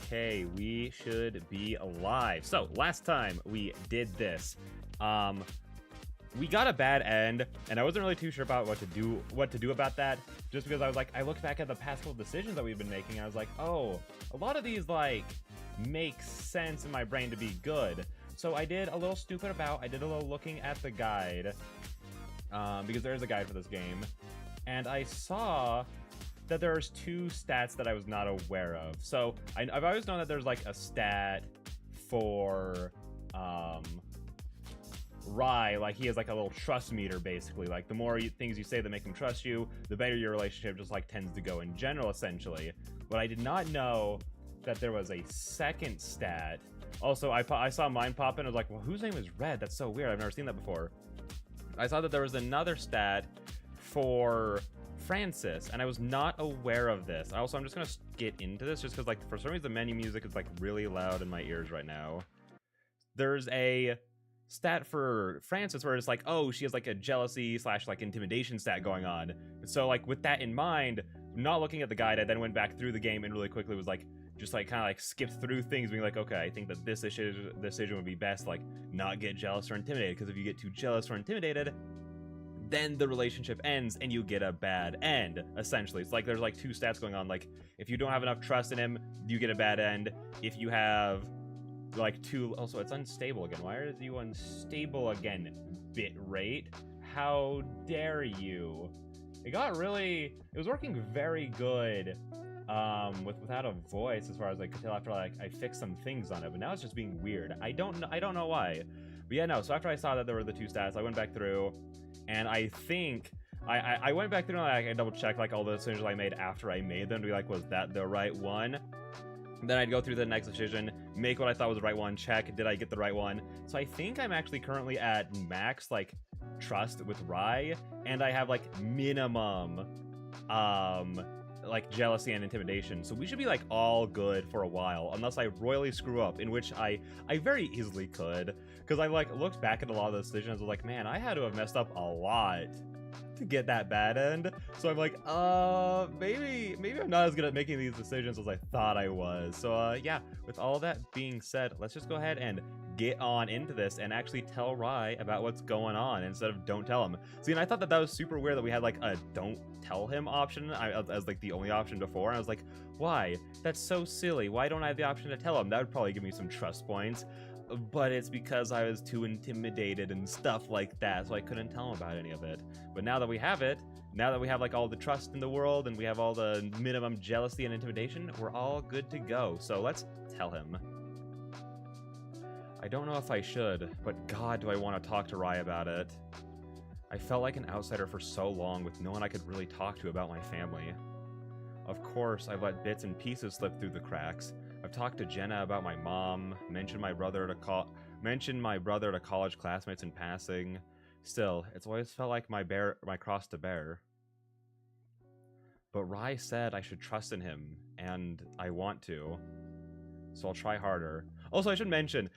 Okay, we should be alive. So, last time we did this, we got a bad end, and I wasn't really too sure about what to do about that, just because I was like, I looked back at the past couple decisions that we've been making, and I was like, oh, a lot of these, like, make sense in my brain to be good. So I did a little I did a little looking at the guide, because there is a guide for this game, and I saw that there's two stats that I was not aware of. So I've always known that there's like a stat for Rai, like he has like a little trust meter basically. Like the more things you say that make him trust you, the better your relationship just like tends to go in general essentially. But I did not know that there was a second stat. Also, I saw mine pop in. I was like, well, whose name is Red? That's so weird. I've never seen that before. I saw that there was another stat for Francis, and I was not aware of this. Also, I'm just gonna get into this just because, like, for some reason, the menu music is like really loud in my ears right now. There's a stat for Francis where it's like, oh, she has like a jealousy / like intimidation stat going on. So, like, with that in mind, not looking at the guide, I then went back through the game and really quickly was like, just like kind of like skipped through things, being like, okay, I think that this decision would be best, like, not get jealous or intimidated, because if you get too jealous or intimidated, then the relationship ends and you get a bad end, essentially. It's like there's like two stats going on. Like, if you don't have enough trust in him, you get a bad end. If you have like also it's unstable again. Why are you unstable again? Bit rate? How dare you? It was working very good without a voice, as far as I could tell, after like I fixed some things on it, but now it's just being weird. I don't know why. But yeah, no, so after I saw that there were the two stats, I went back through, and I think I went back through and I double checked like all the decisions I made after I made them to be like, was that the right one? Then I'd go through the next decision, make what I thought was the right one, check, did I get the right one? So I think I'm actually currently at max, like, trust with Rai, and I have, like, minimum, like, jealousy and intimidation. So we should be, like, all good for a while, unless I royally screw up, in which I very easily could. Because I, like, looked back at a lot of the decisions, I was like, man, I had to have messed up a lot to get that bad end. So I'm like, maybe I'm not as good at making these decisions as I thought I was. So yeah, with all that being said, let's just go ahead and get on into this and actually tell Rai about what's going on instead of don't tell him. See, and I thought that was super weird that we had like a don't tell him option as like the only option before. And I was like, why? That's so silly. Why don't I have the option to tell him? That would probably give me some trust points. But it's because I was too intimidated and stuff like that, so I couldn't tell him about any of it. But now that we have it, now that we have like all the trust in the world and we have all the minimum jealousy and intimidation, we're all good to go. So let's tell him. I don't know if I should, but God, do I want to talk to Rai about it. I felt like an outsider for so long with no one I could really talk to about my family. Of course, I've let bits and pieces slip through the cracks. I've talked to Jenna about my mom, mentioned my brother to college classmates in passing. Still, it's always felt like my cross to bear. But Rai said I should trust in him, and I want to. So I'll try harder. Also, I should mention,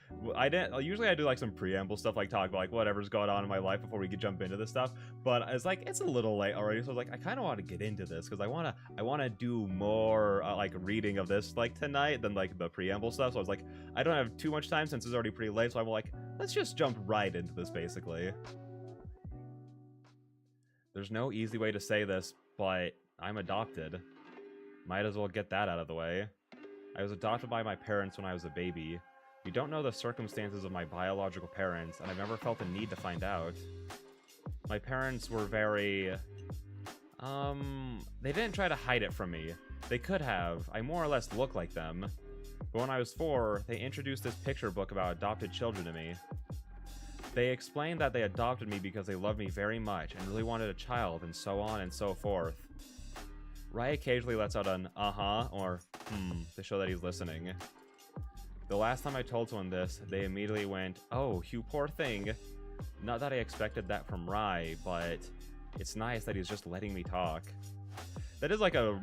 usually I do like some preamble stuff, like talk about like whatever's going on in my life before we could jump into this stuff. But it's like, it's a little late already, so I was like, I kind of want to get into this because I want to do more like reading of this like tonight than like the preamble stuff. So I was like, I don't have too much time since it's already pretty late, so I'm like, let's just jump right into this basically. There's no easy way to say this, but I'm adopted. Might as well get that out of the way. I was adopted by my parents when I was a baby. We don't know the circumstances of my biological parents, and I've never felt the need to find out. My parents were very... they didn't try to hide it from me. They could have. I more or less look like them. But when I was 4, they introduced this picture book about adopted children to me. They explained that they adopted me because they loved me very much and really wanted a child, and so on and so forth. Rai occasionally lets out an uh-huh or to show that he's listening. The last time I told someone this, they immediately went, oh, you poor thing. Not that I expected that from Rai, but it's nice that he's just letting me talk. That is like a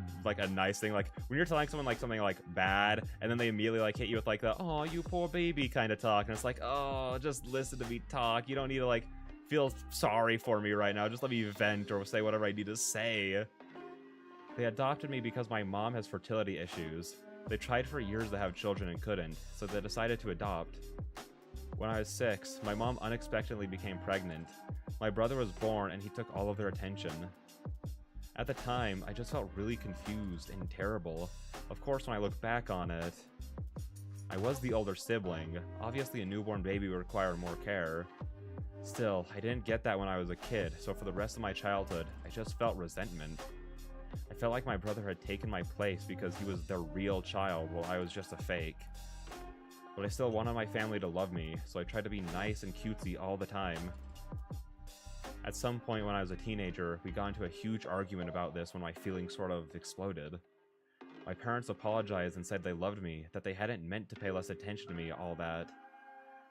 nice thing, like when you're telling someone like something like bad and then they immediately like hit you with like the oh, you poor baby kind of talk, and it's like, oh, just listen to me talk. You don't need to like feel sorry for me right now. Just let me vent or say whatever I need to say. They adopted me because my mom has fertility issues. They tried for years to have children and couldn't, so they decided to adopt. When I was 6, my mom unexpectedly became pregnant. My brother was born and he took all of their attention. At the time, I just felt really confused and terrible. Of course, when I look back on it, I was the older sibling. Obviously, a newborn baby would require more care. Still, I didn't get that when I was a kid, so for the rest of my childhood, I just felt resentment. I felt like my brother had taken my place because he was the real child while I was just a fake. But I still wanted my family to love me, so I tried to be nice and cutesy all the time. At some point when I was a teenager, we got into a huge argument about this when my feelings sort of exploded. My parents apologized and said they loved me, that they hadn't meant to pay less attention to me, all that.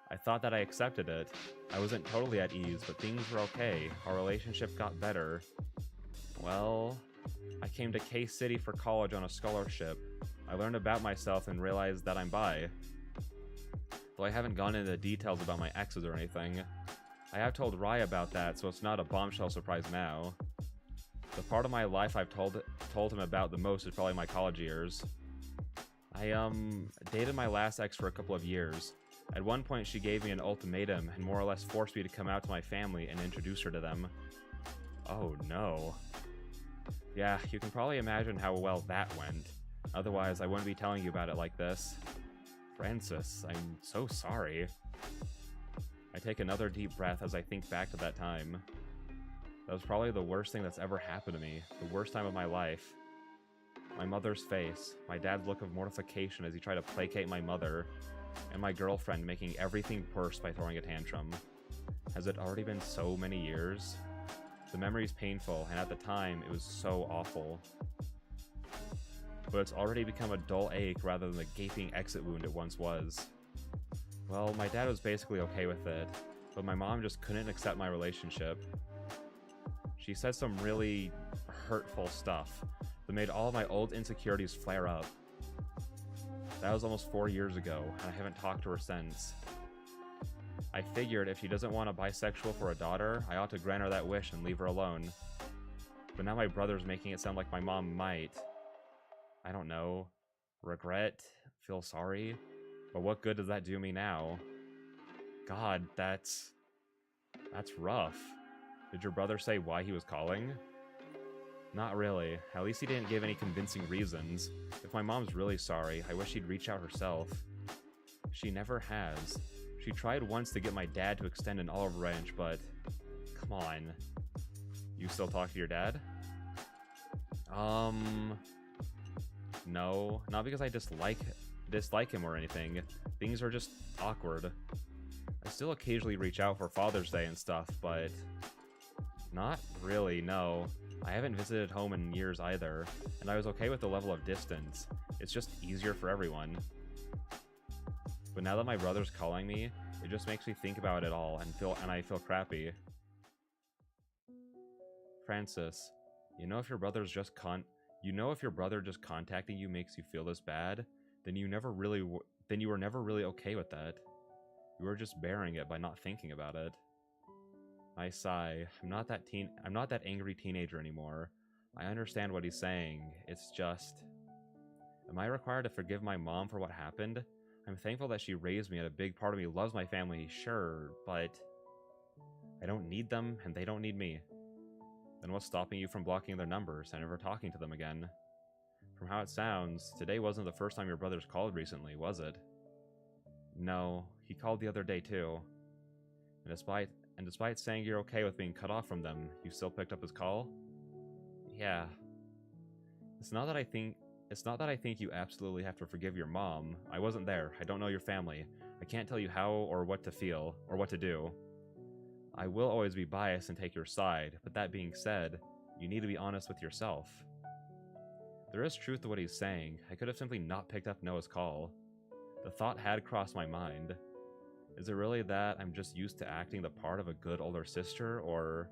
I thought that I accepted it. I wasn't totally at ease, but things were okay. Our relationship got better. Well, I came to K-City for college on a scholarship. I learned about myself and realized that I'm bi. Though I haven't gone into the details about my exes or anything. I have told Rai about that, so it's not a bombshell surprise now. The part of my life I've told him about the most is probably my college years. I dated my last ex for a couple of years. At one point she gave me an ultimatum and more or less forced me to come out to my family and introduce her to them. Oh no. Yeah, you can probably imagine how well that went. Otherwise, I wouldn't be telling you about it like this. Francis, I'm so sorry. I take another deep breath as I think back to that time. That was probably the worst thing that's ever happened to me. The worst time of my life. My mother's face, my dad's look of mortification as he tried to placate my mother, and my girlfriend making everything worse by throwing a tantrum. Has it already been so many years? The memory's painful, and at the time, it was so awful. But it's already become a dull ache rather than the gaping exit wound it once was. Well, my dad was basically okay with it, but my mom just couldn't accept my relationship. She said some really hurtful stuff that made all of my old insecurities flare up. That was almost 4 years ago, and I haven't talked to her since. I figured if she doesn't want a bisexual for a daughter, I ought to grant her that wish and leave her alone. But now my brother's making it sound like my mom might, I don't know, regret, feel sorry. But what good does that do me now? God, that's rough. Did your brother say why he was calling? Not really. At least he didn't give any convincing reasons. If my mom's really sorry, I wish she'd reach out herself. She never has. She tried once to get my dad to extend an olive branch, but come on. You still talk to your dad? No, not because I dislike him or anything. Things are just awkward. I still occasionally reach out for Father's Day and stuff, but not really, no. I haven't visited home in years either, and I was okay with the level of distance. It's just easier for everyone. But now that my brother's calling me, it just makes me think about it all and I feel crappy. Francis, you know if your brother just contacting you makes you feel this bad, then you were never really okay with that. You were just bearing it by not thinking about it. I sigh. I'm not that angry teenager anymore. I understand what he's saying. It's just, am I required to forgive my mom for what happened? I'm thankful that she raised me and a big part of me loves my family, sure, but I don't need them and they don't need me. Then what's stopping you from blocking their numbers and never talking to them again? From how it sounds, today wasn't the first time your brother's called recently, was it? No, he called the other day too. And despite saying you're okay with being cut off from them, you still picked up his call? Yeah. It's not that I think you absolutely have to forgive your mom. I wasn't there. I don't know your family. I can't tell you how or what to feel or what to do. I will always be biased and take your side, but that being said, you need to be honest with yourself. There is truth to what he's saying. I could have simply not picked up Noah's call. The thought had crossed my mind. Is it really that I'm just used to acting the part of a good older sister, or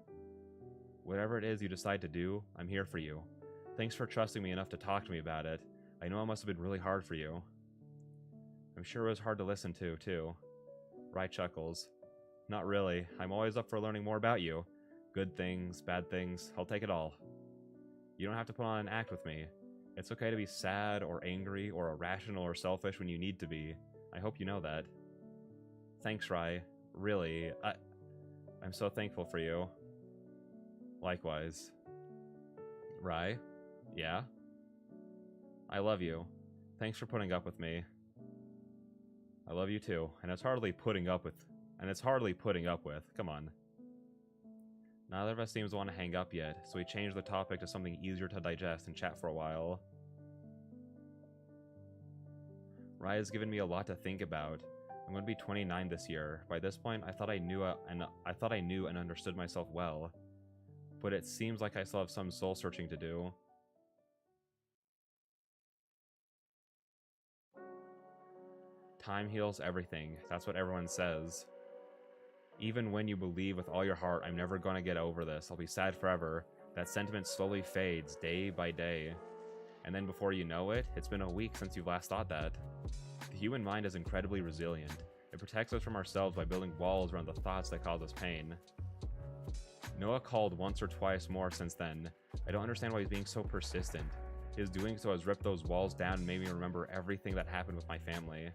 whatever it is you decide to do, I'm here for you. Thanks for trusting me enough to talk to me about it. I know it must have been really hard for you. I'm sure it was hard to listen to, too. Rai chuckles. Not really. I'm always up for learning more about you. Good things, bad things, I'll take it all. You don't have to put on an act with me. It's okay to be sad or angry or irrational or selfish when you need to be. I hope you know that. Thanks, Rai. Really, I'm so thankful for you. Likewise. Rai? Yeah? I love you. Thanks for putting up with me. I love you too, and it's hardly putting up with. Come on. Neither of us seems to want to hang up yet, so we changed the topic to something easier to digest and chat for a while. Rai has given me a lot to think about. I'm going to be 29 this year. By this point, I thought I knew and understood myself well, but it seems like I still have some soul searching to do. Time heals everything. That's what everyone says. Even when you believe with all your heart, I'm never going to get over this, I'll be sad forever, that sentiment slowly fades day by day. And then before you know it, it's been a week since you've last thought that. The human mind is incredibly resilient. It protects us from ourselves by building walls around the thoughts that cause us pain. Noah called once or twice more since then. I don't understand why he's being so persistent. His doing so has ripped those walls down and made me remember everything that happened with my family.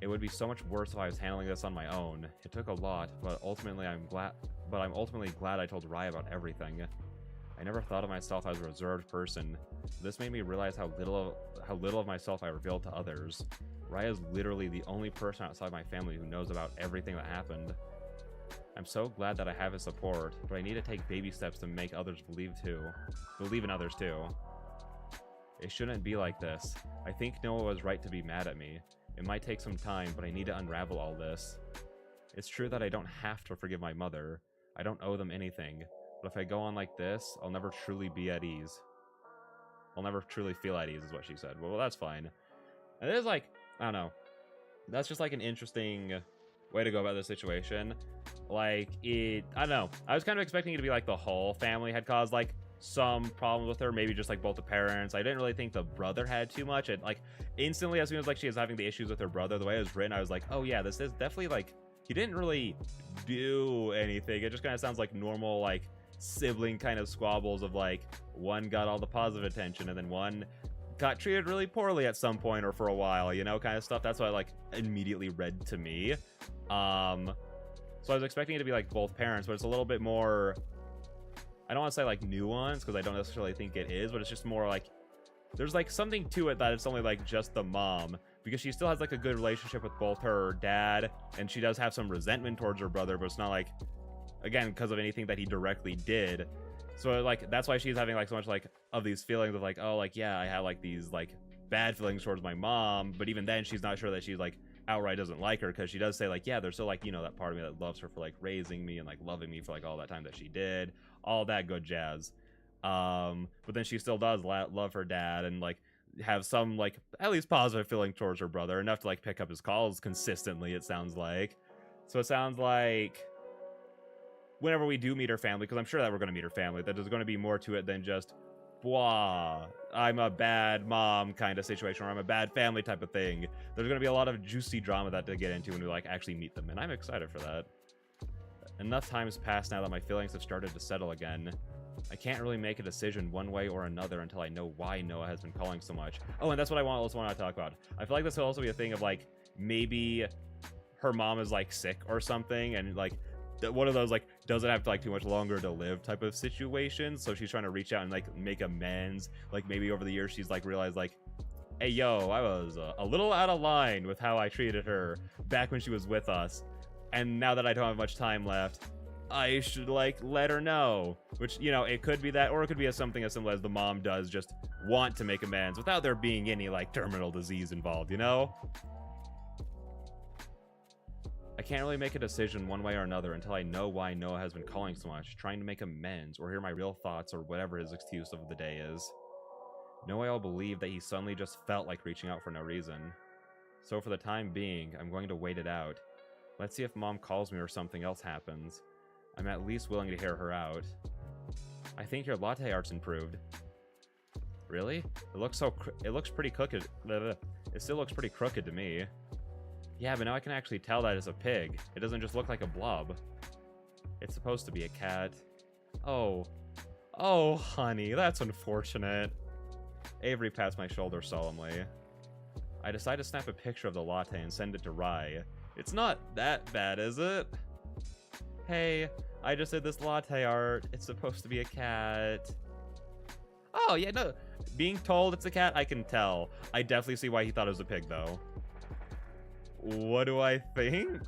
It would be so much worse if I was handling this on my own. It took a lot, but I'm ultimately glad I told Rai about everything. I never thought of myself as a reserved person. This made me realize how little of myself I revealed to others. Rai is literally the only person outside my family who knows about everything that happened. I'm so glad that I have his support, but I need to take baby steps to make others believe in others too. It shouldn't be like this. I think Noah was right to be mad at me. It might take some time, but I need to unravel all this. It's true that I don't have to forgive my mother. I don't owe them anything. But if I go on like this, I'll never truly be at ease. I'll never truly feel at ease, is what she said. Well, that's fine. And it is like, I don't know. That's just like an interesting way to go about this situation. Like, I don't know. I was kind of expecting it to be like the whole family had caused like some problems with her, maybe just like both the parents. I didn't really think the brother had too much. And like instantly, as soon as like she was having the issues with her brother, the way it was written, I was like, oh yeah, this is definitely like, he didn't really do anything. It just kind of sounds like normal like sibling kind of squabbles of like one got all the positive attention and then one got treated really poorly at some point or for a while, you know, kind of stuff. That's what I like immediately read to me. So I was expecting it to be like both parents, but it's a little bit more, I don't want to say like nuanced because I don't necessarily think it is, but it's just more like there's like something to it that it's only like just the mom, because she still has like a good relationship with both her dad and she does have some resentment towards her brother, but it's not like, again, because of anything that he directly did. So like that's why she's having like so much like of these feelings of like, oh, like yeah, I have like these like bad feelings towards my mom, but even then she's not sure that she's like outright doesn't like her, because she does say like, yeah, there's still like, you know, that part of me that loves her for like raising me and like loving me for like all that time that she did, all that good jazz. But then she still does love her dad and like have some like at least positive feeling towards her brother, enough to like pick up his calls consistently, it sounds like. So it sounds like whenever we do meet her family, because I'm sure that we're going to meet her family, that there's going to be more to it than just blah, I'm a bad mom kind of situation, or I'm a bad family type of thing. There's going to be a lot of juicy drama that to get into when we like actually meet them, and I'm excited for that. Enough time has passed now that my feelings have started to settle again. I can't really make a decision one way or another until I know why Noah has been calling so much. Oh, and that's what I also want to talk about. I feel like this will also be a thing of like, maybe her mom is like sick or something, and like one of those like doesn't have like too much longer to live type of situations, so she's trying to reach out and like make amends. Like maybe over the years she's like realized like, hey yo, I was a little out of line with how I treated her back when she was with us, and now that I don't have much time left, I should like let her know. Which, you know, it could be that, or it could be something as simple as the mom does just want to make amends without there being any like terminal disease involved, you know? I can't really make a decision one way or another until I know why Noah has been calling so much, trying to make amends, or hear my real thoughts, or whatever his excuse of the day is. No way I'll believe that he suddenly just felt like reaching out for no reason. So for the time being, I'm going to wait it out. Let's see if Mom calls me or something else happens. I'm at least willing to hear her out. I think your latte art's improved. Really? It looks pretty crooked. It still looks pretty crooked to me. Yeah, but now I can actually tell that it's a pig. It doesn't just look like a blob. It's supposed to be a cat. Oh. Oh, honey, that's unfortunate. Avery pats my shoulder solemnly. I decide to snap a picture of the latte and send it to Rye. It's not that bad, is it? Hey, I just did this latte art. It's supposed to be a cat. Oh, yeah, no. Being told it's a cat, I can tell. I definitely see why he thought it was a pig, though. What do I think?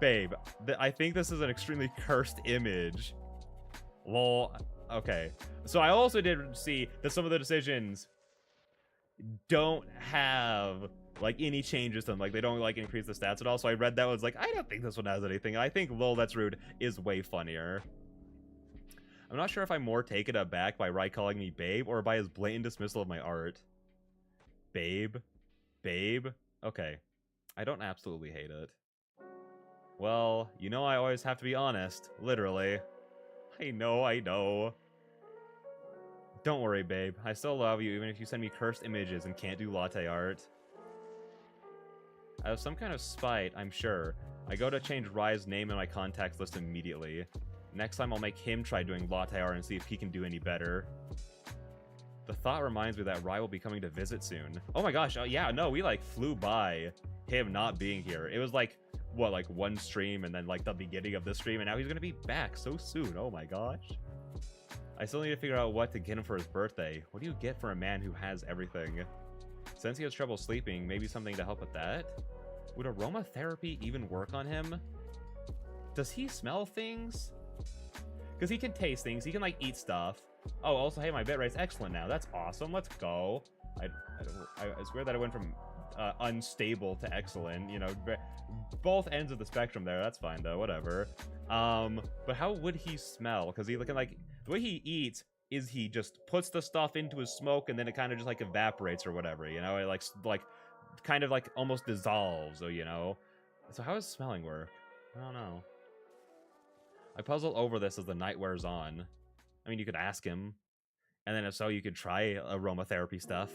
Babe, I think this is an extremely cursed image. Lol. Okay. So I also did see that some of the decisions don't have like any changes to them. Like they don't like increase the stats at all. So I read that was like, I don't think this one has anything. I think lol, that's rude is way funnier. I'm not sure if I'm more taken aback by Rai calling me babe or by his blatant dismissal of my art. Babe? Babe? Okay. I don't absolutely hate it. Well, you know I always have to be honest. Literally. I know. Don't worry, babe. I still love you even if you send me cursed images and can't do latte art. Out of some kind of spite, I'm sure, I go to change Rai's name in my contacts list immediately. Next time I'll make him try doing latte art and see if he can do any better. The thought reminds me that Rai will be coming to visit soon. Oh my gosh, yeah, no, we like flew by him not being here. It was like, what, like one stream and then like the beginning of this stream and now he's gonna be back so soon. Oh my gosh. I still need to figure out what to get him for his birthday. What do you get for a man who has everything? Since he has trouble sleeping, maybe something to help with that? Would aromatherapy even work on him? Does he smell things? Because he can taste things, he can like eat stuff. Oh, also, hey, my bit rate's excellent now. That's awesome. Let's go. It's weird that I went from unstable to excellent. You know, both ends of the spectrum there. That's fine though. Whatever. But how would he smell? Because he looking like the way he eats is he just puts the stuff into his smoke and then it kind of just like evaporates or whatever. You know, it like kind of like almost dissolves. So you know. So how does smelling work? I don't know. I puzzle over this as the night wears on. I mean, you could ask him. And then if so, you could try aromatherapy stuff.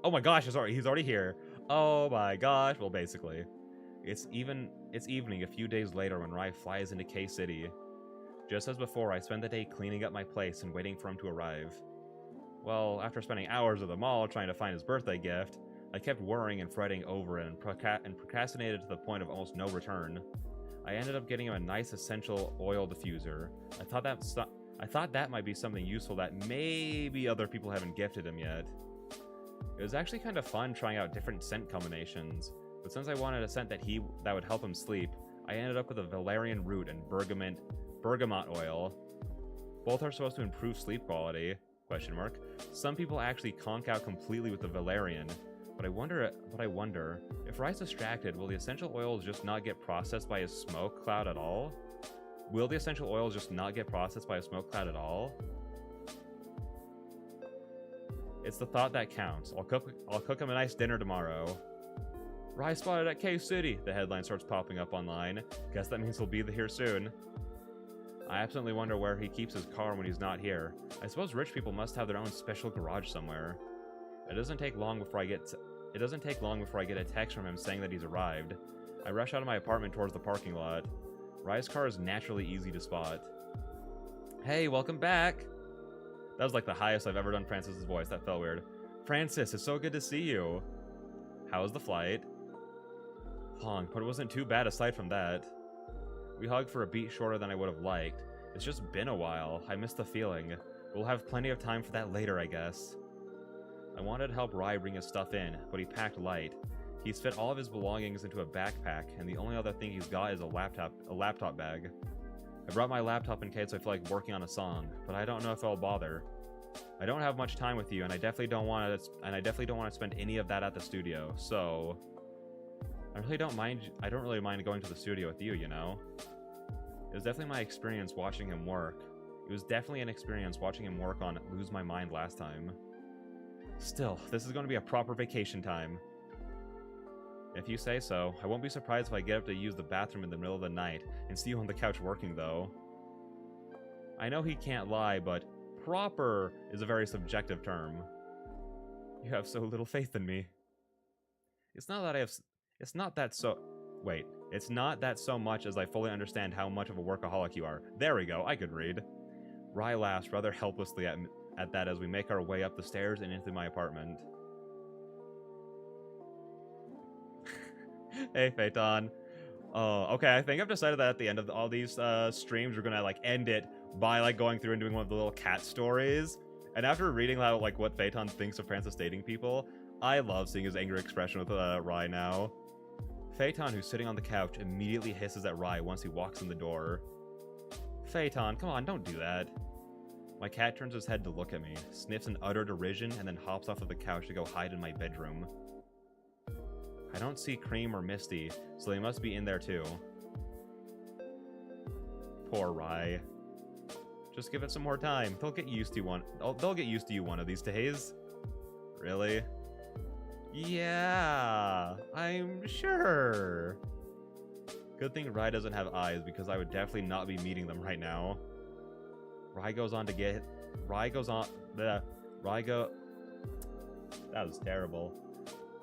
Oh my gosh, he's already here. Oh my gosh. Well, basically. It's evening a few days later when Rai flies into K-City. Just as before, I spend the day cleaning up my place and waiting for him to arrive. Well, after spending hours at the mall trying to find his birthday gift, I kept worrying and fretting over it and procrastinated to the point of almost no return. I ended up getting him a nice essential oil diffuser. I thought that might be something useful that maybe other people haven't gifted him yet. It was actually kind of fun trying out different scent combinations, but since I wanted a scent that would help him sleep, I ended up with a valerian root and bergamot oil. Both are supposed to improve sleep quality, ? Some people actually conk out completely with the valerian, but I wonder, if Rai's distracted, will the essential oils just not get processed by his smoke cloud at all? Will the essential oils just not get processed by a smoke cloud at all? It's the thought that counts. I'll cook him a nice dinner tomorrow. Rai spotted at K-City, the headline starts popping up online. Guess that means he'll be here soon. I absolutely wonder where he keeps his car when he's not here. I suppose rich people must have their own special garage somewhere. It doesn't take long before I get a text from him saying that he's arrived. I rush out of my apartment towards the parking lot. Rai's car is naturally easy to spot. Hey, welcome back! That was like the highest I've ever done Francis's voice. That felt weird. Francis, it's so good to see you. How was the flight? Honk, but it wasn't too bad aside from that. We hugged for a beat shorter than I would have liked. It's just been a while. I miss the feeling. We'll have plenty of time for that later, I guess. I wanted to help Rai bring his stuff in, but he packed light. He's fit all of his belongings into a backpack, and the only other thing he's got is a laptop bag. I brought my laptop in case I feel like working on a song, but I don't know if I'll bother. I don't have much time with you, and I definitely don't want to spend any of that at the studio. So I don't really mind going to the studio with you, you know? It was definitely my experience watching him work. It was definitely an experience watching him work on Lose My Mind last time. Still, this is going to be a proper vacation time. If you say so. I won't be surprised if I get up to use the bathroom in the middle of the night and see you on the couch working, though. I know he can't lie, but proper is a very subjective term. You have so little faith in me. It's not that so much as I fully understand how much of a workaholic you are. There we go, I could read. Rai laughs rather helplessly at me. at that as we make our way up the stairs and into my apartment. Hey, Phaeton. Oh, okay, I think I've decided that at the end of all these streams, we're gonna, like, end it by, like, going through and doing one of the little cat stories. And after reading, like, what Phaeton thinks of Francis dating people, I love seeing his angry expression with Rai now. Phaeton, who's sitting on the couch, immediately hisses at Rai once he walks in the door. Phaeton, come on, don't do that. My cat turns his head to look at me, sniffs in utter derision, and then hops off of the couch to go hide in my bedroom. I don't see Cream or Misty, so they must be in there too. Poor Rai. Just give it some more time. They'll get used to They'll get used to you one of these days. Really? Yeah, I'm sure. Good thing Rai doesn't have eyes, because I would definitely not be meeting them right now. That was terrible.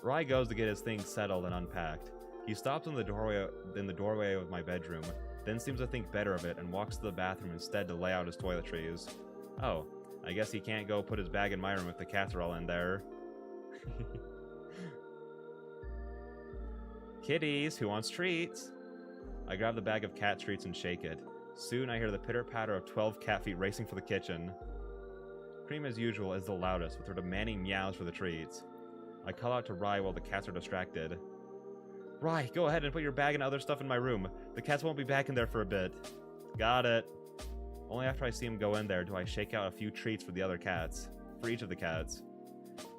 Rai goes to get his things settled and unpacked. He stops in the doorway of my bedroom, then seems to think better of it and walks to the bathroom instead to lay out his toiletries. Oh, I guess he can't go put his bag in my room if the cats are all in there. Kitties, who wants treats? I grab the bag of cat treats and shake it. Soon I hear the pitter-patter of 12 cat feet racing for the kitchen. Cream, as usual, is the loudest, with her demanding meows for the treats. I call out to Rai while the cats are distracted. Rai, go ahead and put your bag and other stuff in my room. The cats won't be back in there for a bit. Got it. Only after I see him go in there do I shake out a few treats for the other cats. For each of the cats.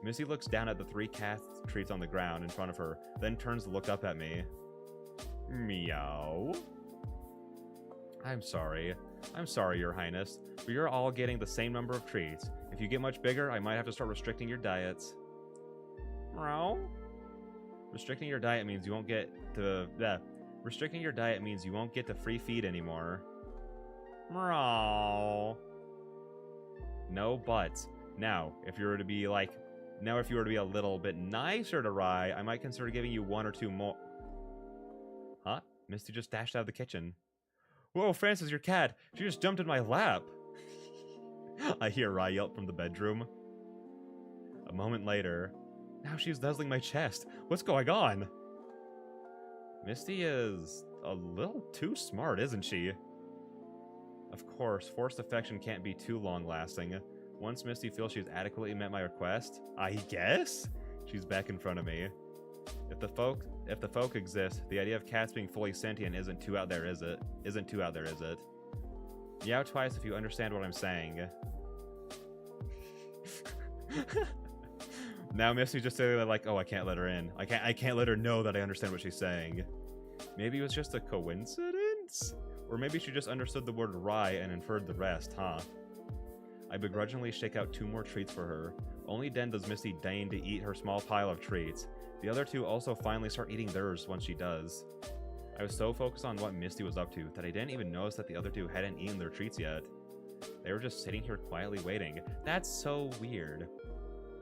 Missy looks down at the 3 cat treats on the ground in front of her, then turns to look up at me. Meow. I'm sorry, Your Highness, but you're all getting the same number of treats. If you get much bigger, I might have to start restricting your diets. Meow. Restricting your diet means you won't get to free feed anymore. Meow. No buts. Now, if you were to be a little bit nicer to Rai, I might consider giving you 1 or 2 more. Huh? Misty just dashed out of the kitchen. Whoa, Francis, your cat! She just jumped in my lap! I hear Rai yelp from the bedroom. A moment later, now she's nuzzling my chest. What's going on? Misty is a little too smart, isn't she? Of course, forced affection can't be too long-lasting. Once Misty feels she's adequately met my request, I guess? She's back in front of me. If the folk exist, the idea of cats being fully sentient isn't too out there, is it? Meow twice if you understand what I'm saying. Now Misty's just sitting there like, oh, I can't let her in. I can't let her know that I understand what she's saying. Maybe it was just a coincidence? Or maybe she just understood the word Rai and inferred the rest, huh? I begrudgingly shake out 2 more treats for her. Only then does Misty deign to eat her small pile of treats. The other 2 also finally start eating theirs once she does. I was so focused on what Misty was up to that I didn't even notice that the other 2 hadn't eaten their treats yet. They were just sitting here quietly waiting. That's so weird.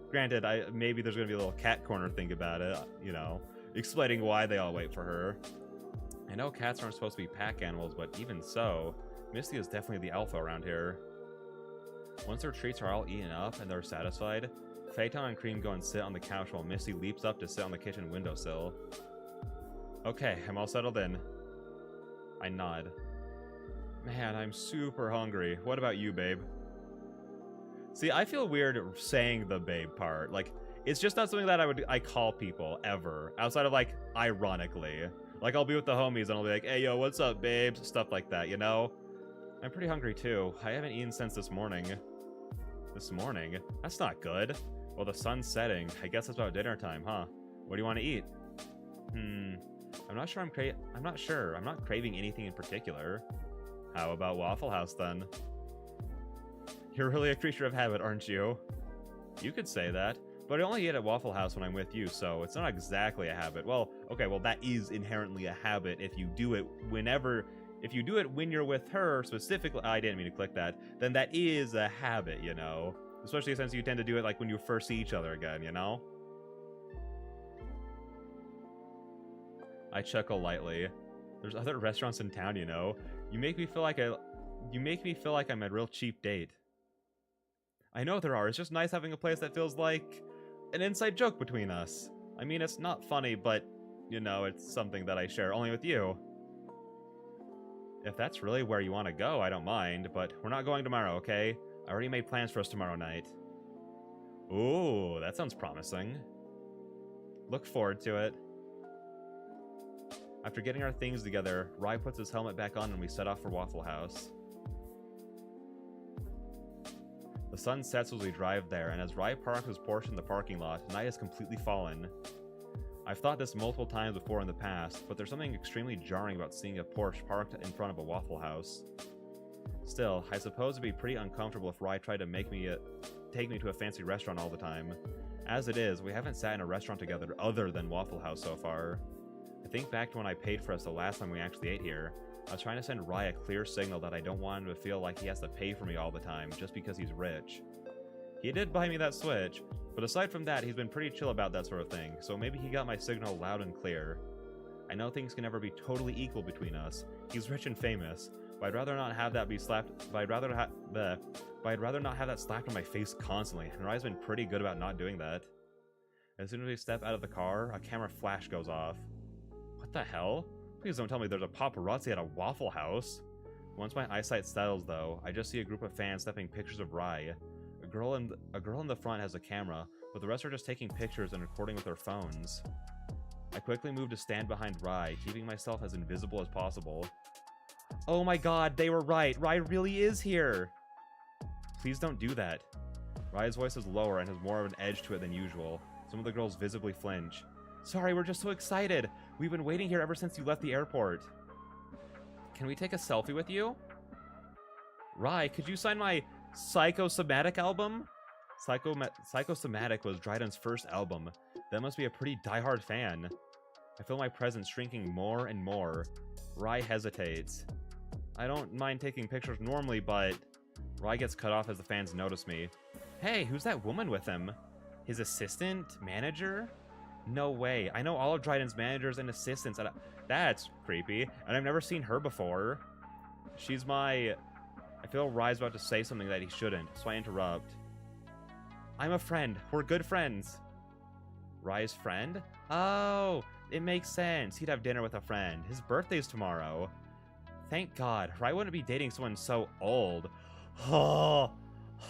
Granted, maybe there's gonna be a little cat corner thing about it, you know, explaining why they all wait for her. I know cats aren't supposed to be pack animals, but even so, Misty is definitely the alpha around here. Once their treats are all eaten up and they're satisfied, Phaeton and Cream go and sit on the couch while Misty leaps up to sit on the kitchen windowsill. Okay, I'm all settled in. I nod. Man, I'm super hungry. What about you, babe? See, I feel weird saying the babe part. Like, it's just not something that I call people, ever. Outside of, like, ironically. Like, I'll be with the homies and I'll be like, hey, yo, what's up, babes? Stuff like that, you know? I'm pretty hungry, too. I haven't eaten since this morning. This morning? That's not good. Well, the sun's setting. I guess it's about dinner time, huh? What do you want to eat? I'm not sure I'm not craving anything in particular. How about Waffle House, then? You're really a creature of habit, aren't you? You could say that, but I only eat at Waffle House when I'm with you, so it's not exactly a habit. Well, okay, well, that is inherently a habit if you do it if you do it when you're with her specifically. I didn't mean to click that. Then that is a habit, you know? Especially since you tend to do it like when you first see each other again, you know? I chuckle lightly. There's other restaurants in town, you know? You make me feel like I'm a real cheap date. I know there are. It's just nice having a place that feels like an inside joke between us. I mean, it's not funny, but, you know, it's something that I share only with you. If that's really where you want to go, I don't mind, but we're not going tomorrow, okay? I already made plans for us tomorrow night. Ooh, that sounds promising. Look forward to it. After getting our things together, Rai puts his helmet back on and we set off for Waffle House. The sun sets as we drive there, and as Rai parks his Porsche in the parking lot, night has completely fallen. I've thought this multiple times before in the past, but there's something extremely jarring about seeing a Porsche parked in front of a Waffle House. Still, I suppose it'd be pretty uncomfortable if Rai tried to take me to a fancy restaurant all the time. As it is, we haven't sat in a restaurant together other than Waffle House so far. I think back to when I paid for us the last time we actually ate here. I was trying to send Rai a clear signal that I don't want him to feel like he has to pay for me all the time just because he's rich. He did buy me that Switch, but aside from that, he's been pretty chill about that sort of thing, so maybe he got my signal loud and clear. I know things can never be totally equal between us. He's rich and famous, but I'd rather not have that be slapped. But I'd rather not have that slapped on my face constantly, and Rai's been pretty good about not doing that. As soon as we step out of the car, a camera flash goes off. What the hell? Please don't tell me there's a paparazzi at a Waffle House. Once my eyesight settles, though, I just see a group of fans snapping pictures of Rai. A girl in the front has a camera, but the rest are just taking pictures and recording with their phones. I quickly move to stand behind Rai, keeping myself as invisible as possible. Oh my god, they were right! Rai really is here! Please don't do that. Rai's voice is lower and has more of an edge to it than usual. Some of the girls visibly flinch. Sorry, we're just so excited! We've been waiting here ever since you left the airport. Can we take a selfie with you? Rai, could you sign my Psychosomatic album? Psychosomatic was Dryden's first album. That must be a pretty diehard fan. I feel my presence shrinking more and more. Rai hesitates. I don't mind taking pictures normally, but Rai gets cut off as the fans notice me. Hey, who's that woman with him? His assistant? Manager? No way. I know all of Dryden's managers and assistants. That's creepy. And I've never seen her before. She's my... I feel Rai's about to say something that he shouldn't, so I interrupt. I'm a friend. We're good friends. Rai's friend? Oh, it makes sense. He'd have dinner with a friend. His birthday's tomorrow. Thank God. Rai wouldn't be dating someone so old. Oh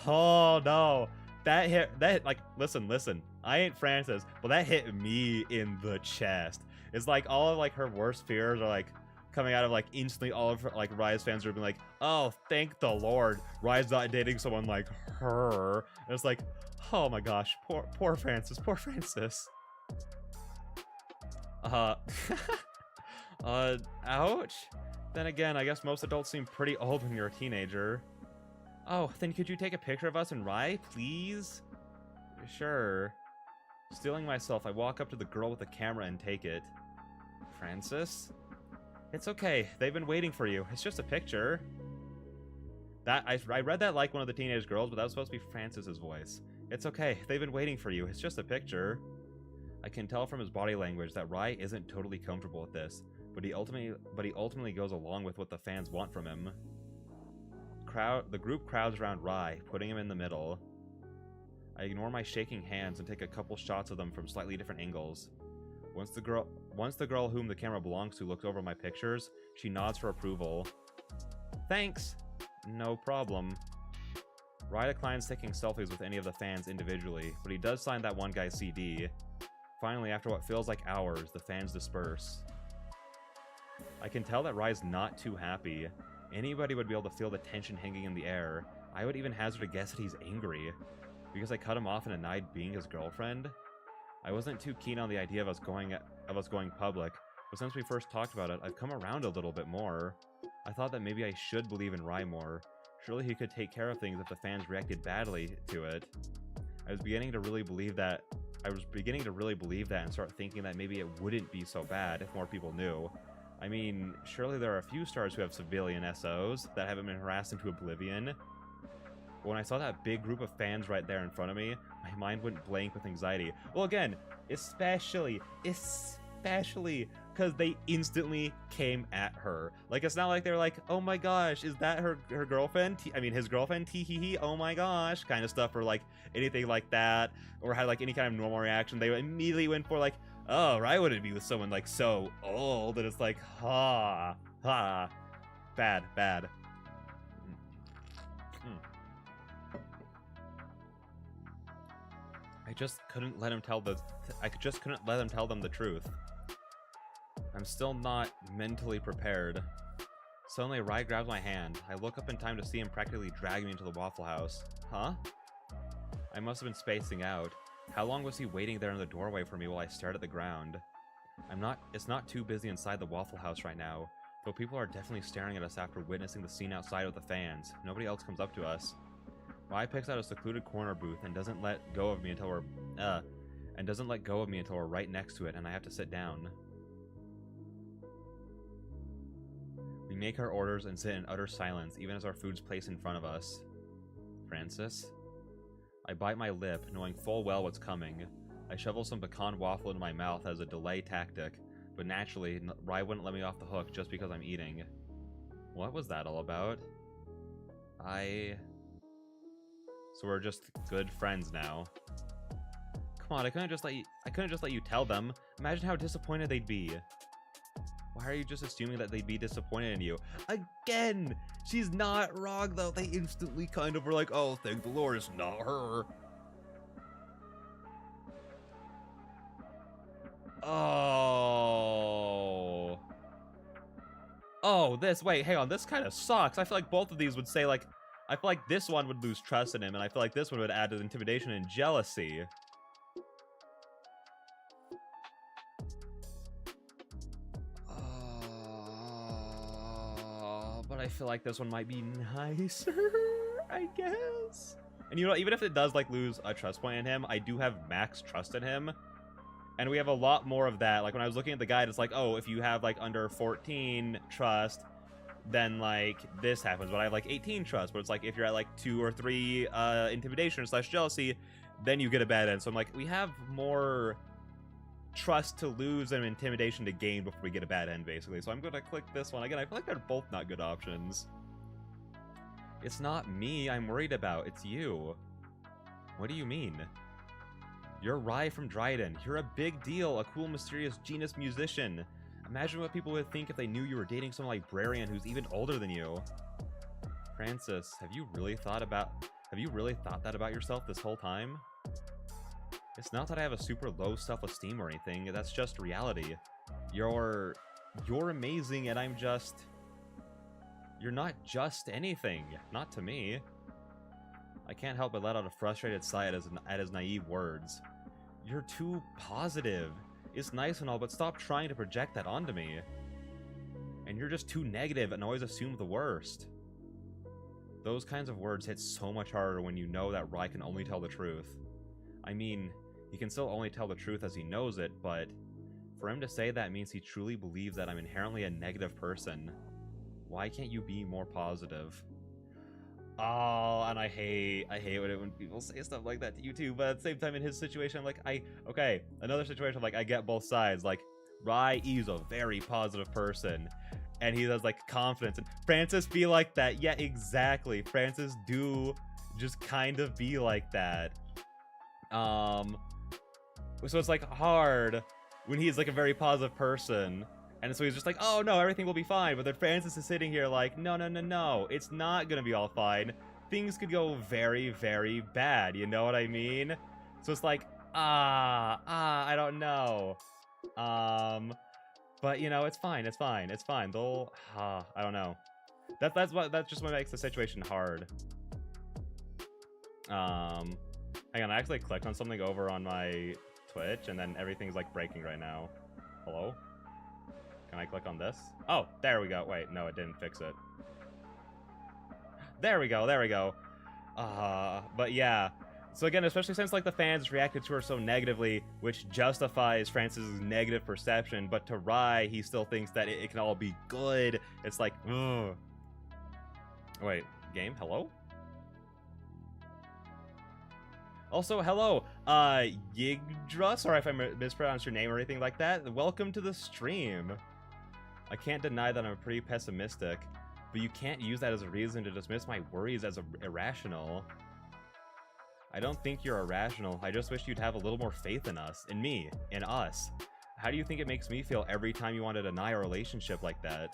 no. That hit, like, listen. I ain't Francis, but that hit me in the chest. It's like all of, like, her worst fears are, like, coming out of, like, instantly all of her, like, Rai's fans are being like, oh, thank the Lord, Rai's not dating someone like her. And it's like, oh my gosh, poor Francis, poor Francis. Ouch? Then again, I guess most adults seem pretty old when you're a teenager. Oh, then could you take a picture of us and Rai, please? Sure. Stealing myself, I walk up to the girl with the camera and take it. Francis? It's okay, they've been waiting for you. It's just a picture. I read that like one of the teenage girls, but that was supposed to be Francis's voice. It's okay, they've been waiting for you. It's just a picture. I can tell from his body language that Rai isn't totally comfortable with this, but he ultimately goes along with what the fans want from him. The group crowds around Rai, putting him in the middle. I ignore my shaking hands and take a couple shots of them from slightly different angles. Once the girl whom the camera belongs to looks over my pictures, she nods for approval. Thanks! No problem. Rai declines taking selfies with any of the fans individually, but he does sign that one guy's CD. Finally, after what feels like hours, the fans disperse. I can tell that Rai's not too happy. Anybody would be able to feel the tension hanging in the air. I would even hazard a guess that he's angry. Because I cut him off and denied being his girlfriend? I wasn't too keen on the idea of us going public, but since we first talked about it, I've come around a little bit more. I thought that maybe I should believe in Rai more. Surely he could take care of things if the fans reacted badly to it. I was beginning to really believe that and start thinking that maybe it wouldn't be so bad if more people knew. I mean, surely there are a few stars who have civilian SOs that haven't been harassed into oblivion. But when I saw that big group of fans right there in front of me, my mind went blank with anxiety. Well, again, especially especially because they instantly came at her. Like, it's not like they're like, oh my gosh, is that her girlfriend? I mean, his girlfriend? Tee hee hee, oh my gosh, kind of stuff, or like anything like that, or had like any kind of normal reaction. They immediately went for like, oh, I wouldn't be with someone like so old, and it's like, ha, ha, bad, bad. I just couldn't let him tell them the truth. I'm still not mentally prepared. Suddenly, Rai grabs my hand. I look up in time to see him practically drag me into the Waffle House. Huh? I must have been spacing out. How long was he waiting there in the doorway for me while I stared at the ground? It's not too busy inside the Waffle House right now, though people are definitely staring at us after witnessing the scene outside with the fans. Nobody else comes up to us. Rai picks out a secluded corner booth and doesn't let go of me until we're right next to it, and I have to sit down. We make our orders and sit in utter silence, even as our food's placed in front of us. Francis? I bite my lip, knowing full well what's coming. I shovel some pecan waffle into my mouth as a delay tactic, but naturally, Rai wouldn't let me off the hook just because I'm eating. What was that all about? So we're just good friends now. Come on, I couldn't just let you tell them. Imagine how disappointed they'd be. Why are you just assuming that they'd be disappointed in you? Again! She's not wrong, though. They instantly kind of were like, oh, thank the Lord, it's not her. Oh. Oh, wait, hang on, this kind of sucks. I feel like both of these would say, like, I feel like this one would lose trust in him, and I feel like this one would add to intimidation and jealousy. But I feel like this one might be nicer, I guess. And you know, even if it does like lose a trust point in him, I do have max trust in him. And we have a lot more of that. Like when I was looking at the guide, it's like, oh, if you have like under 14 trust, then like this happens. But I have like 18 trust, but it's like if you're at like 2 or 3 intimidation / jealousy, then you get a bad end. So I'm like, we have more trust to lose and intimidation to gain before we get a bad end, basically. So I'm going to click this one. Again, I feel like they're both not good options. It's not me I'm worried about, it's you. What do you mean? You're Rai from Dryden. You're a big deal, a cool, mysterious genius musician. Imagine what people would think if they knew you were dating some librarian who's even older than you. Francis, have you really thought that about yourself this whole time? It's not that I have a super low self-esteem or anything, that's just reality. You're amazing and I'm just... You're not just anything, not to me. I can't help but let out a frustrated sigh at his naive words. You're too positive. It's nice and all, but stop trying to project that onto me. And you're just too negative and always assume the worst. Those kinds of words hit so much harder when you know that Rai can only tell the truth. I mean, he can still only tell the truth as he knows it, but for him to say that means he truly believes that I'm inherently a negative person. Why can't you be more positive? Oh, and I hate when people say stuff like that to you too, but at the same time in his situation, I'm like, okay, another situation, like, I get both sides. Like, Rai is a very positive person, and he has, like, confidence, and Francis be like that. Yeah, exactly. Francis do just kind of be like that. So it's, like, hard when he's, like, a very positive person. And so he's just like, oh no, everything will be fine. But then Francis is sitting here like, no, it's not gonna be all fine. Things could go very, very bad, you know what I mean? So it's like, I don't know. But you know, it's fine. They'll, I don't know. That's just what makes the situation hard. Hang on, I actually clicked on something over on my Twitch, and then everything's like breaking right now. Hello? Can I click on this? Oh, there we go. Wait, no, it didn't fix it. There we go. But yeah. So again, especially since like the fans reacted to her so negatively, which justifies Francis's negative perception, but to Rai, he still thinks that it can all be good. It's like, ugh. Wait, game? Hello? Also, hello, Yigdra. Sorry if I mispronounced your name or anything like that. Welcome to the stream. I can't deny that I'm pretty pessimistic, but you can't use that as a reason to dismiss my worries as irrational. I don't think you're irrational. I just wish you'd have a little more faith in us, in me, in us. How do you think it makes me feel every time you want to deny a relationship like that?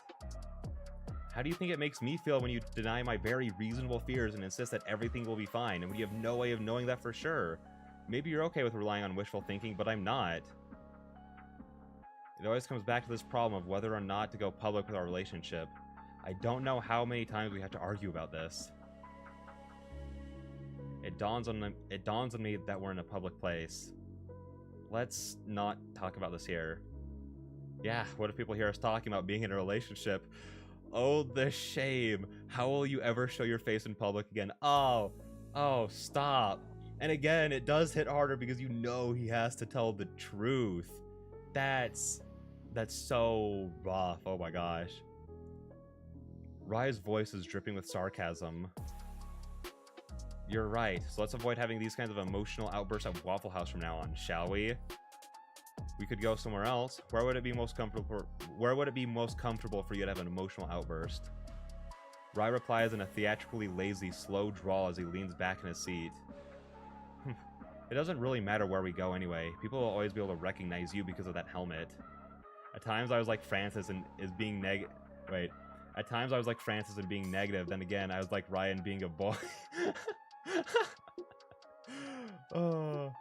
How do you think it makes me feel when you deny my very reasonable fears and insist that everything will be fine, and we have no way of knowing that for sure? Maybe you're okay with relying on wishful thinking, but I'm not. It always comes back to this problem of whether or not to go public with our relationship. I don't know how many times we have to argue about this. It dawns on me that we're in a public place. Let's not talk about this here. Yeah, what if people hear us talking about being in a relationship? Oh, the shame. How will you ever show your face in public again? Oh, stop. And again, it does hit harder because you know he has to tell the truth. That's so rough. Oh my gosh. Rai's voice is dripping with sarcasm. You're right. So let's avoid having these kinds of emotional outbursts at Waffle House from now on, shall we? We could go somewhere else. Where would it be most comfortable for you to have an emotional outburst? Rai replies in a theatrically lazy, slow drawl as he leans back in his seat. It doesn't really matter where we go anyway. People will always be able to recognize you because of that helmet. At times I was like Francis and being negative. At times I was like Francis and being negative. Then again, I was like Ryan being a boy. Oh.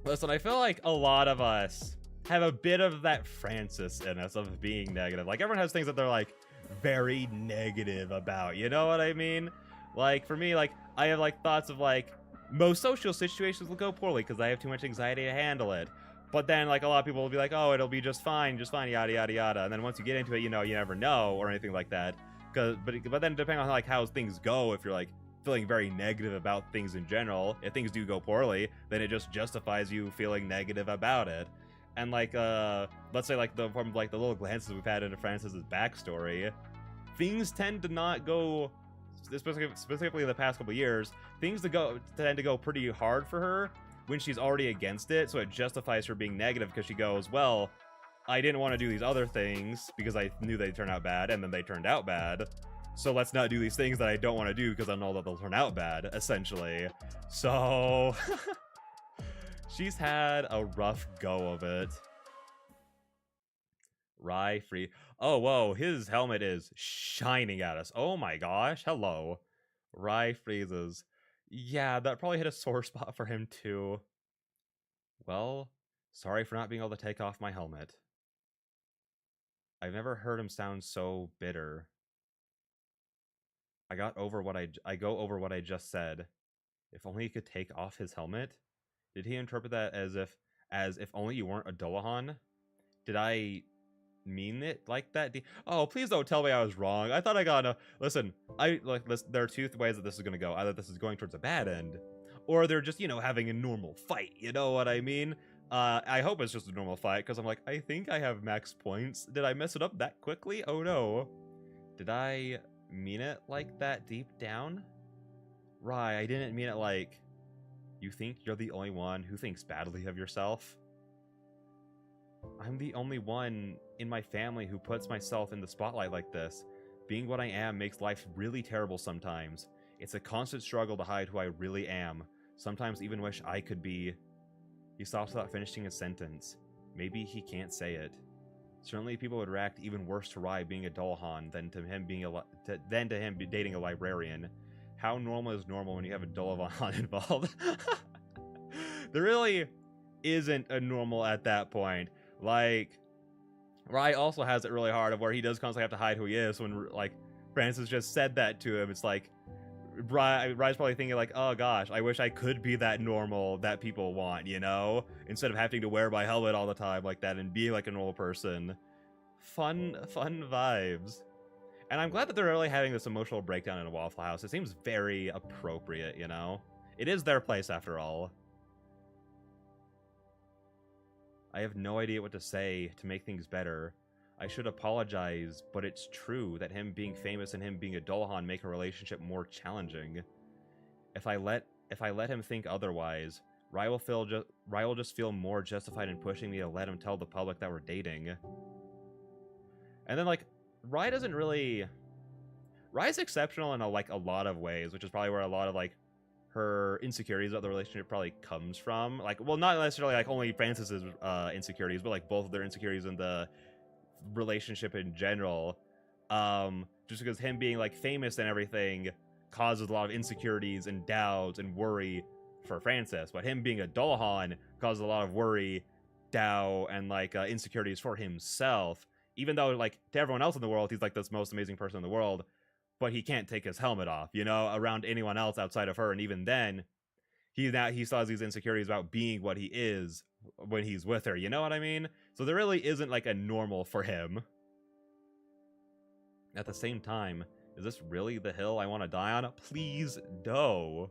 Listen, I feel like a lot of us have a bit of that Francis in us of being negative. Like, everyone has things that they're, like, very negative about. You know what I mean? Like, for me, like, I have, like, thoughts of, like, most social situations will go poorly because I have too much anxiety to handle it. But then, like, a lot of people will be like, oh, it'll be just fine, yada, yada, yada. And then once you get into it, you know, you never know or anything like that. But then depending on, like, how things go, if you're, like, feeling very negative about things in general, if things do go poorly, then it just justifies you feeling negative about it. And like let's say like the little glances we've had into Francis's backstory, things tend to not go, specifically in the past couple years, things tend to go pretty hard for her when she's already against it, so it justifies her being negative because she goes, well, I didn't want to do these other things because I knew they'd turn out bad, and then they turned out bad. So let's not do these things that I don't want to do because I know that they'll turn out bad, essentially. So she's had a rough go of it. Rai free. Oh, whoa, his helmet is shining at us. Oh my gosh, hello. Rai freezes. Yeah, that probably hit a sore spot for him too. Well, sorry for not being able to take off my helmet. I've never heard him sound so bitter. I go over what I just said. If only he could take off his helmet? Did he interpret that as if only you weren't a Dullahan? Did I mean it like that? Oh, please don't tell me I was wrong. I thought I got listen, there are two ways that this is gonna go. Either this is going towards a bad end, or they're just, you know, having a normal fight. You know what I mean? I hope it's just a normal fight, because I'm like, I think I have max points. Did I mess it up that quickly? Oh no. Did I mean it like that deep down? Rai, I didn't mean it like, you think you're the only one who thinks badly of yourself? I'm the only one in my family who puts myself in the spotlight like this. Being what I am makes life really terrible sometimes. It's a constant struggle to hide who I really am. Sometimes even wish I could be... He stops without finishing his sentence. Maybe he can't say it. Certainly people would react even worse to Rai being a Dullahan than to him dating a librarian. How normal is normal when you have a Dullahan involved? There really isn't a normal at that point. Like, Rai also has it really hard of where he does constantly have to hide who he is. When, like, Francis just said that to him, it's like, Rai's probably thinking like, oh gosh, I wish I could be that normal that people want, you know? Instead of having to wear my helmet all the time like that and being like a normal person. Fun vibes. And I'm glad that they're really having this emotional breakdown in a Waffle House. It seems very appropriate, you know? It is their place after all. I have no idea what to say to make things better. I should apologize, but it's true that him being famous and him being a Dullahan make a relationship more challenging. If I let if I let him think otherwise, Rye will just feel more justified in pushing me to let him tell the public that we're dating. And then, like, Rye doesn't really... Rye's exceptional in, a lot of ways, which is probably where a lot of, like, her insecurities about the relationship probably comes from. Like, well, not necessarily, like, only Francis's insecurities, but, like, both of their insecurities in the relationship in general. Just because him being, like, famous and everything causes a lot of insecurities and doubts and worry for Francis, but him being a Dullahan causes a lot of worry, doubt, and, like, insecurities for himself, even though, like, to everyone else in the world, he's, like, this most amazing person in the world, but he can't take his helmet off, you know, around anyone else outside of her, and even then, he still has these insecurities about being what he is when he's with her, you know what I mean? So there really isn't, like, a normal for him. At the same time, is this really the hill I want to die on? Please, no.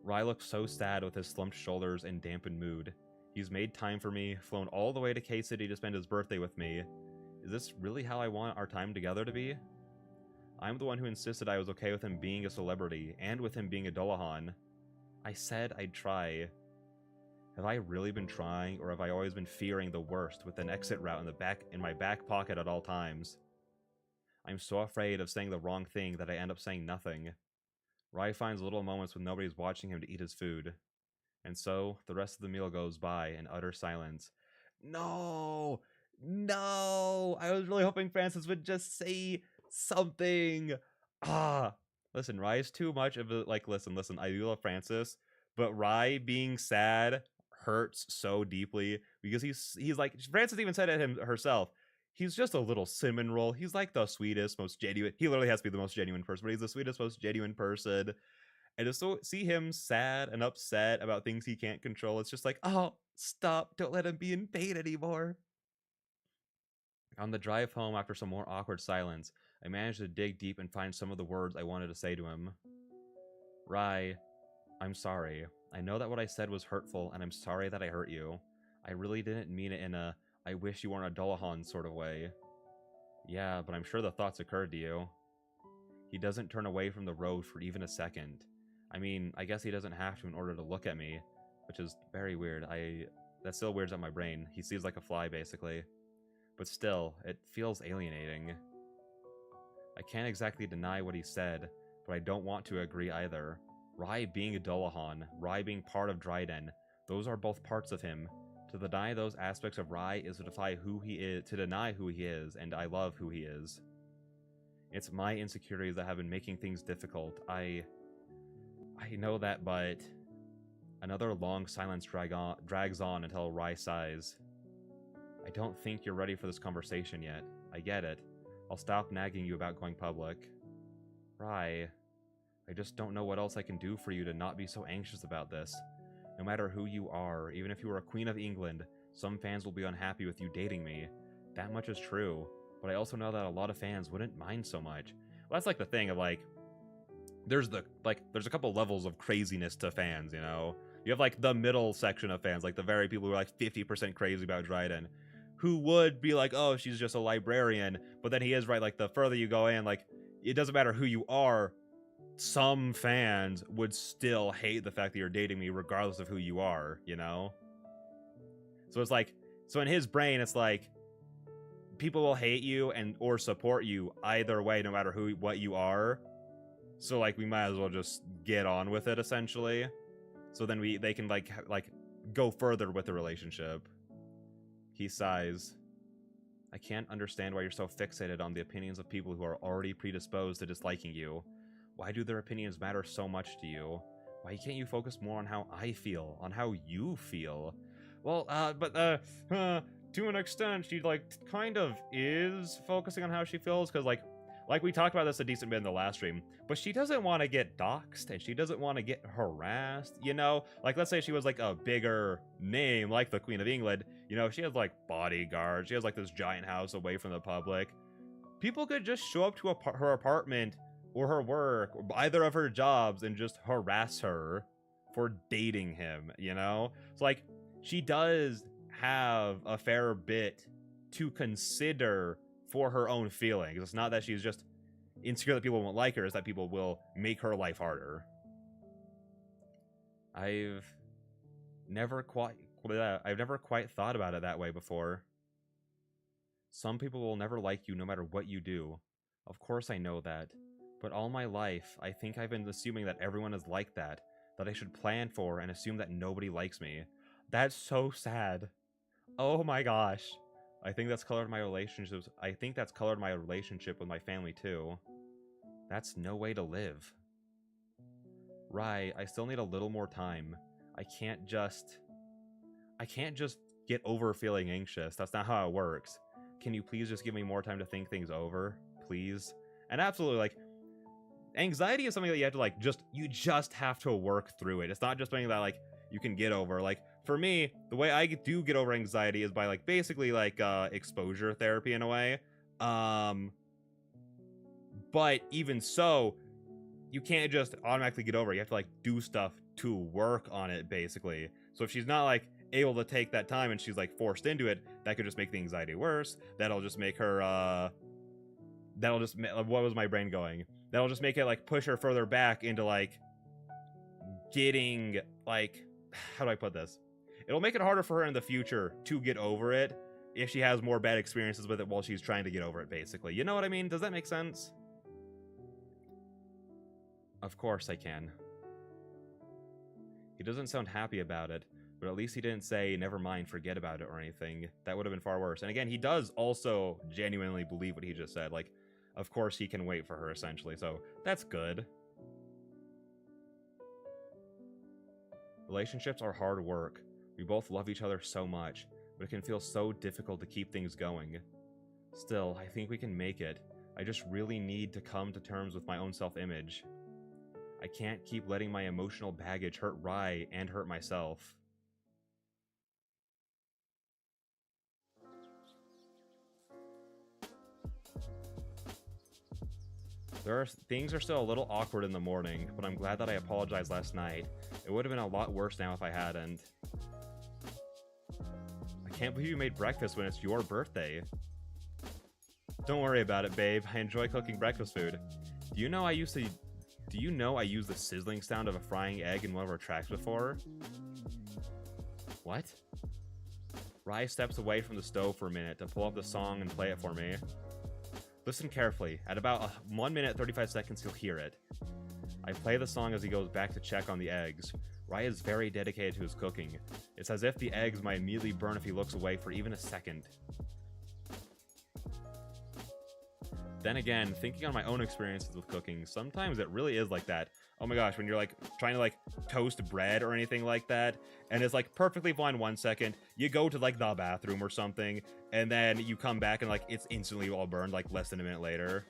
Rye looks so sad with his slumped shoulders and dampened mood. He's made time for me, flown all the way to K-City to spend his birthday with me. Is this really how I want our time together to be? I'm the one who insisted I was okay with him being a celebrity, and with him being a Dullahan. I said I'd try. Have I really been trying, or have I always been fearing the worst with an exit route in my back pocket at all times? I'm so afraid of saying the wrong thing that I end up saying nothing. Rye finds little moments when nobody's watching him to eat his food. And so, the rest of the meal goes by in utter silence. No! No! I was really hoping Francis would just say something. Listen, Rye is too much of a, like, listen, I do love Francis, but Rye being sad hurts so deeply, because he's like, Francis even said it herself, he's just a little cinnamon roll. He's like the sweetest, most genuine. He literally has to be the most genuine person, but he's the sweetest, most genuine person. And just so see him sad and upset about things he can't control, it's just like, oh, stop. Don't let him be in pain anymore. On the drive home, after some more awkward silence, I managed to dig deep and find some of the words I wanted to say to him. Rye, I'm sorry. I know that what I said was hurtful, and I'm sorry that I hurt you. I really didn't mean it in a I wish you weren't a Dullahan sort of way. Yeah, but I'm sure the thoughts occurred to you. He doesn't turn away from the road for even a second. I mean, I guess he doesn't have to in order to look at me, which is very weird. That still weirds out my brain. He sees like a fly, basically. But still, it feels alienating. I can't exactly deny what he said, but I don't want to agree either. Rye being a Dullahan, Rye being part of Dryden, those are both parts of him. To deny those aspects of Rye is to deny who he is, and I love who he is. It's my insecurities that have been making things difficult. I know that, but another long silence drags on until Rye sighs. I don't think you're ready for this conversation yet. I get it. I'll stop nagging you about going public. Rye, I just don't know what else I can do for you to not be so anxious about this. No matter who you are, even if you were a Queen of England, some fans will be unhappy with you dating me. That much is true, but I also know that a lot of fans wouldn't mind so much. Well, that's like the thing of like, there's a couple levels of craziness to fans, you know? You have like the middle section of fans, like the very people who are like 50% crazy about Dryden, who would be like, oh, she's just a librarian, but then he is right, like the further you go in, like, it doesn't matter who you are, some fans would still hate the fact that you're dating me regardless of who you are, you know? So it's like, so in his brain, it's like, people will hate you or support you either way, no matter what you are. So like, we might as well just get on with it, essentially. So then they can like go further with the relationship. He sighs. I can't understand why you're so fixated on the opinions of people who are already predisposed to disliking you. Why do their opinions matter so much to you? Why can't you focus more on how I feel, on how you feel? Well, to an extent, she, like, kind of is focusing on how she feels, because, like we talked about this a decent bit in the last stream, but she doesn't want to get doxxed, and she doesn't want to get harassed, you know? Like, let's say she was, like, a bigger name, like the Queen of England, you know, she has, like, bodyguards, she has, like, this giant house away from the public. People could just show up to her apartment or her work, or either of her jobs, and just harass her for dating him, you know? So, like, she does have a fair bit to consider for her own feelings. It's not that she's just insecure that people won't like her, it's that people will make her life harder. I've never quite thought about it that way before. Some people will never like you no matter what you do. Of course I know that. But all my life, I think I've been assuming that everyone is like that I should plan for and assume that nobody likes me. That's so sad. Oh my gosh. I think that's colored my relationships. I think that's colored my relationship with my family too. That's no way to live. Rai, I still need a little more time. I can't just get over feeling anxious. That's not how it works. Can you please just give me more time to think things over? Please? And absolutely, like, anxiety is something that you have to, like, you just have to work through it. It's not just something that, like, you can get over. Like, for me, the way I do get over anxiety is by, like, basically, like, exposure therapy in a way. But even so, you can't just automatically get over it. You have to, like, do stuff to work on it, basically. So if she's not, like, able to take that time and she's, like, forced into it, that could just make the anxiety worse. That'll just make her, what was my brain going? That'll just make it, like, push her further back into, like, getting, like, how do I put this? It'll make it harder for her in the future to get over it if she has more bad experiences with it while she's trying to get over it, basically. You know what I mean? Does that make sense? Of course I can. He doesn't sound happy about it, but at least he didn't say, never mind, forget about it or anything. That would have been far worse. And again, he does also genuinely believe what he just said. Like, of course he can wait for her, essentially. So that's good. Relationships are hard work. We both love each other so much, but it can feel so difficult to keep things going. Still, I think we can make it. I just really need to come to terms with my own self-image. I can't keep letting my emotional baggage hurt Rai and hurt myself. Things are still a little awkward in the morning, but I'm glad that I apologized last night. It would have been a lot worse now if I hadn't. I can't believe you made breakfast when it's your birthday. Don't worry about it, babe. I enjoy cooking breakfast food. Do you know I used the sizzling sound of a frying egg in one of our tracks before? What? Rai steps away from the stove for a minute to pull up the song and play it for me. Listen carefully. At about 1 minute 35 seconds, you'll hear it. I play the song as he goes back to check on the eggs. Rai is very dedicated to his cooking. It's as if the eggs might immediately burn if he looks away for even a second. Then again, thinking on my own experiences with cooking, sometimes it really is like that. Oh my gosh, when you're like trying to like toast bread or anything like that, and it's like perfectly fine 1 second, you go to like the bathroom or something, and then you come back and like it's instantly all burned like less than a minute later.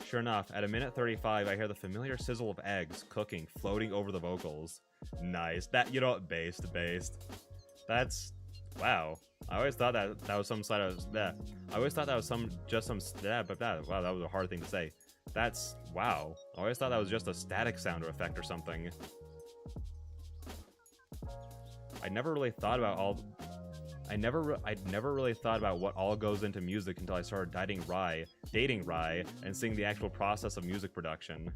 Sure enough, at 1:35, I hear the familiar sizzle of eggs cooking, floating over the vocals. Nice. That, you know what, based. That's, wow. I always thought that was some side of that. I always thought that was wow, that was a hard thing to say. That's, wow. I always thought that was just a static sound effect or something. I never really thought about I'd never really thought about what all goes into music until I started dating Rai, and seeing the actual process of music production.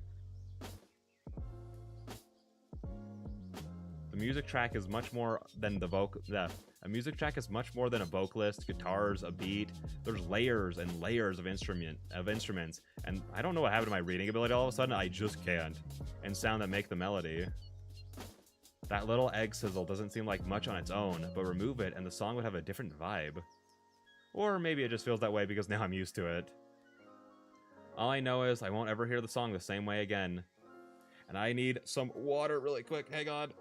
The music track is much more than a music track is much more than a vocalist, guitars, a beat. There's layers and layers of instruments, and I don't know what happened to my reading ability all of a sudden. I just can't. And sound that make the melody. That little egg sizzle doesn't seem like much on its own, but remove it and the song would have a different vibe. Or maybe it just feels that way because now I'm used to it. All I know is I won't ever hear the song the same way again. And I need some water really quick. Hang on.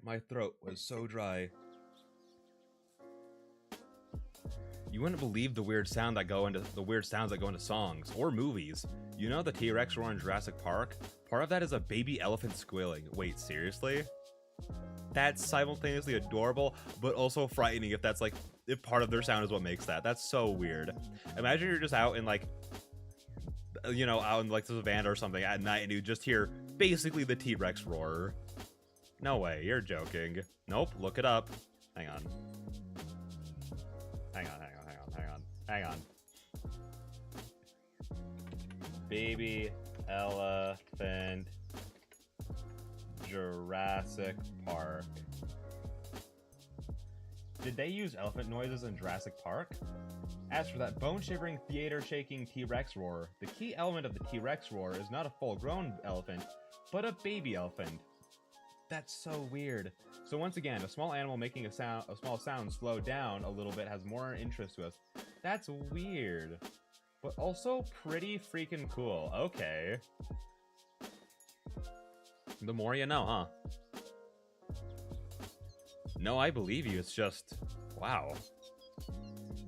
My throat was so dry. You wouldn't believe the weird sounds that go into songs or movies. You know the T-Rex roar in Jurassic Park? Part of that is a baby elephant squealing. Wait, seriously? That's simultaneously adorable, but also frightening if that's like, if part of their sound is what makes that. That's so weird. Imagine you're just out in like, you know, out in like the savannah or something at night and you just hear basically the T-Rex roar. No way, you're joking. Nope, look it up. Hang on. Hang on. Baby elephant, Jurassic Park. Did they use elephant noises in Jurassic Park? As for that bone-shivering, theater-shaking T-Rex roar, the key element of the T-Rex roar is not a full-grown elephant, but a baby elephant. That's so weird. So once again, a small animal making a small sound slowed down a little bit has more interest to us. That's weird, but also pretty freaking cool. Okay. The more you know, huh? No, I believe you. It's just, wow.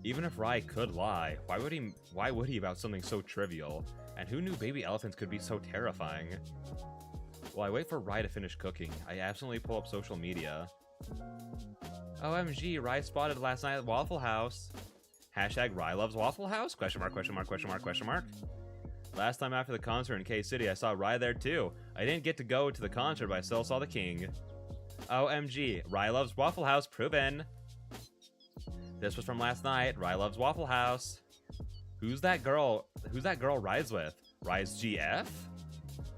Even if Rai could lie, why would he about something so trivial? And who knew baby elephants could be so terrifying? While I wait for Rai to finish cooking, I absently pull up social media. OMG, Rai spotted last night at Waffle House. Hashtag Rai loves Waffle House? Question mark, question mark, question mark, question mark. Last time after the concert in K-City, I saw Rai there too. I didn't get to go to the concert, but I still saw the king. OMG, Rai loves Waffle House, proven. This was from last night. Rai loves Waffle House. Who's that girl Rai's with? Rai's GF?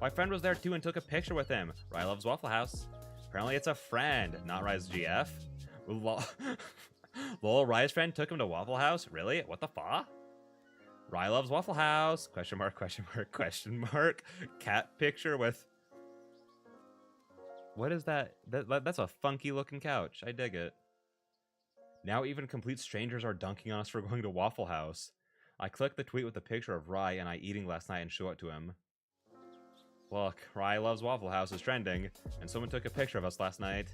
My friend was there too and took a picture with him. Rai loves Waffle House. Apparently it's a friend, not Rai's GF. Lol, Rai's friend took him to Waffle House? Really? What the fa? Rai loves Waffle House. Question mark, question mark, question mark. Cat picture with... What is that? That's a funky looking couch. I dig it. Now even complete strangers are dunking on us for going to Waffle House. I click the tweet with a picture of Rai and I eating last night and show it to him. Look, Rai loves Waffle House is trending, and someone took a picture of us last night.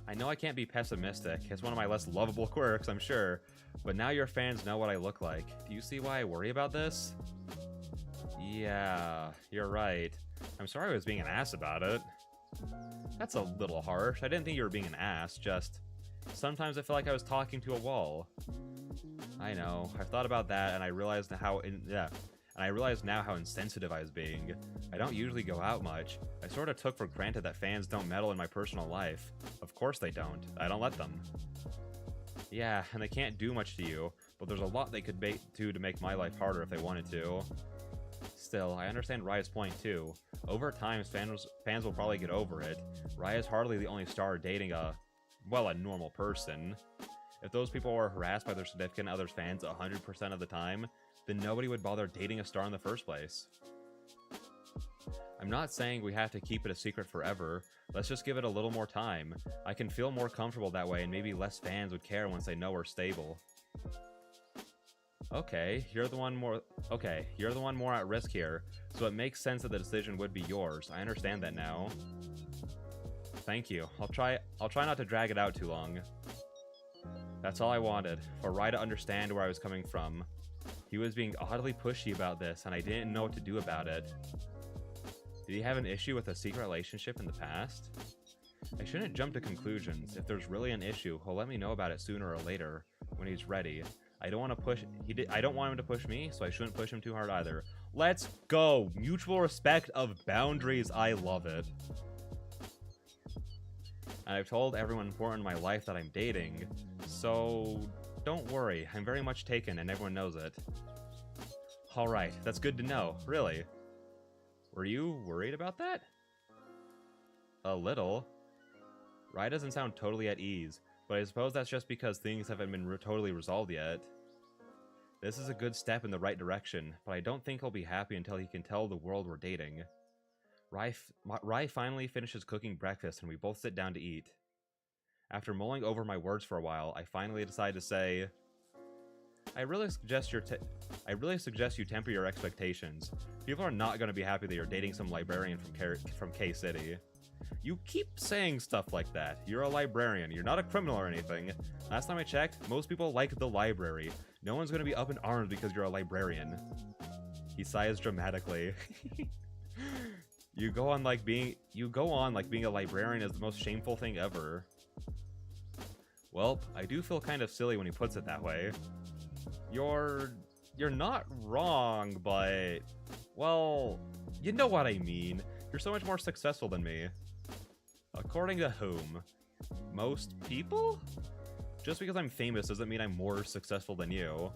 I know I can't be pessimistic. It's one of my less lovable quirks, I'm sure. But now your fans know what I look like. Do you see why I worry about this? Yeah, you're right. I'm sorry I was being an ass about it. That's a little harsh. I didn't think you were being an ass, just... Sometimes I feel like I was talking to a wall. I know. I've thought about that, and I realized now how insensitive I was being. I don't usually go out much. I sort of took for granted that fans don't meddle in my personal life. Of course they don't. I don't let them. Yeah, and they can't do much to you, but there's a lot they could do to make my life harder if they wanted to. Still, I understand Rai's point too. Over time, fans will probably get over it. Rai is hardly the only star dating a normal person. If those people were harassed by their significant other's fans 100% of the time, then nobody would bother dating a star in the first place. I'm not saying we have to keep it a secret forever. Let's just give it a little more time. I can feel more comfortable that way and maybe less fans would care once they know we're stable. Okay, you're the one more at risk here, so it makes sense that the decision would be yours. I understand that now. Thank you. I'll try not to drag it out too long. That's all I wanted, for Rai to understand where I was coming from. He was being oddly pushy about this, and I didn't know what to do about it. Did he have an issue with a secret relationship in the past? I shouldn't jump to conclusions. If there's really an issue, he'll let me know about it sooner or later, when he's ready. I don't want him to push me, so I shouldn't push him too hard either. Let's go! Mutual respect of boundaries, I love it. And I've told everyone important in my life that I'm dating, so don't worry, I'm very much taken and everyone knows it. Alright, that's good to know, really. Were you worried about that? A little. Rai doesn't sound totally at ease, but I suppose that's just because things haven't been totally resolved yet. This is a good step in the right direction, but I don't think he'll be happy until he can tell the world we're dating. Rai finally finishes cooking breakfast and we both sit down to eat. After mulling over my words for a while, I finally decide to say, I really suggest you temper your expectations. People are not going to be happy that you're dating some librarian from K-City. You keep saying stuff like that. You're a librarian. You're not a criminal or anything. Last time I checked, most people like the library. No one's going to be up in arms because you're a librarian. He sighs dramatically. You go on like being a librarian is the most shameful thing ever. Well, I do feel kind of silly when he puts it that way. You're not wrong, but well, you know what I mean. You're so much more successful than me. According to whom? Most people? Just because I'm famous doesn't mean I'm more successful than you.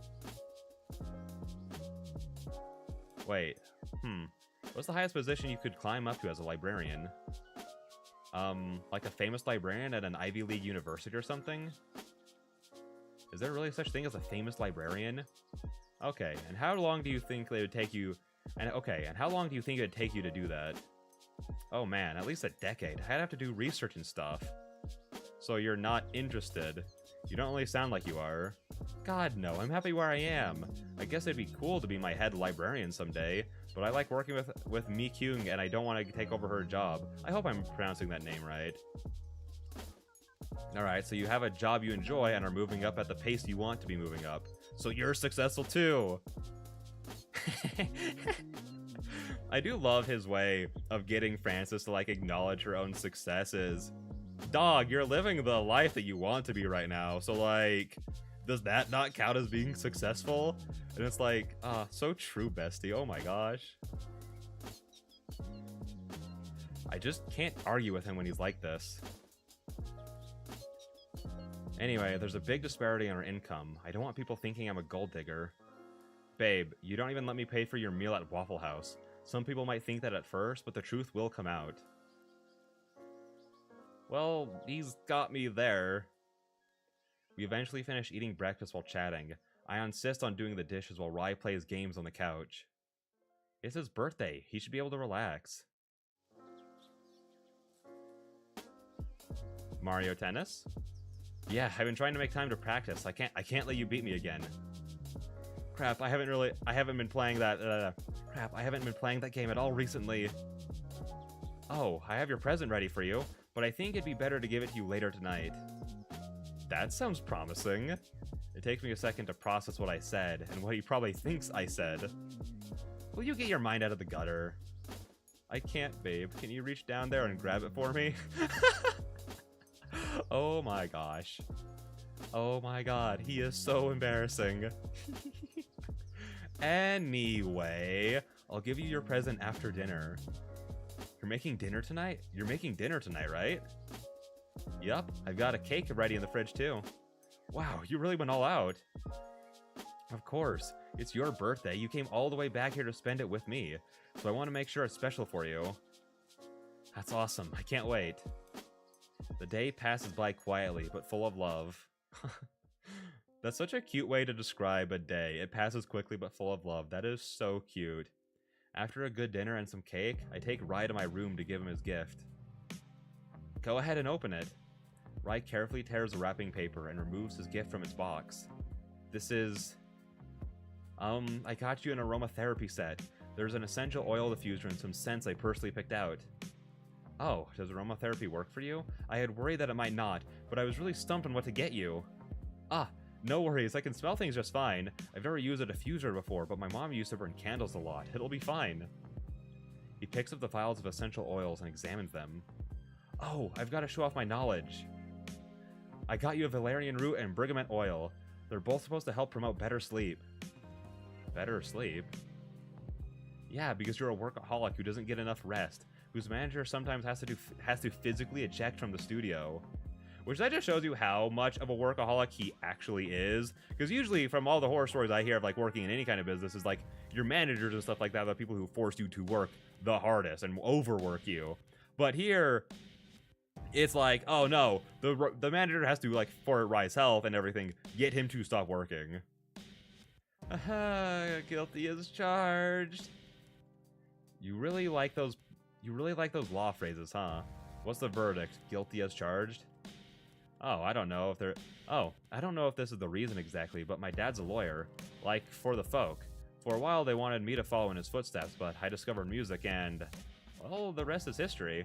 Wait, what's the highest position you could climb up to as a librarian? Like a famous librarian at an Ivy League university or something? Is there really such thing as a famous librarian? Okay, and how long do you think they would take you... And how long do you think it would take you to do that? Oh man, at least a decade. I'd have to do research and stuff. So you're not interested. You don't really sound like you are. God, no, I'm happy where I am. I guess it'd be cool to be my head librarian someday, but I like working with Mi Kyung and I don't want to take over her job. I hope I'm pronouncing that name right. Alright, so you have a job you enjoy and are moving up at the pace you want to be moving up. So you're successful too! I do love his way of getting Francis to, like, acknowledge her own successes. Dog, you're living the life that you want to be right now, so, like, does that not count as being successful? And it's like, so true, bestie. Oh my gosh. I just can't argue with him when he's like this. Anyway, there's a big disparity in our income. I don't want people thinking I'm a gold digger. Babe, you don't even let me pay for your meal at Waffle House. Some people might think that at first, but the truth will come out. Well, he's got me there. We eventually finish eating breakfast while chatting. I insist on doing the dishes while Rai plays games on the couch. It's his birthday. He should be able to relax. Mario Tennis? Yeah, I've been trying to make time to practice. I can't let you beat me again. Crap, I haven't been playing that, crap, I haven't been playing that game at all recently. Oh, I have your present ready for you, but I think it'd be better to give it to you later tonight. That sounds promising. It takes me a second to process what I said, and what he probably thinks I said. Will you get your mind out of the gutter? I can't, babe. Can you reach down there and grab it for me? Oh my gosh. Oh my god, he is so embarrassing. Anyway, I'll give you your present after dinner. You're making dinner tonight? You're making dinner tonight, right? Yup, I've got a cake ready in the fridge too. Wow, you really went all out. Of course, it's your birthday. You came all the way back here to spend it with me, so I want to make sure it's special for you. That's awesome. I can't wait. The day passes by quietly, but full of love. That's such a cute way to describe a day. It passes quickly, but full of love. That is so cute. After a good dinner and some cake, I take Rai to my room to give him his gift. Go ahead and open it. Rai carefully tears the wrapping paper and removes his gift from its box. This is... I got you an aromatherapy set. There's an essential oil diffuser and some scents I personally picked out. Oh, does aromatherapy work for you? I had worried that it might not, but I was really stumped on what to get you. Ah, no worries, I can smell things just fine. I've never used a diffuser before, but my mom used to burn candles a lot. It'll be fine. He picks up the vials of essential oils and examines them. Oh, I've got to show off my knowledge. I got you a valerian root and bergamot oil. They're both supposed to help promote better sleep. Better sleep? Yeah, because you're a workaholic who doesn't get enough rest, whose manager sometimes has to physically eject from the studio. Which that just shows you how much of a workaholic he actually is. Because usually from all the horror stories I hear of like working in any kind of business is like your managers and stuff like that are the people who force you to work the hardest and overwork you. But here, it's like, oh no, the manager has to, like, for Rai's health and everything, get him to stop working. Aha, guilty as charged. You really like those law phrases, huh? What's the verdict? Guilty as charged? Oh, I don't know if this is the reason exactly, but my dad's a lawyer. Like, for the folk. For a while, they wanted me to follow in his footsteps, but I discovered music and... well, the rest is history.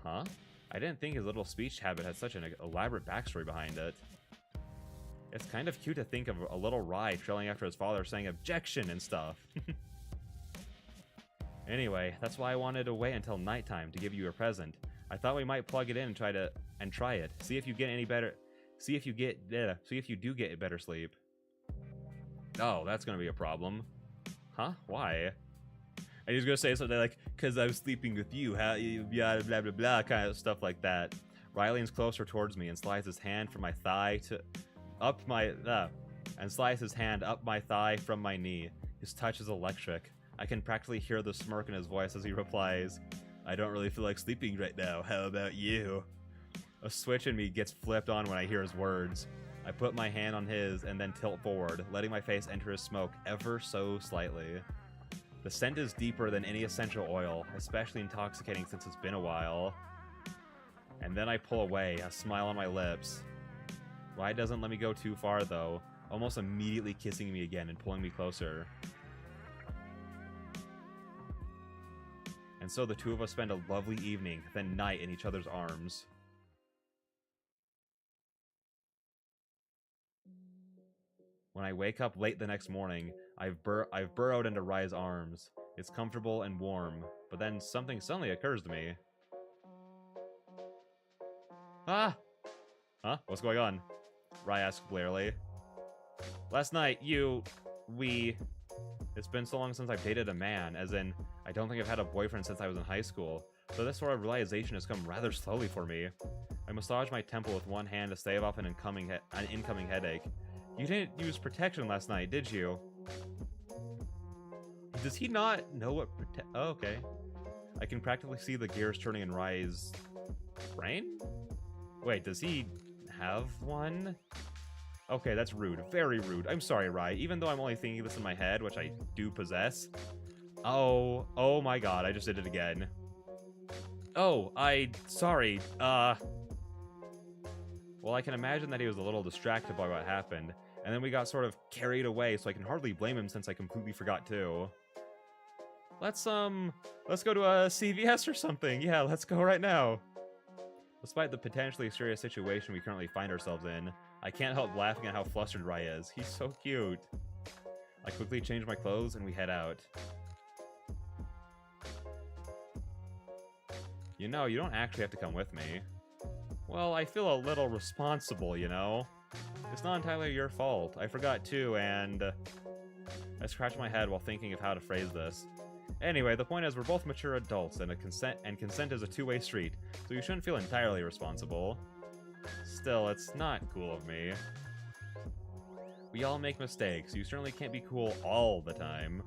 Huh? I didn't think his little speech habit had such an elaborate backstory behind it. It's kind of cute to think of a little Rai trailing after his father saying objection and stuff. Anyway, that's why I wanted to wait until nighttime to give you a present. I thought we might plug it in and try it. See if you get any better. See if you do get better sleep. Oh, that's gonna be a problem. Huh? Why? And he's gonna say something like, "Cause I was sleeping with you," how, blah blah blah blah, kind of stuff like that. Rye leans closer towards me and slides his hand from my thigh to up my and slides his hand up my thigh from my knee. His touch is electric. I can practically hear the smirk in his voice as he replies, "I don't really feel like sleeping right now. How about you?" A switch in me gets flipped on when I hear his words. I put my hand on his and then tilt forward, letting my face enter his smoke ever so slightly. The scent is deeper than any essential oil, especially intoxicating since it's been a while. And then I pull away, a smile on my lips. Rye doesn't let me go too far though, almost immediately kissing me again and pulling me closer. And so the two of us spend a lovely evening, then night in each other's arms. When I wake up late the next morning, I've burrowed into Rye's arms. It's comfortable and warm, but then something suddenly occurs to me. Ah! Huh? What's going on? Rye asks blearily. Last night, It's been so long since I've dated a man, as in, I don't think I've had a boyfriend since I was in high school, so this sort of realization has come rather slowly for me. I massage my temple with one hand to stave off an incoming headache. You didn't use protection last night, did you? Does he not know what oh, okay. I can practically see the gears turning in Rye's brain? Wait, does he have one? Okay, that's rude. Very rude. I'm sorry, Rye. Even though I'm only thinking this in my head, which I do possess. Oh my god, I just did it again. Oh, sorry. Well, I can imagine that he was a little distracted by what happened, and then we got sort of carried away, so I can hardly blame him since I completely forgot too. Let's go to a CVS or something. Yeah, let's go right now. Despite the potentially serious situation we currently find ourselves in, I can't help laughing at how flustered Rye is. He's so cute. I quickly change my clothes and we head out. You know, you don't actually have to come with me. Well, I feel a little responsible, you know? It's not entirely your fault. I forgot too, and I scratch my head while thinking of how to phrase this. Anyway, the point is we're both mature adults, and consent is a two-way street, so you shouldn't feel entirely responsible. Still, it's not cool of me. We all make mistakes. You certainly can't be cool all the time.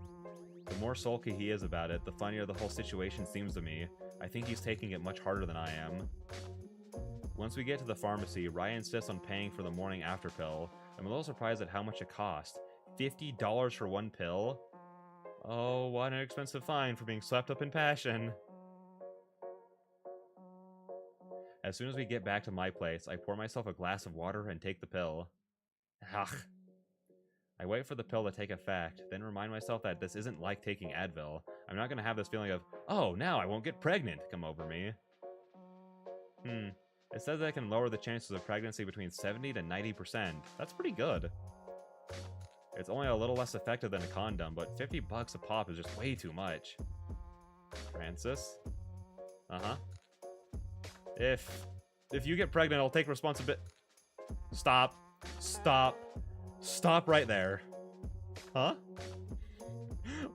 The more sulky he is about it, the funnier the whole situation seems to me. I think he's taking it much harder than I am. Once we get to the pharmacy, Ryan insists on paying for the morning after pill. I'm a little surprised at how much it cost. $50 for one pill? Oh, what an expensive fine for being swept up in passion. As soon as we get back to my place, I pour myself a glass of water and take the pill. Ugh. I wait for the pill to take effect, then remind myself that this isn't like taking Advil. I'm not gonna have this feeling of, oh, now I won't get pregnant, come over me. It says that it can lower the chances of pregnancy between 70 to 90%. That's pretty good. It's only a little less effective than a condom, but $50 a pop is just way too much. Francis? Uh-huh. If you get pregnant, I'll take responsibility. Stop. Stop. Stop right there. Huh?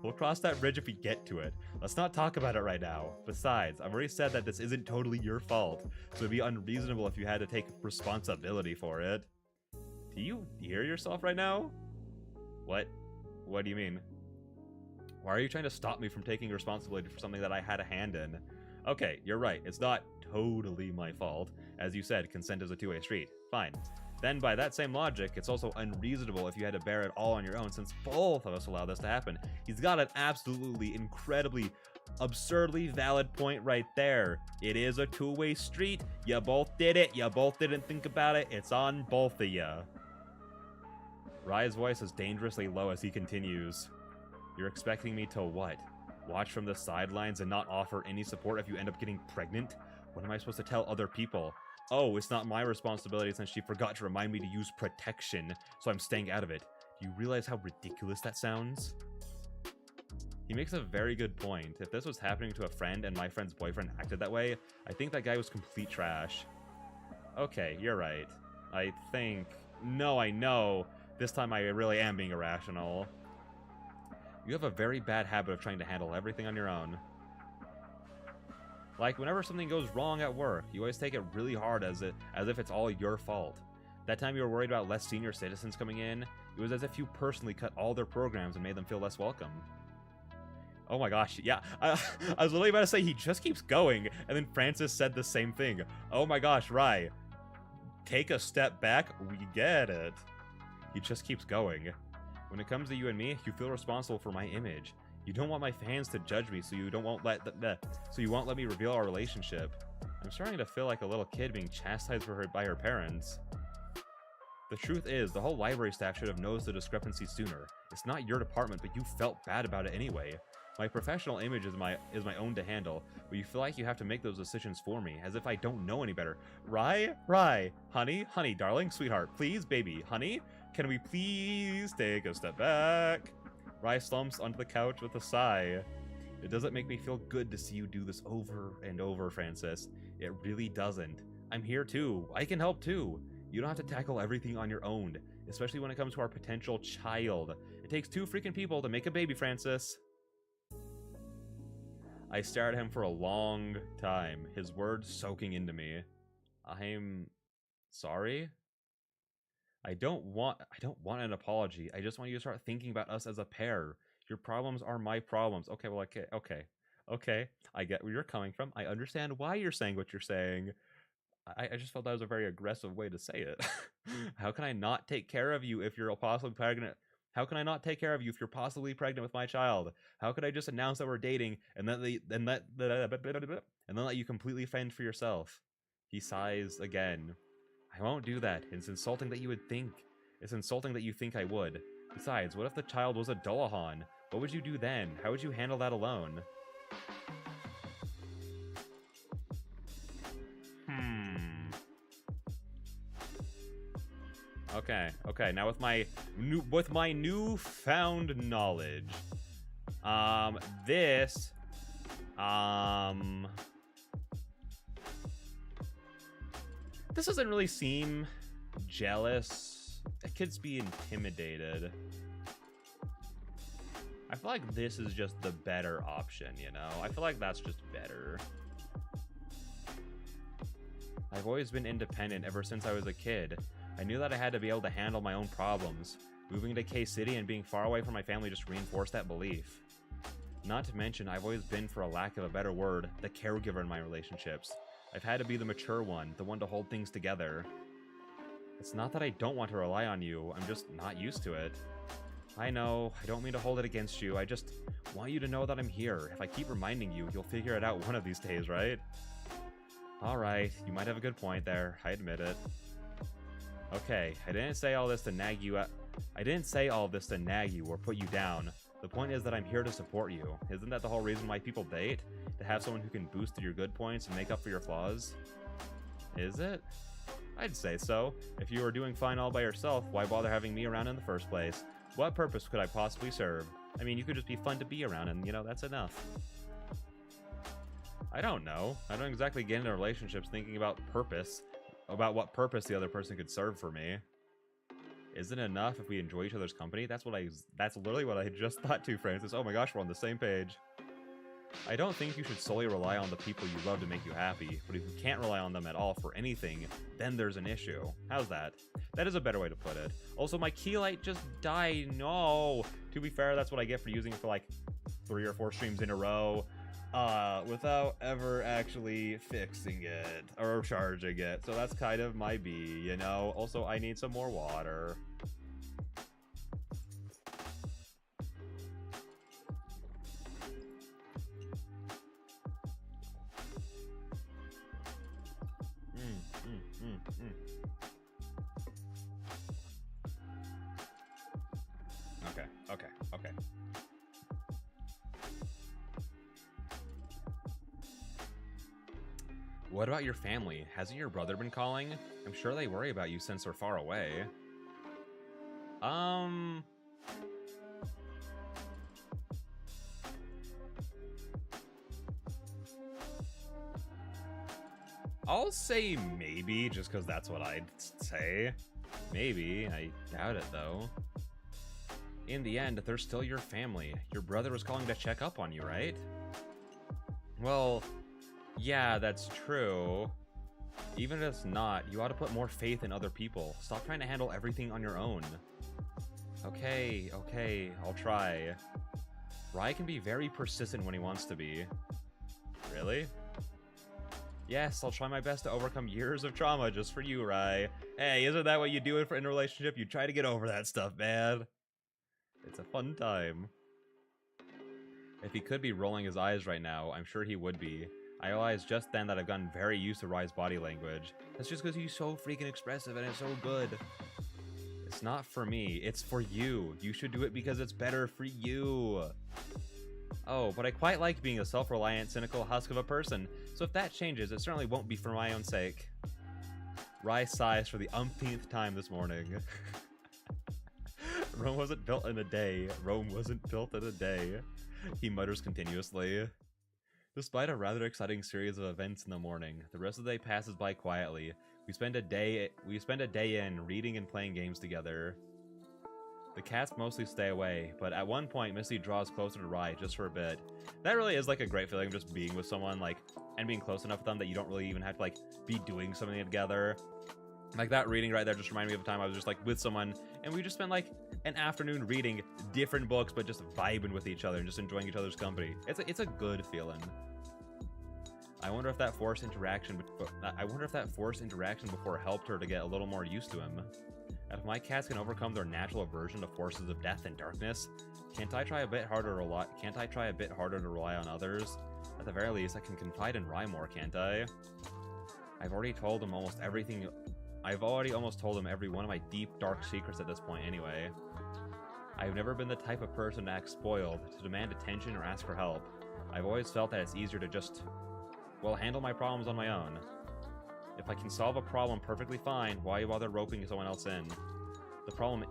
We'll cross that bridge if we get to it. Let's not talk about it right now. Besides, I've already said that this isn't totally your fault, so it'd be unreasonable if you had to take responsibility for it. Do you hear yourself right now? What? What do you mean? Why are you trying to stop me from taking responsibility for something that I had a hand in? Okay, you're right. It's not totally my fault. As you said, consent is a two-way street. Fine. Then by that same logic, it's also unreasonable if you had to bear it all on your own since both of us allowed this to happen. He's got an absolutely, incredibly, absurdly valid point right there. It is a two-way street. You both did it. You both didn't think about it. It's on both of you. Rye's voice is dangerously low as he continues. You're expecting me to what? Watch from the sidelines and not offer any support if you end up getting pregnant? What am I supposed to tell other people? Oh, it's not my responsibility since she forgot to remind me to use protection, so I'm staying out of it. Do you realize how ridiculous that sounds? He makes a very good point. If this was happening to a friend and my friend's boyfriend acted that way, I think that guy was complete trash. Okay, you're right. I think... No, I know. This time I really am being irrational. You have a very bad habit of trying to handle everything on your own. Like, whenever something goes wrong at work, you always take it really hard as if it's all your fault. That time you were worried about less senior citizens coming in, it was as if you personally cut all their programs and made them feel less welcome. Oh my gosh, yeah. I was literally about to say he just keeps going, and then Francis said the same thing. Oh my gosh, Rai. Take a step back, we get it. He just keeps going. When it comes to you and me, you feel responsible for my image. You don't want my fans to judge me, so you won't let me reveal our relationship. I'm starting to feel like a little kid being chastised by her parents. The truth is, the whole library staff should have noticed the discrepancy sooner. It's not your department, but you felt bad about it anyway. My professional image is my own to handle, but you feel like you have to make those decisions for me, as if I don't know any better. Rai, honey, darling, sweetheart, please, baby, honey, can we please take a step back? Rai slumps onto the couch with a sigh. It doesn't make me feel good to see you do this over and over, Francis. It really doesn't. I'm here too. I can help too. You don't have to tackle everything on your own, especially when it comes to our potential child. It takes 2 freaking people to make a baby, Francis. I stared at him for a long time, his words soaking into me. I'm sorry? I don't want an apology. I just want you to start thinking about us as a pair. Your problems are my problems. Okay, well, okay. I get where you're coming from. I understand why you're saying what you're saying. I just felt that was a very aggressive way to say it. How can I not take care of you if you're possibly pregnant? How can I not take care of you if you're possibly pregnant with my child? How could I just announce that we're dating and then let you completely fend for yourself? He sighs again. I won't do that. It's insulting that you would think. It's insulting that you think I would. Besides, what if the child was a Dullahan? What would you do then? How would you handle that alone? Okay. Now with my newfound knowledge, this doesn't really seem jealous. That kid's be intimidated. I feel like this is just the better option, you know? I feel like that's just better. I've always been independent ever since I was a kid. I knew that I had to be able to handle my own problems. Moving to K-City and being far away from my family just reinforced that belief. Not to mention, I've always been, for a lack of a better word, the caregiver in my relationships. I've had to be the mature one, the one to hold things together. It's not that I don't want to rely on you, I'm just not used to it. I know, I don't mean to hold it against you, I just want you to know that I'm here. If I keep reminding you, you'll figure it out one of these days, right? Alright, you might have a good point there, I admit it. Okay, I didn't say all this to nag you or put you down. The point is that I'm here to support you. Isn't that the whole reason why people date? To have someone who can boost your good points and make up for your flaws? Is it? I'd say so. If you were doing fine all by yourself, why bother having me around in the first place? What purpose could I possibly serve? I mean, you could just be fun to be around and, you know, that's enough. I don't know. I don't exactly get into relationships thinking about purpose. About what purpose the other person could serve for me. Isn't it enough if we enjoy each other's company? That's literally what I just thought too, Francis. Oh my gosh, we're on the same page. I don't think you should solely rely on the people you love to make you happy, but if you can't rely on them at all for anything, then there's an issue. How's that? That is a better way to put it. Also, my key light just died. No! To be fair, that's what I get for using it for like 3 or 4 streams in a row. Without ever actually fixing it or charging it. So that's kind of my B, you know? Also, I need some more water. Okay. What about your family? Hasn't your brother been calling? I'm sure they worry about you since they're far away. I'll say maybe, just because that's what I'd say. Maybe. I doubt it, though. In the end, they're still your family. Your brother was calling to check up on you, right? Well, Yeah, that's true. Even if it's not, you ought to put more faith in other people. Stop trying to handle everything on your own. Okay, I'll try. Rai can be very persistent when he wants to be. Really? Yes, I'll try my best to overcome years of trauma just for you, Rai. Hey, isn't that what you do in a relationship? You try to get over that stuff, man. It's a fun time. If he could be rolling his eyes right now, I'm sure he would be. I realized just then that I've gotten very used to Rai's body language. That's just because he's so freaking expressive and it's so good. It's not for me, it's for you. You should do it because it's better for you. Oh, but I quite like being a self-reliant, cynical husk of a person, so if that changes, it certainly won't be for my own sake. Rai sighs for the umpteenth time this morning. Rome wasn't built in a day. Rome wasn't built in a day. He mutters continuously. Despite a rather exciting series of events in the morning, the rest of the day passes by quietly. We spend a day in reading and playing games together. The cats mostly stay away, but at one point Misty draws closer to Rai just for a bit. That really is like a great feeling, just being with someone like and being close enough with them that you don't really even have to like be doing something together. Like that reading right there just reminded me of a time I was just like with someone and we just spent like an afternoon reading different books but just vibing with each other and just enjoying each other's company. It's a good feeling. I wonder if that forced interaction before helped her to get a little more used to him. If my cats can overcome their natural aversion to forces of death and darkness, can't I try a bit harder to rely on others? At the very least, I can confide in Rai more, can't I? I've already almost told him every one of my deep, dark secrets at this point anyway. I've never been the type of person to act spoiled, to demand attention or ask for help. I've always felt that it's easier to just, well, handle my problems on my own. If I can solve a problem perfectly fine, why bother roping someone else in? The problem,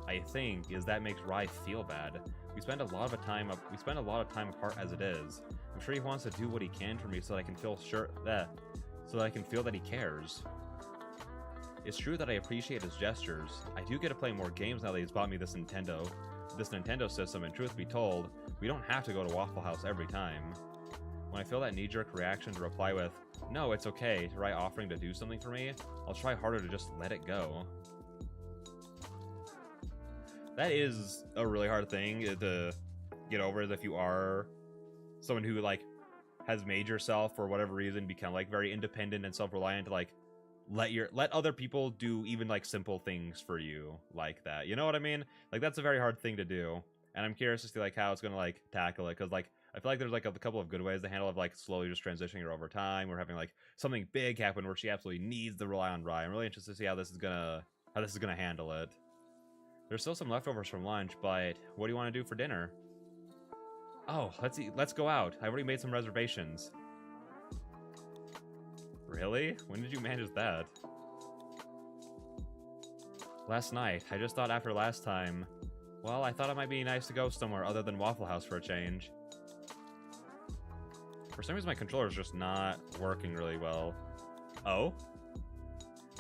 I think, is that makes Rai feel bad. We spend a lot of time apart as it is. I'm sure he wants to do what he can for me so that I can feel that he cares. It's true that I appreciate his gestures. I do get to play more games now that he's bought me this Nintendo system, and truth be told, we don't have to go to Waffle House every time. When I feel that knee-jerk reaction to reply with, "No, it's okay," to Rai offering to do something for me, I'll try harder to just let it go. That is a really hard thing to get over, is if you are someone who, like, has made yourself, for whatever reason, become, like, very independent and self-reliant, to, like, let other people do even, like, simple things for you like that. You know what I mean? Like, that's a very hard thing to do. And I'm curious to see, like, how it's gonna, like, tackle it, because, like, I feel like there's like a couple of good ways to handle it, like slowly just transitioning her over time, or having like something big happen where she absolutely needs to rely on Rai. I'm really interested to see how this is gonna handle it. There's still some leftovers from lunch, but what do you want to do for dinner? Oh, let's go out. I already made some reservations. Really? When did you manage that? Last night. I just thought after last time, well, I thought it might be nice to go somewhere other than Waffle House for a change. For some reason, my controller is just not working really well. Oh?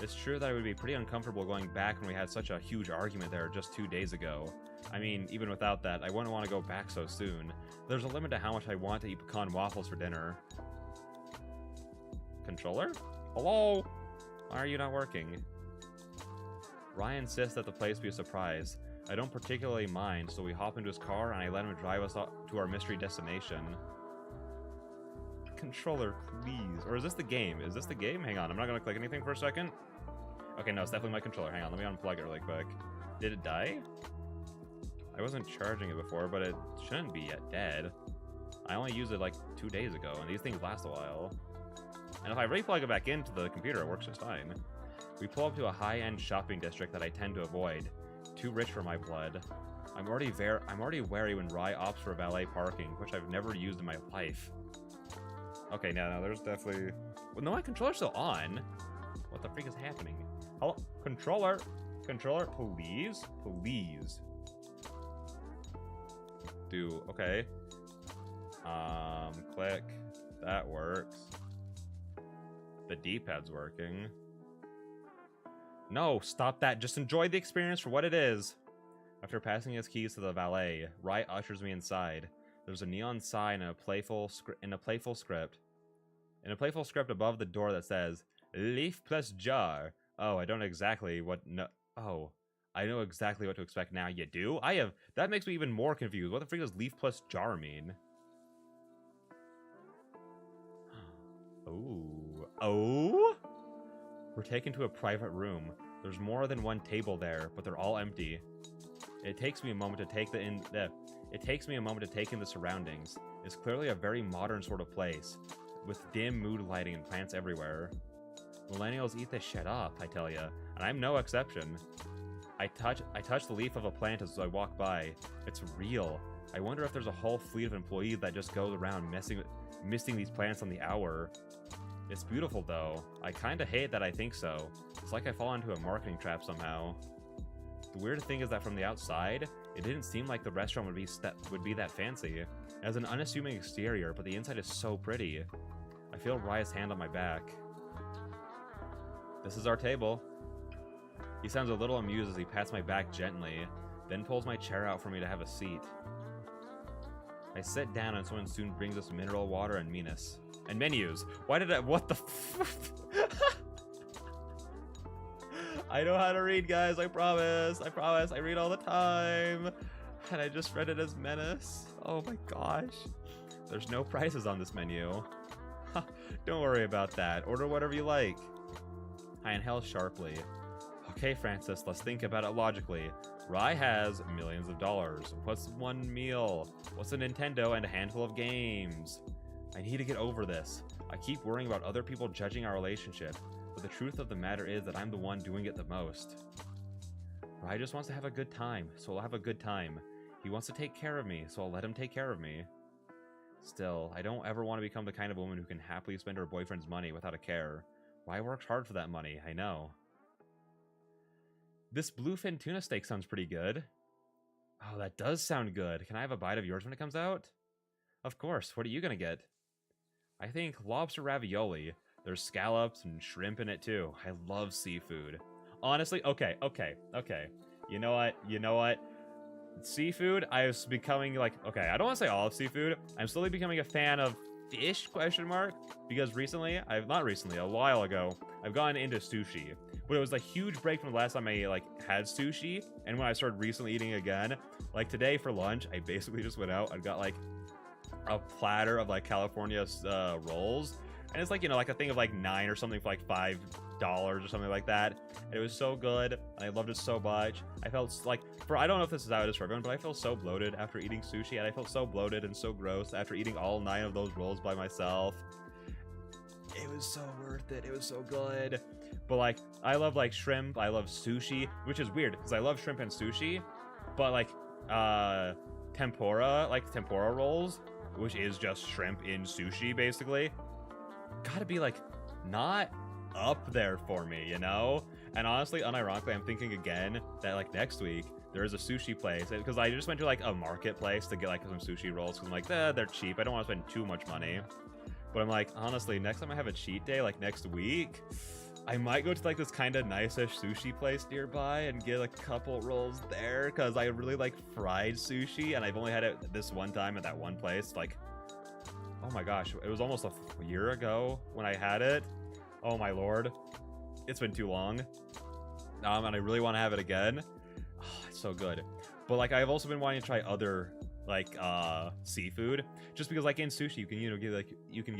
It's true that I would be pretty uncomfortable going back when we had such a huge argument there just 2 days ago. I mean, even without that, I wouldn't want to go back so soon. There's a limit to how much I want to eat pecan waffles for dinner. Controller? Hello? Why are you not working? Rai insists that the place be a surprise. I don't particularly mind, so we hop into his car and I let him drive us to our mystery destination. Controller, please. Or is this the game? Is this the game? Hang on, I'm not gonna click anything for a second. Okay, no, it's definitely my controller. Hang on, let me unplug it really quick. Did it die? I wasn't charging it before, but it shouldn't be yet dead. I only used it like 2 days ago, and these things last a while. And if I re-plug it back into the computer, it works just fine. We pull up to a high-end shopping district that I tend to avoid. Too rich for my blood. I'm already wary when Rai opts for valet parking, which I've never used in my life. Okay, no, there's definitely... Well, no, my controller's still on. What the freak is happening? Hello? Controller? Controller, please? Please. Okay. Click. That works. The D-pad's working. No, stop that. Just enjoy the experience for what it is. After passing his keys to the valet, Rai ushers me inside. There's a neon sign and a playful script above the door that says leaf plus jar. Oh, I don't exactly what no. Oh, I know exactly what to expect now. You do? That makes me even more confused. What the freak does leaf plus jar mean? Oh. We're taken to a private room. There's more than one table there, but they're all empty. It takes me a moment to take in the surroundings. It's clearly a very modern sort of place, with dim mood lighting and plants everywhere. Millennials eat this shit up, I tell ya, and I'm no exception. I touch the leaf of a plant as I walk by. It's real. I wonder if there's a whole fleet of employees that just goes around misting these plants on the hour. It's beautiful though. I kinda hate that I think so. It's like I fall into a marketing trap somehow. The weird thing is that from the outside, it didn't seem like the restaurant would be that fancy. It has an unassuming exterior, but the inside is so pretty. I feel Raya's hand on my back. This is our table. He sounds a little amused as he pats my back gently, then pulls my chair out for me to have a seat. I sit down and someone soon brings us mineral water and menus. And menus. Why did I... What the I know how to read, guys. I promise. I promise. I read all the time. And I just read it as menace. Oh my gosh. There's no prices on this menu. Don't worry about that. Order whatever you like. I inhale sharply. Okay, Francis, let's think about it logically. Rye has millions of dollars. What's one meal? What's a Nintendo and a handful of games? I need to get over this. I keep worrying about other people judging our relationship, but the truth of the matter is that I'm the one doing it the most. Rye just wants to have a good time, so I'll have a good time. He wants to take care of me, so I'll let him take care of me. Still, I don't ever want to become the kind of woman who can happily spend her boyfriend's money without a care. Rye works hard for that money, I know. This bluefin tuna steak sounds pretty good. Oh, that does sound good. Can I have a bite of yours when it comes out? Of course. What are you gonna get? I think lobster ravioli. There's scallops and shrimp in it too. I love seafood. Honestly, okay. You know what? Seafood, I was becoming like, okay, I don't want to say all of seafood. I'm slowly becoming a fan of fish, ? Because recently, a while ago, I've gotten into sushi. But it was a huge break from the last time I had sushi, and when I started recently eating again, like today for lunch, I basically just went out and got like a platter of like California rolls, and it's like, you know, like a thing of like 9 or something for like $5 or something like that. And it was so good, and I loved it so much. I felt like, I don't know if this is how it is for everyone, but I felt so bloated after eating sushi, and I felt so bloated and so gross after eating all 9 of those rolls by myself. It was so worth it. It was so good. But like, I love like shrimp. I love sushi, which is weird because I love shrimp and sushi. But like, tempura rolls, which is just shrimp in sushi, basically, gotta be like not up there for me, you know? And honestly, unironically, I'm thinking again that like next week there is a sushi place, because I just went to like a marketplace to get like some sushi rolls because I'm like, they're cheap. I don't want to spend too much money. But I'm like, honestly, next time I have a cheat day, like next week, I might go to like this kind of nice-ish sushi place nearby and get a couple rolls there, because I really like fried sushi, and I've only had it this one time at that one place. Like, oh my gosh, it was almost a year ago when I had it. Oh my lord, it's been too long. And I really want to have it again. Oh, it's so good. But like, I've also been wanting to try other like seafood, just because like in sushi you can, you know, get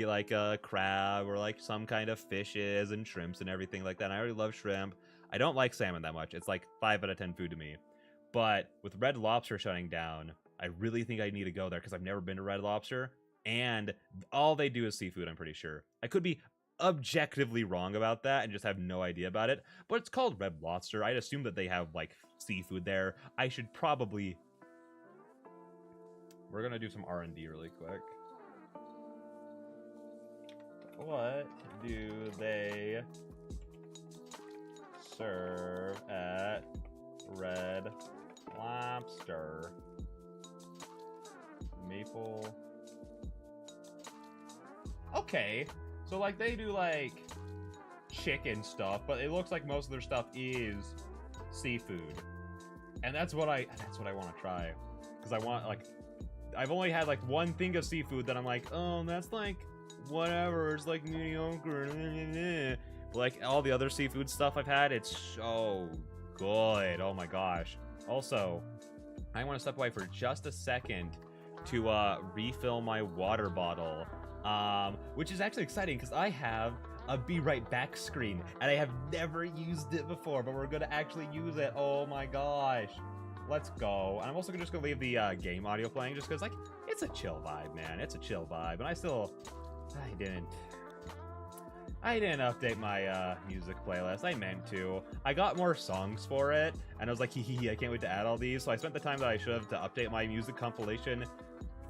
like a crab or like some kind of fishes and shrimps and everything like that. And I already love shrimp. I don't like salmon that much. It's like 5 out of 10 food to me. But with Red Lobster shutting down, I really think I need to go there because I've never been to Red Lobster, and all they do is seafood, I'm pretty sure. I could be objectively wrong about that and just have no idea about it, but it's called Red Lobster. I'd assume that they have like seafood there. I should probably... We're gonna do some R&D really quick. What do they serve at Red Lobster? Maple. Okay, so like they do like chicken stuff, but it looks like most of their stuff is seafood, and that's what I want to try, because I want like I've only had like one thing of seafood that I'm like, oh, that's like whatever, it's like mediocre. But like all the other seafood stuff I've had, it's so good. Oh my gosh. Also, I want to step away for just a second to refill my water bottle, which is actually exciting because I have a be right back screen and I have never used it before, but we're gonna actually use it. Oh my gosh, let's go. And I'm also just gonna leave the game audio playing just because like it's a chill vibe, man. It's a chill vibe. And I didn't update my music playlist. I meant to. I got more songs for it, and I was like, hee, I can't wait to add all these. So I spent the time that I should have to update my music compilation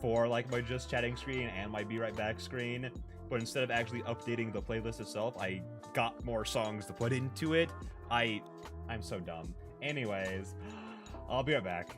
for like my just chatting screen and my be right back screen. But instead of actually updating the playlist itself, I got more songs to put into it. I'm so dumb. Anyways, I'll be right back.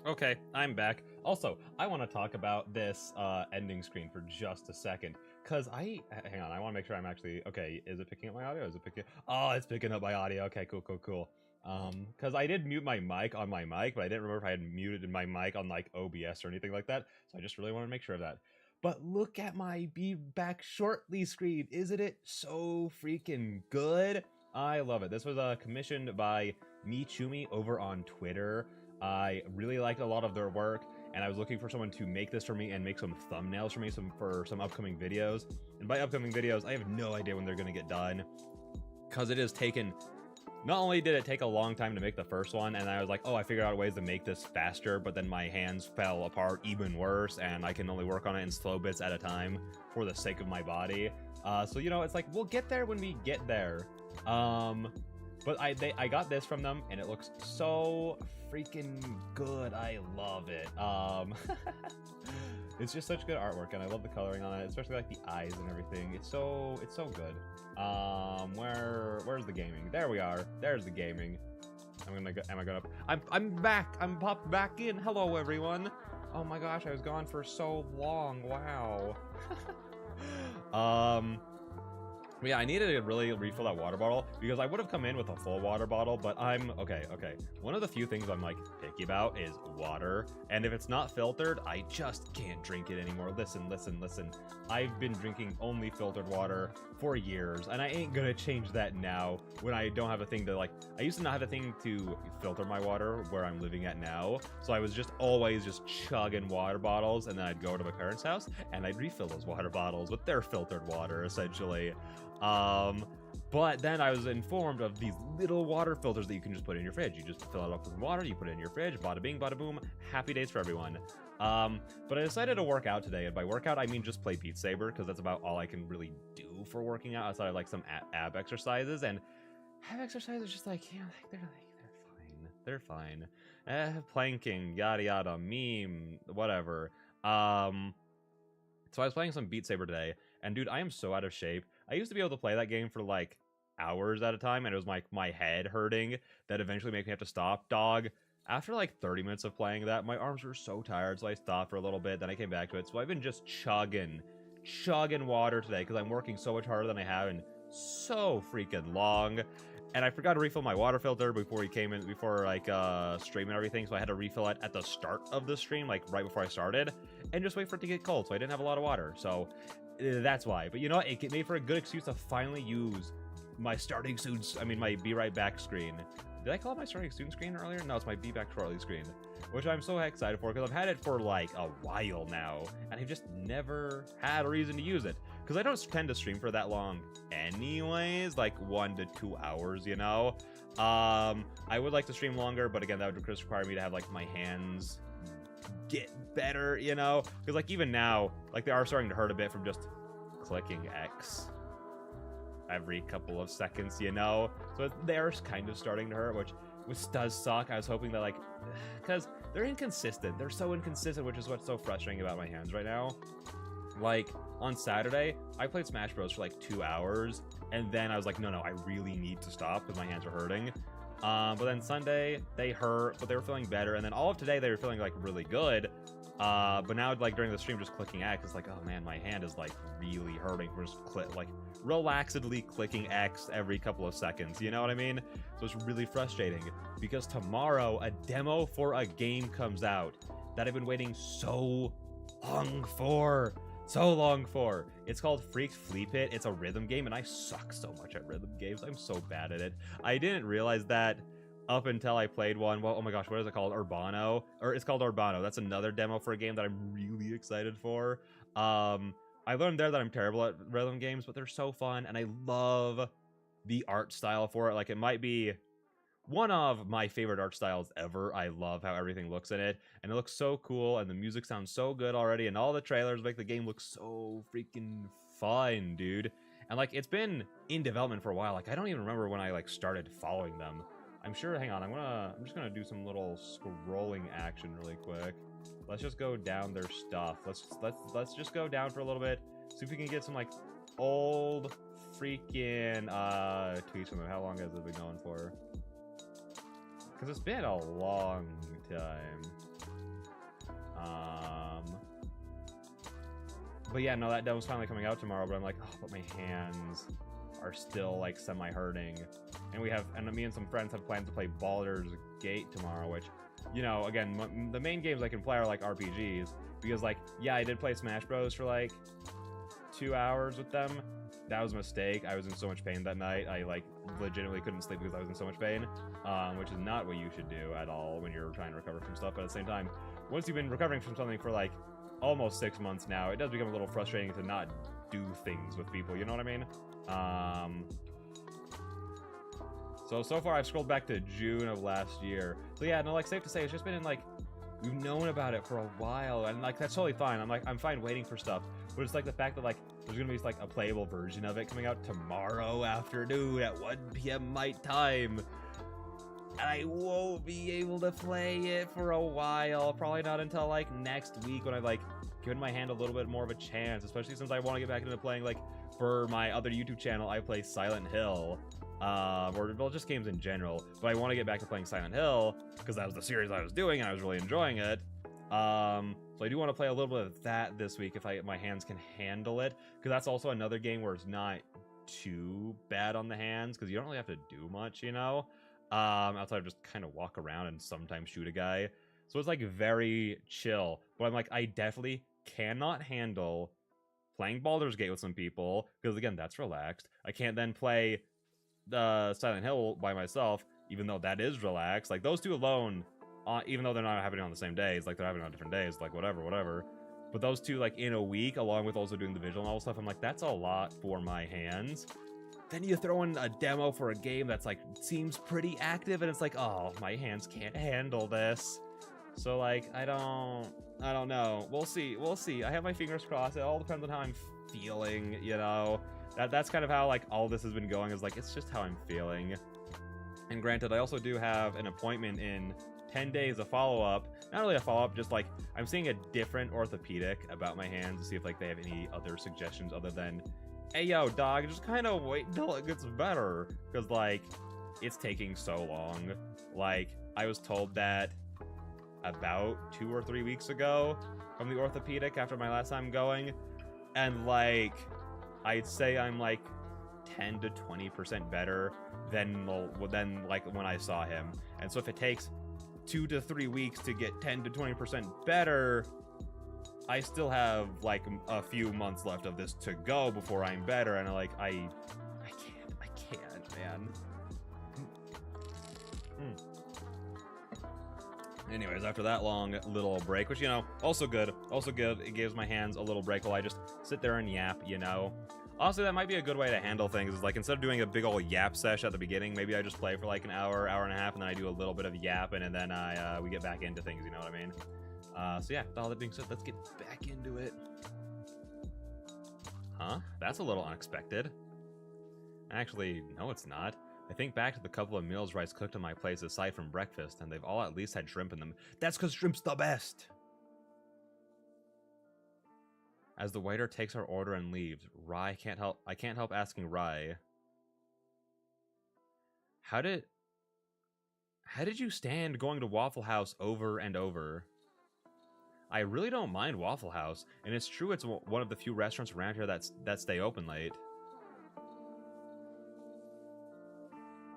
Okay, I'm back. Also, I want to talk about this ending screen for just a second, because hang on, I want to make sure I'm actually, okay, is it picking up my audio? Is it picking, oh, it's picking up my audio, okay, cool. Because I did mute my mic on my mic, but I didn't remember if I had muted my mic on, like, OBS or anything like that, so I just really want to make sure of that. But look at my Be Back Shortly screen, isn't it so freaking good? I love it. This was commissioned by Michumi over on Twitter. I really liked a lot of their work, and I was looking for someone to make this for me and make some thumbnails for me for some upcoming videos. And by upcoming videos, I have no idea when they're going to get done, because it has taken, not only did it take a long time to make the first one, and I was like, oh, I figured out ways to make this faster, but then my hands fell apart even worse, and I can only work on it in slow bits at a time for the sake of my body. So, you know, it's like, we'll get there when we get there. But I got this from them, and it looks so freaking good. I love it. It's just such good artwork, and I love the coloring on it, especially like the eyes and everything. It's so good. Where's the gaming? There we are. There's the gaming. I'm back. I'm popped back in. Hello, everyone. Oh my gosh, I was gone for so long. Wow. But yeah, I needed to really refill that water bottle because I would have come in with a full water bottle, but okay. One of the few things I'm like picky about is water, and if it's not filtered, I just can't drink it anymore. Listen. I've been drinking only filtered water for years, and I ain't gonna change that now when I don't have a thing to like. I used to not have a thing to filter my water where I'm living at now, so I was just always just chugging water bottles, and then I'd go to my parents' house and I'd refill those water bottles with their filtered water, essentially. But then I was informed of these little water filters that you can just put in your fridge. You just fill it up with water, you put it in your fridge, bada bing, bada boom, happy days for everyone. But I decided to work out today, and by workout I mean just play Beat Saber, because that's about all I can really do for working out outside of like some ab exercises, and ab exercises just like, you know, like, they're fine. Planking, yada yada, meme, whatever. So I was playing some Beat Saber today, and dude, I am so out of shape. I used to be able to play that game for like hours at a time, and it was my head hurting that eventually made me have to stop. Dog, after like 30 minutes of playing that, my arms were so tired, so I stopped for a little bit, then I came back to it. So I've been just chugging water today because I'm working so much harder than I have in so freaking long. And I forgot to refill my water filter before like stream and everything, so I had to refill it at the start of the stream, like right before I started, and just wait for it to get cold, so I didn't have a lot of water. So that's why. But you know what? It made for a good excuse to finally use my starting soon. I mean, my be right back screen. Did I call it my starting soon screen earlier? No, it's my be back shortly screen, which I'm so excited for because I've had it for like a while now, and I've just never had a reason to use it because I don't tend to stream for that long anyways, like 1 to 2 hours, you know. I would like to stream longer, but again, that would just require me to have like my hands get better, you know, because like even now, like they are starting to hurt a bit from just clicking X every couple of seconds, you know. So they're kind of starting to hurt, which does suck. I was hoping that like, because they're inconsistent, they're so inconsistent, which is what's so frustrating about my hands right now. Like on Saturday, I played Smash Bros for like 2 hours, and then I was like, no, I really need to stop because my hands are hurting. But then Sunday they hurt, but they were feeling better, and then all of today they were feeling like really good. But now like during the stream, just clicking X, it's like, oh man, my hand is like really hurting for just like relaxedly clicking X every couple of seconds. You know what I mean? So it's really frustrating because tomorrow a demo for a game comes out that I've been waiting so long for. It's called Freak Flea Pit. It's a rhythm game, and I suck so much at rhythm games. I'm so bad at it. I didn't realize that up until I played one. Well, oh my gosh, what is it called? Urbano? Or it's called Urbano. That's another demo for a game that I'm really excited for. I learned there that I'm terrible at rhythm games, but they're so fun, and I love the art style for it. Like, it might be one of my favorite art styles ever. I love how everything looks in it, and it looks so cool, and the music sounds so good already, and all the trailers make the game look so freaking fun, dude. And like, it's been in development for a while. Like, I don't even remember when I like started following them. I'm sure, hang on, I'm just gonna do some little scrolling action really quick. Let's just go down their stuff. Let's just go down for a little bit, see if we can get some like old freaking tweets from them. How long has it been going for? Because it's been a long time. But yeah, no, that demo's finally coming out tomorrow, but I'm like, oh, but my hands are still like semi-hurting. And me and some friends have plans to play Baldur's Gate tomorrow, which, you know, again, the main games I can play are like RPGs, because like, yeah, I did play Smash Bros for like 2 hours with them. That was a mistake. I was in so much pain that night. I like legitimately couldn't sleep because I was in so much pain, which is not what you should do at all when you're trying to recover from stuff. But at the same time, once you've been recovering from something for like almost 6 months now, it does become a little frustrating to not do things with people, you know what I mean? So far I've scrolled back to June of last year. So yeah, no, like, safe to say, it's just been in like, we've known about it for a while, and like, that's totally fine. I'm fine waiting for stuff, but it's like the fact that like there's gonna be like a playable version of it coming out tomorrow afternoon at 1 p.m. my time, and I won't be able to play it for a while. Probably not until like next week, when I've like given my hand a little bit more of a chance, especially since I want to get back into playing, like, for my other YouTube channel I play Silent Hill, or well, just games in general, but I want to get back to playing Silent Hill because that was the series I was doing and I was really enjoying it. So I do want to play a little bit of that this week if my hands can handle it, because that's also another game where it's not too bad on the hands because you don't really have to do much, you know? Outside of just kind of walk around and sometimes shoot a guy. So it's like very chill. But I'm like, I definitely cannot handle playing Baldur's Gate with some people because again, that's relaxed. I can't then play the Silent Hill by myself, even though that is relaxed. Like those two alone, even though they're not happening on the same days, like they're happening on different days, like whatever. But those two, like in a week, along with also doing the visual novel stuff, I'm like, that's a lot for my hands. Then you throw in a demo for a game that's like seems pretty active, and it's like, oh, my hands can't handle this. So like, I don't know. We'll see. I have my fingers crossed. It all depends on how I'm feeling, you know. That's kind of how like all this has been going. Is like it's just how I'm feeling. And granted, I also do have an appointment in 10 days, a follow-up. Not really a follow-up, just like I'm seeing a different orthopedic about my hands to see if like they have any other suggestions other than, hey yo dog, just kind of wait until it gets better, because like it's taking so long. Like I was told that about 2 or 3 weeks ago from the orthopedic after my last time going, and like I'd say I'm like 10 to 20% better than like when I saw him. And so if it takes 2 to 3 weeks to get 10 to 20% better, I still have like a few months left of this to go before I'm better. And like I can't, man. Anyways, after that long little break, which, you know, also good. It gives my hands a little break while I just sit there and yap, you know. Honestly, that might be a good way to handle things, is like instead of doing a big old yap sesh at the beginning, maybe I just play for like an hour and a half, and then I do a little bit of yapping, and then we get back into things, you know what I mean? So yeah, with all that being said, let's get back into it. Huh? That's a little unexpected. Actually, no it's not. I think back to the couple of meals Rice cooked in my place aside from breakfast, and they've all at least had shrimp in them. That's because shrimp's the best! As the waiter takes our order and leaves, I can't help asking Rye, How did you stand going to Waffle House over and over? I really don't mind Waffle House, and it's true it's one of the few restaurants around here that stay open late.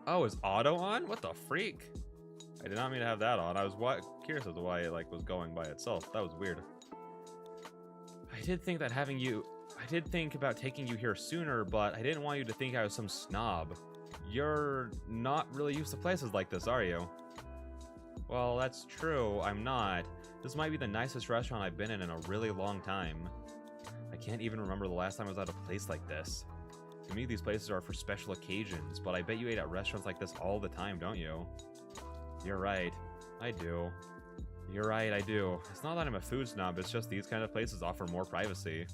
Oh, is auto on? What the freak? I did not mean to have that on. I was curious as to why it like was going by itself. That was weird. I did think about taking you here sooner, but I didn't want you to think I was some snob. You're not really used to places like this, are you? Well, that's true. I'm not. This might be the nicest restaurant I've been in a really long time. I can't even remember the last time I was at a place like this. To me, these places are for special occasions, but I bet you ate at restaurants like this all the time, don't you? You're right. I do. You're right, I do. It's not that I'm a food snob, it's just these kind of places offer more privacy.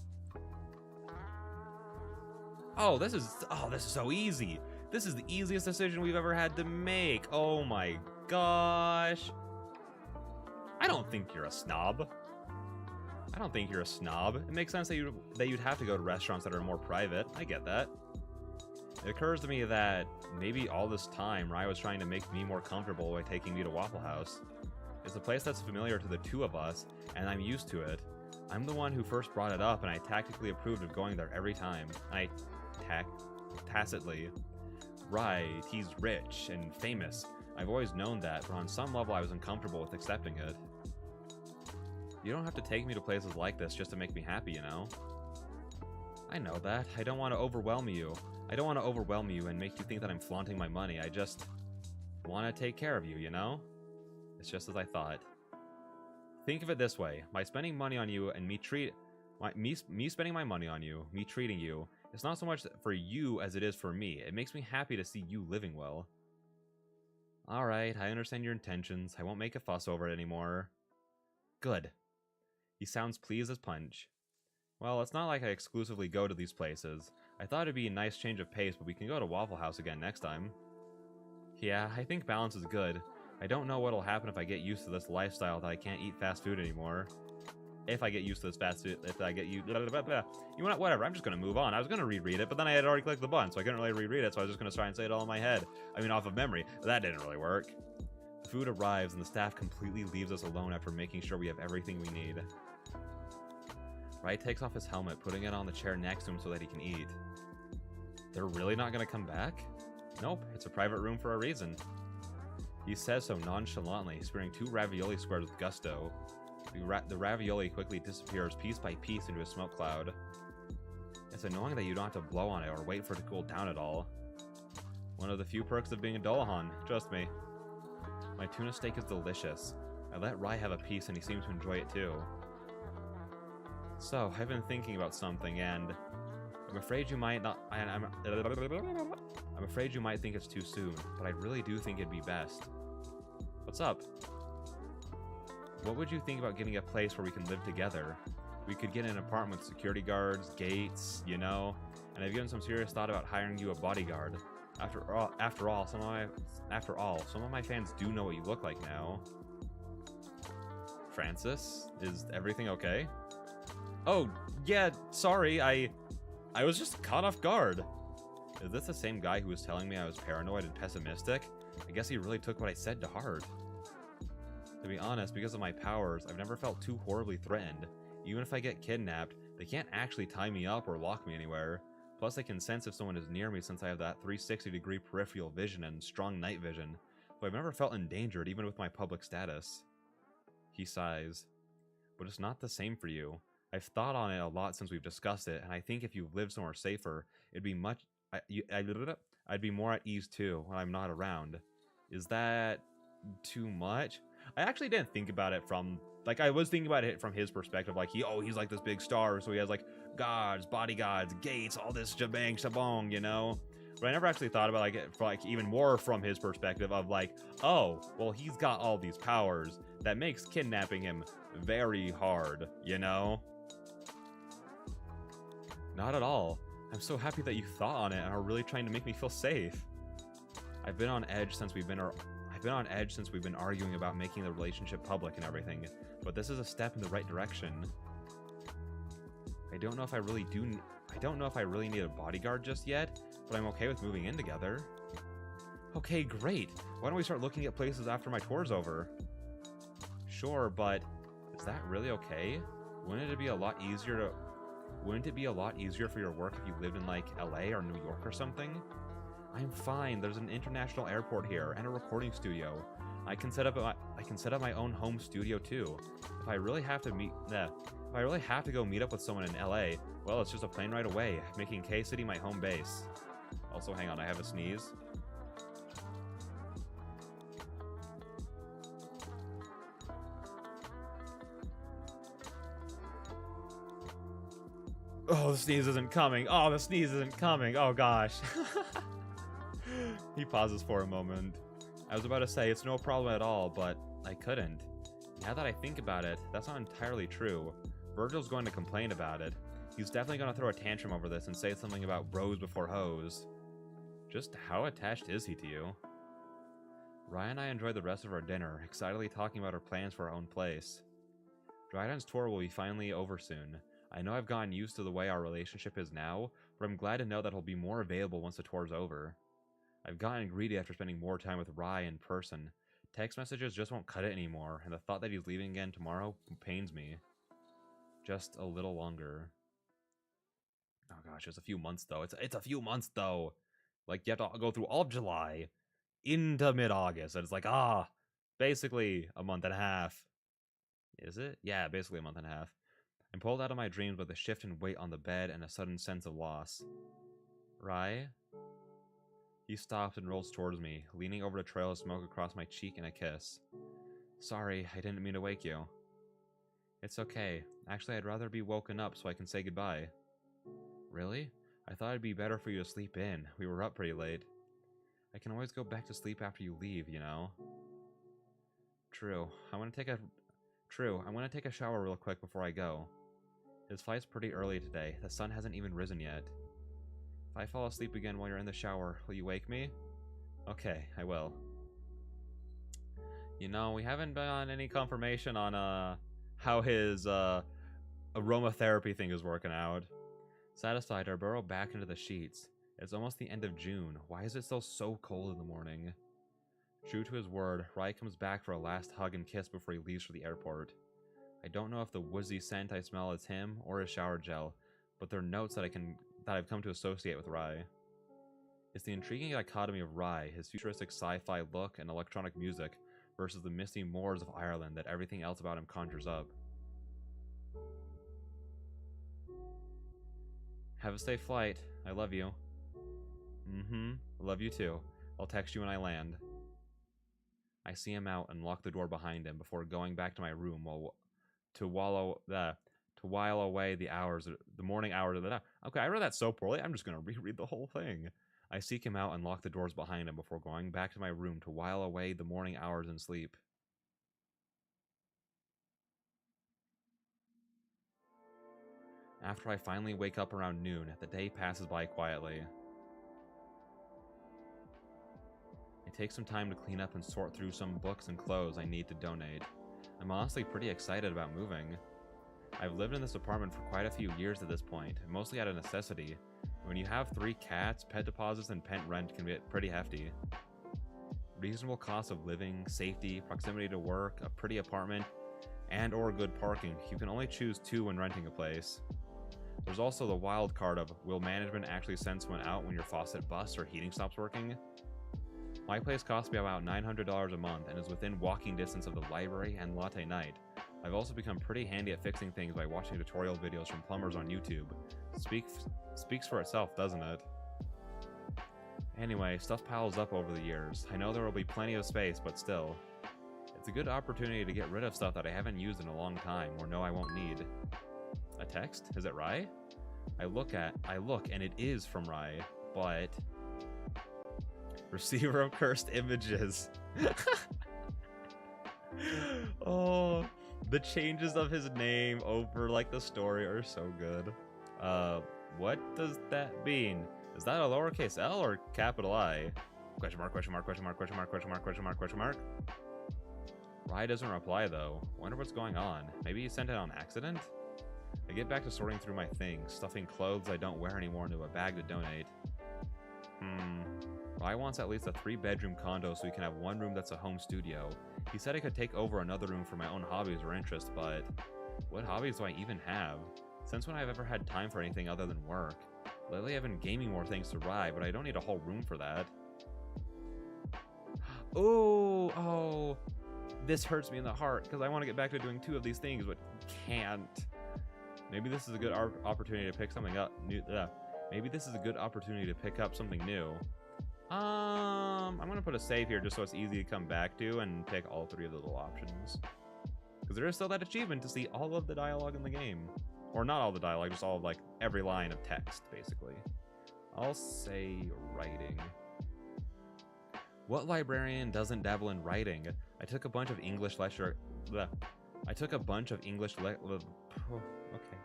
Oh, this is so easy. This is the easiest decision we've ever had to make. Oh my gosh. I don't think you're a snob. It makes sense that you'd have to go to restaurants that are more private. I get that. It occurs to me that maybe all this time Rye was trying to make me more comfortable by taking me to Waffle House. It's a place that's familiar to the two of us, and I'm used to it. I'm the one who first brought it up, and I tactically approved of going there every time. Tacitly. Right, he's rich and famous. I've always known that, but on some level I was uncomfortable with accepting it. You don't have to take me to places like this just to make me happy, you know? I know that. I don't want to overwhelm you. I don't want to overwhelm you and make you think that I'm flaunting my money. I just want to take care of you, you know? It's just as I thought. Think of it this way. By spending money on you and me spending my money on you, me treating you, it's not so much for you as it is for me. It makes me happy to see you living well. Alright, I understand your intentions. I won't make a fuss over it anymore. Good. He sounds pleased as punch. Well, it's not like I exclusively go to these places. I thought it'd be a nice change of pace, but we can go to Waffle House again next time. Yeah, I think balance is good. I don't know what'll happen if I get used to this lifestyle that I can't eat fast food anymore. If I get used to this fast food, You know what, whatever, I'm just gonna move on. I was gonna reread it, but then I had already clicked the button, so I couldn't really reread it, so I was just gonna try and say it all in my head. I mean, off of memory. That didn't really work. The food arrives, and the staff completely leaves us alone after making sure we have everything we need. Wright takes off his helmet, putting it on the chair next to him so that he can eat. They're really not gonna come back? Nope, it's a private room for a reason. He says so nonchalantly, spearing 2 ravioli squares with gusto. The ravioli quickly disappears piece by piece into a smoke cloud. It's annoying that you don't have to blow on it or wait for it to cool down at all. One of the few perks of being a Dullahan, trust me. My tuna steak is delicious. I let Rai have a piece and he seems to enjoy it too. So, I've been thinking about something and I'm afraid you might not... I'm afraid you might think it's too soon, but I really do think it'd be best. What's up? What would you think about getting a place where we can live together? We could get an apartment with security guards, gates, you know? And I've given some serious thought about hiring you a bodyguard. After all, some of my fans do know what you look like now. Francis, is everything okay? Oh, yeah, sorry, I was just caught off guard. Is this the same guy who was telling me I was paranoid and pessimistic? I guess he really took what I said to heart. To be honest, because of my powers, I've never felt too horribly threatened. Even if I get kidnapped, they can't actually tie me up or lock me anywhere. Plus, I can sense if someone is near me since I have that 360-degree peripheral vision and strong night vision. So I've never felt endangered even with my public status. He sighs. But it's not the same for you. I've thought on it a lot since we've discussed it, and I think if you lived somewhere safer, it'd be I'd be more at ease too when I'm not around. Is that too much? I actually didn't think about it from, like, I was thinking about it from his perspective, like, he's like this big star, so he has, like, guards, bodyguards, gates, all this shebang shabong, you know? But I never actually thought about, like, it, like, even more from his perspective of, like, oh, well, he's got all these powers. That makes kidnapping him very hard, you know? Not at all. I'm so happy that you thought on it and are really trying to make me feel safe. I've been on edge since we've been arguing about making the relationship public and everything, but this is a step in the right direction. I don't know if I really need a bodyguard just yet, but I'm okay with moving in together. Okay, great. Why don't we start looking at places after my tour's over? Sure, but is that really okay? Wouldn't it be a lot easier for your work if you lived in, like, LA or New York or something? I'm fine. There's an international airport here and a recording studio. I can set up my own home studio too. If I really have to go meet up with someone in LA, well, it's just a plane ride away, making K-City my home base. Also, hang on, I have a sneeze. Oh, the sneeze isn't coming. Oh, the sneeze isn't coming. Oh, gosh. He pauses for a moment. I was about to say, it's no problem at all, but I couldn't. Now that I think about it, that's not entirely true. Virgil's going to complain about it. He's definitely going to throw a tantrum over this and say something about bros before hoes. Just how attached is he to you? Ryan and I enjoyed the rest of our dinner, excitedly talking about our plans for our own place. Dryden's tour will be finally over soon. I know I've gotten used to the way our relationship is now, but I'm glad to know that he'll be more available once the tour's over. I've gotten greedy after spending more time with Rai in person. Text messages just won't cut it anymore, and the thought that he's leaving again tomorrow pains me. Just a little longer. Oh gosh, it's a few months though. It's a few months though. Like, you have to go through all of July into mid-August, and it's like, basically a month and a half. Is it? Yeah, basically a month and a half. I'm pulled out of my dreams with a shift in weight on the bed and a sudden sense of loss. Rai? He stops and rolls towards me, leaning over to trail of smoke across my cheek in a kiss. Sorry, I didn't mean to wake you. It's okay. Actually, I'd rather be woken up so I can say goodbye. Really? I thought it'd be better for you to sleep in. We were up pretty late. I can always go back to sleep after you leave, you know? True. I'm gonna take a shower real quick before I go. His flight's pretty early today. The sun hasn't even risen yet. If I fall asleep again while you're in the shower, will you wake me? Okay, I will. You know, we haven't gotten any confirmation on how his aromatherapy thing is working out. Satisfied, I burrow back into the sheets. It's almost the end of June. Why is it still so cold in the morning? True to his word, Rai comes back for a last hug and kiss before he leaves for the airport. I don't know if the woodsy scent I smell is him or his shower gel, but they're notes that I've come to associate with Rai. It's the intriguing dichotomy of Rye, his futuristic sci-fi look and electronic music, versus the misty moors of Ireland that everything else about him conjures up. Have a safe flight. I love you. Mm-hmm. Love you too. I'll text you when I land. I see him out and lock the door behind him before going back to my room to while away the morning hours of the night. Okay, I read that so poorly. I'm just gonna reread the whole thing. I seek him out and lock the doors behind him before going back to my room to while away the morning hours in sleep. After I finally wake up around noon, the day passes by quietly. I take some time to clean up and sort through some books and clothes I need to donate. I'm honestly pretty excited about moving. I've lived in this apartment for quite a few years at this point, mostly out of necessity. When you have 3 cats, pet deposits and pet rent can get pretty hefty. Reasonable cost of living, safety, proximity to work, a pretty apartment, and or good parking. You can only choose 2 when renting a place. There's also the wild card of, will management actually send someone out when your faucet busts or heating stops working? My place costs me about $900 a month and is within walking distance of the library and Latte Night. I've also become pretty handy at fixing things by watching tutorial videos from plumbers on YouTube. Speaks for itself, doesn't it? Anyway, stuff piles up over the years. I know there will be plenty of space, but still. It's a good opportunity to get rid of stuff that I haven't used in a long time or know I won't need. A text? Is it Rye? I look and it is from Rye, but... Receiver of cursed images. Oh, the changes of his name over like the story are so good. What does that mean? Is that a lowercase L or capital I? Question mark, question mark, question mark, question mark, question mark, question mark, question mark. Rye doesn't reply though. Wonder what's going on. Maybe he sent it on accident? I get back to sorting through my things, stuffing clothes I don't wear anymore into a bag to donate. Rye wants at least a 3-bedroom condo so he can have one room that's a home studio. He said I could take over another room for my own hobbies or interests, but what hobbies do I even have? Since when I've ever had time for anything other than work? Lately I've been gaming more thanks to Rye, but I don't need a whole room for that. Oh, this hurts me in the heart because I want to get back to doing 2 of these things, but can't. Maybe this is a good opportunity to pick something up new. Maybe this is a good opportunity to pick up something new. I'm gonna put a save here just so it's easy to come back to and pick all 3 of the little options. Because there is still that achievement to see all of the dialogue in the game. Or not all the dialogue, just all of like every line of text, basically. I'll say writing. What librarian doesn't dabble in writing? I took a bunch of English lecture. I took a bunch of English okay,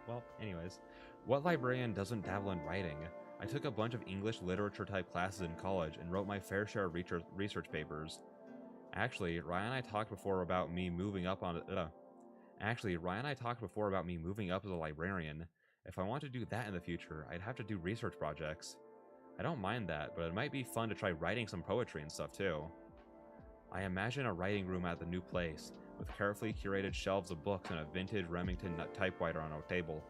well, anyways. What librarian doesn't dabble in writing? I took a bunch of English literature type classes in college and wrote my fair share of research papers. Actually, Ryan and I talked before about me moving up as a librarian. If I want to do that in the future, I'd have to do research projects. I don't mind that, but it might be fun to try writing some poetry and stuff too. I imagine a writing room at the new place, with carefully curated shelves of books and a vintage Remington typewriter on a table.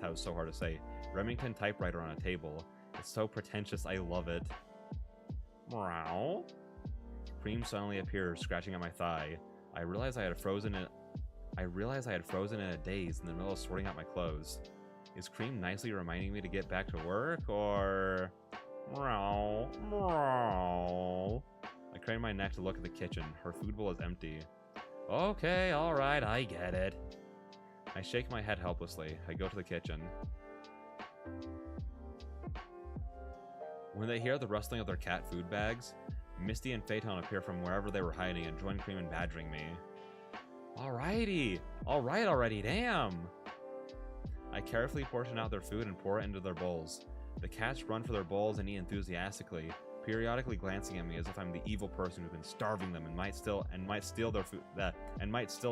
That was so hard to say. Remington typewriter on a table. It's so pretentious, I love it. Meow. Cream suddenly appears, scratching at my thigh. I realize I had frozen in a daze in the middle of sorting out my clothes. Is Cream nicely reminding me to get back to work, or... Meow, meow. I crane my neck to look at the kitchen. Her food bowl is empty. Okay, alright, I get it. I shake my head helplessly. I go to the kitchen. When they hear the rustling of their cat food bags, Misty and Phaeton appear from wherever they were hiding and join Cream in badgering me. Alrighty! Alright already, damn! I carefully portion out their food and pour it into their bowls. The cats run for their bowls and eat enthusiastically, periodically glancing at me as if I'm the evil person who's been starving them and might still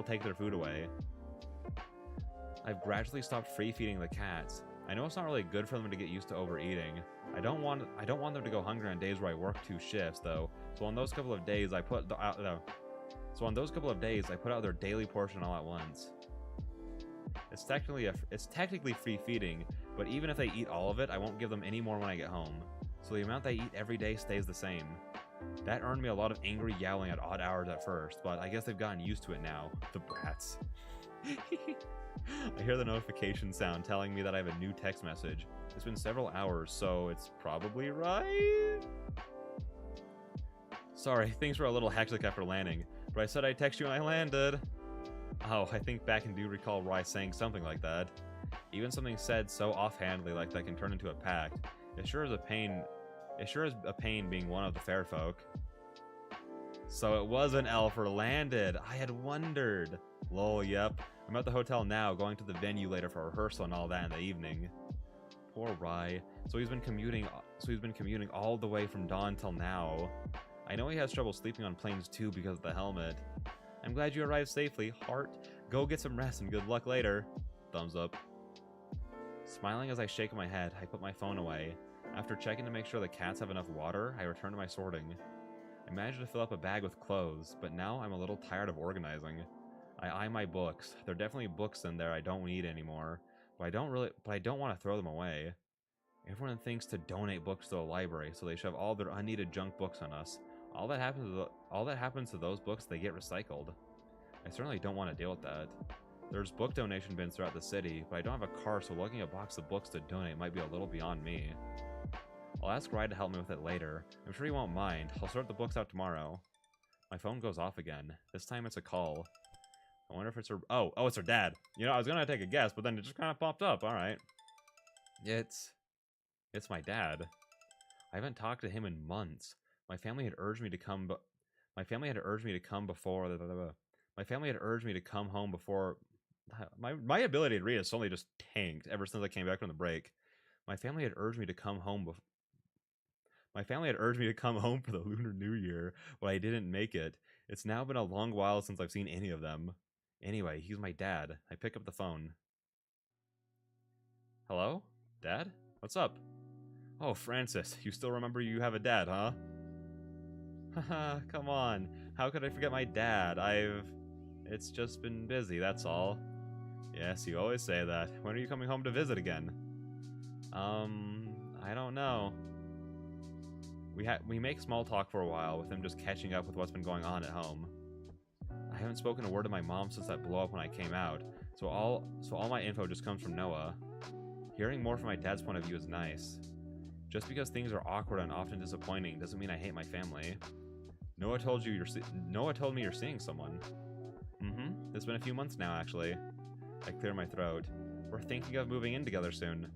take their food away. I've gradually stopped free feeding the cats. I know it's not really good for them to get used to overeating. I don't want them to go hungry on days where I work 2 shifts though. So on those couple of days I put out their daily portion all at once. It's technically free feeding, but even if they eat all of it, I won't give them any more when I get home. so the amount they eat every day stays the same. That earned me a lot of angry yowling at odd hours at first, but I guess they've gotten used to it now. The brats. I hear the notification sound telling me that I have a new text message. It's been several hours, so it's probably right? Sorry, things were a little hectic after landing, but I said I'd text you when I landed. Oh, I think back and do recall Rye saying something like that. Even something said so offhandedly like that can turn into a pact. It sure is a pain being one of the fair folk. So it was an elf or landed. I had wondered. Lol, yep. I'm at the hotel now, going to the venue later for rehearsal and all that in the evening. Poor Rye. So he's been commuting all the way from dawn till now. I know he has trouble sleeping on planes too because of the helmet. I'm glad you arrived safely, heart. Go get some rest and good luck later. Thumbs up. Smiling as I shake my head, I put my phone away. After checking to make sure the cats have enough water, I return to my sorting. I managed to fill up a bag with clothes, but now I'm a little tired of organizing. I eye my books. There are definitely books in there I don't need anymore, but I don't want to throw them away. Everyone thinks to donate books to the library, so they shove all their unneeded junk books on us. All that happens to those books, they get recycled. I certainly don't want to deal with that. There's book donation bins throughout the city, but I don't have a car, so lugging a box of books to donate might be a little beyond me. I'll ask Rye to help me with it later. I'm sure he won't mind. I'll sort the books out tomorrow. My phone goes off again. This time it's a call. I wonder if it's her... Oh, it's her dad. You know, I was gonna take a guess, but then it just kind of popped up. Alright. It's my dad. I haven't talked to him in months. My family had urged me to come, but... My family had urged me to come before... My family had urged me to come home before... My ability to read has suddenly just tanked ever since I came back from the break. My family had urged me to come home before... My family had urged me to come home for the Lunar New Year, but I didn't make it. It's now been a long while since I've seen any of them. Anyway, he's my dad. I pick up the phone. Hello? Dad? What's up? Oh, Francis, you still remember you have a dad, huh? Haha, come on. How could I forget my dad? It's just been busy, that's all. Yes, you always say that. When are you coming home to visit again? I don't know. We make small talk for a while, with him just catching up with what's been going on at home. I haven't spoken a word to my mom since that blow up when I came out, so all my info just comes from Noah. Hearing more from my dad's point of view is nice. Just because things are awkward and often disappointing doesn't mean I hate my family. Noah told me you're seeing someone. Mm-hmm. It's been a few months now, actually. I clear my throat. We're thinking of moving in together soon.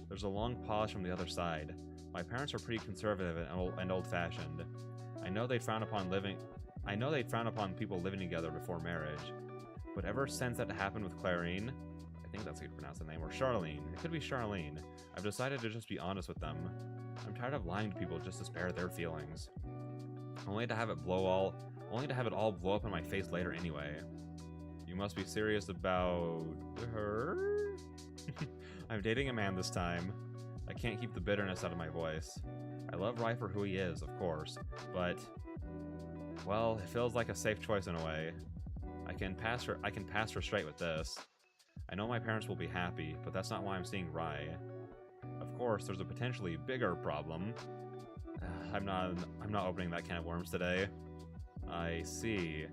There's a long pause from the other side. My parents are pretty conservative and old-fashioned. I know they'd frown upon people living together before marriage. But ever since that happened with Clarine, I think that's how you pronounce the name, or Charlene. It could be Charlene. I've decided to just be honest with them. I'm tired of lying to people just to spare their feelings. Only to have it all blow up in my face later anyway. You must be serious about her? I'm dating a man this time. I can't keep the bitterness out of my voice. I love Rye for who he is, of course, but... Well, it feels like a safe choice in a way. I can pass her straight with this. I know my parents will be happy, but that's not why I'm seeing Rye. Of course, there's a potentially bigger problem. I'm not opening that can of worms today. I see.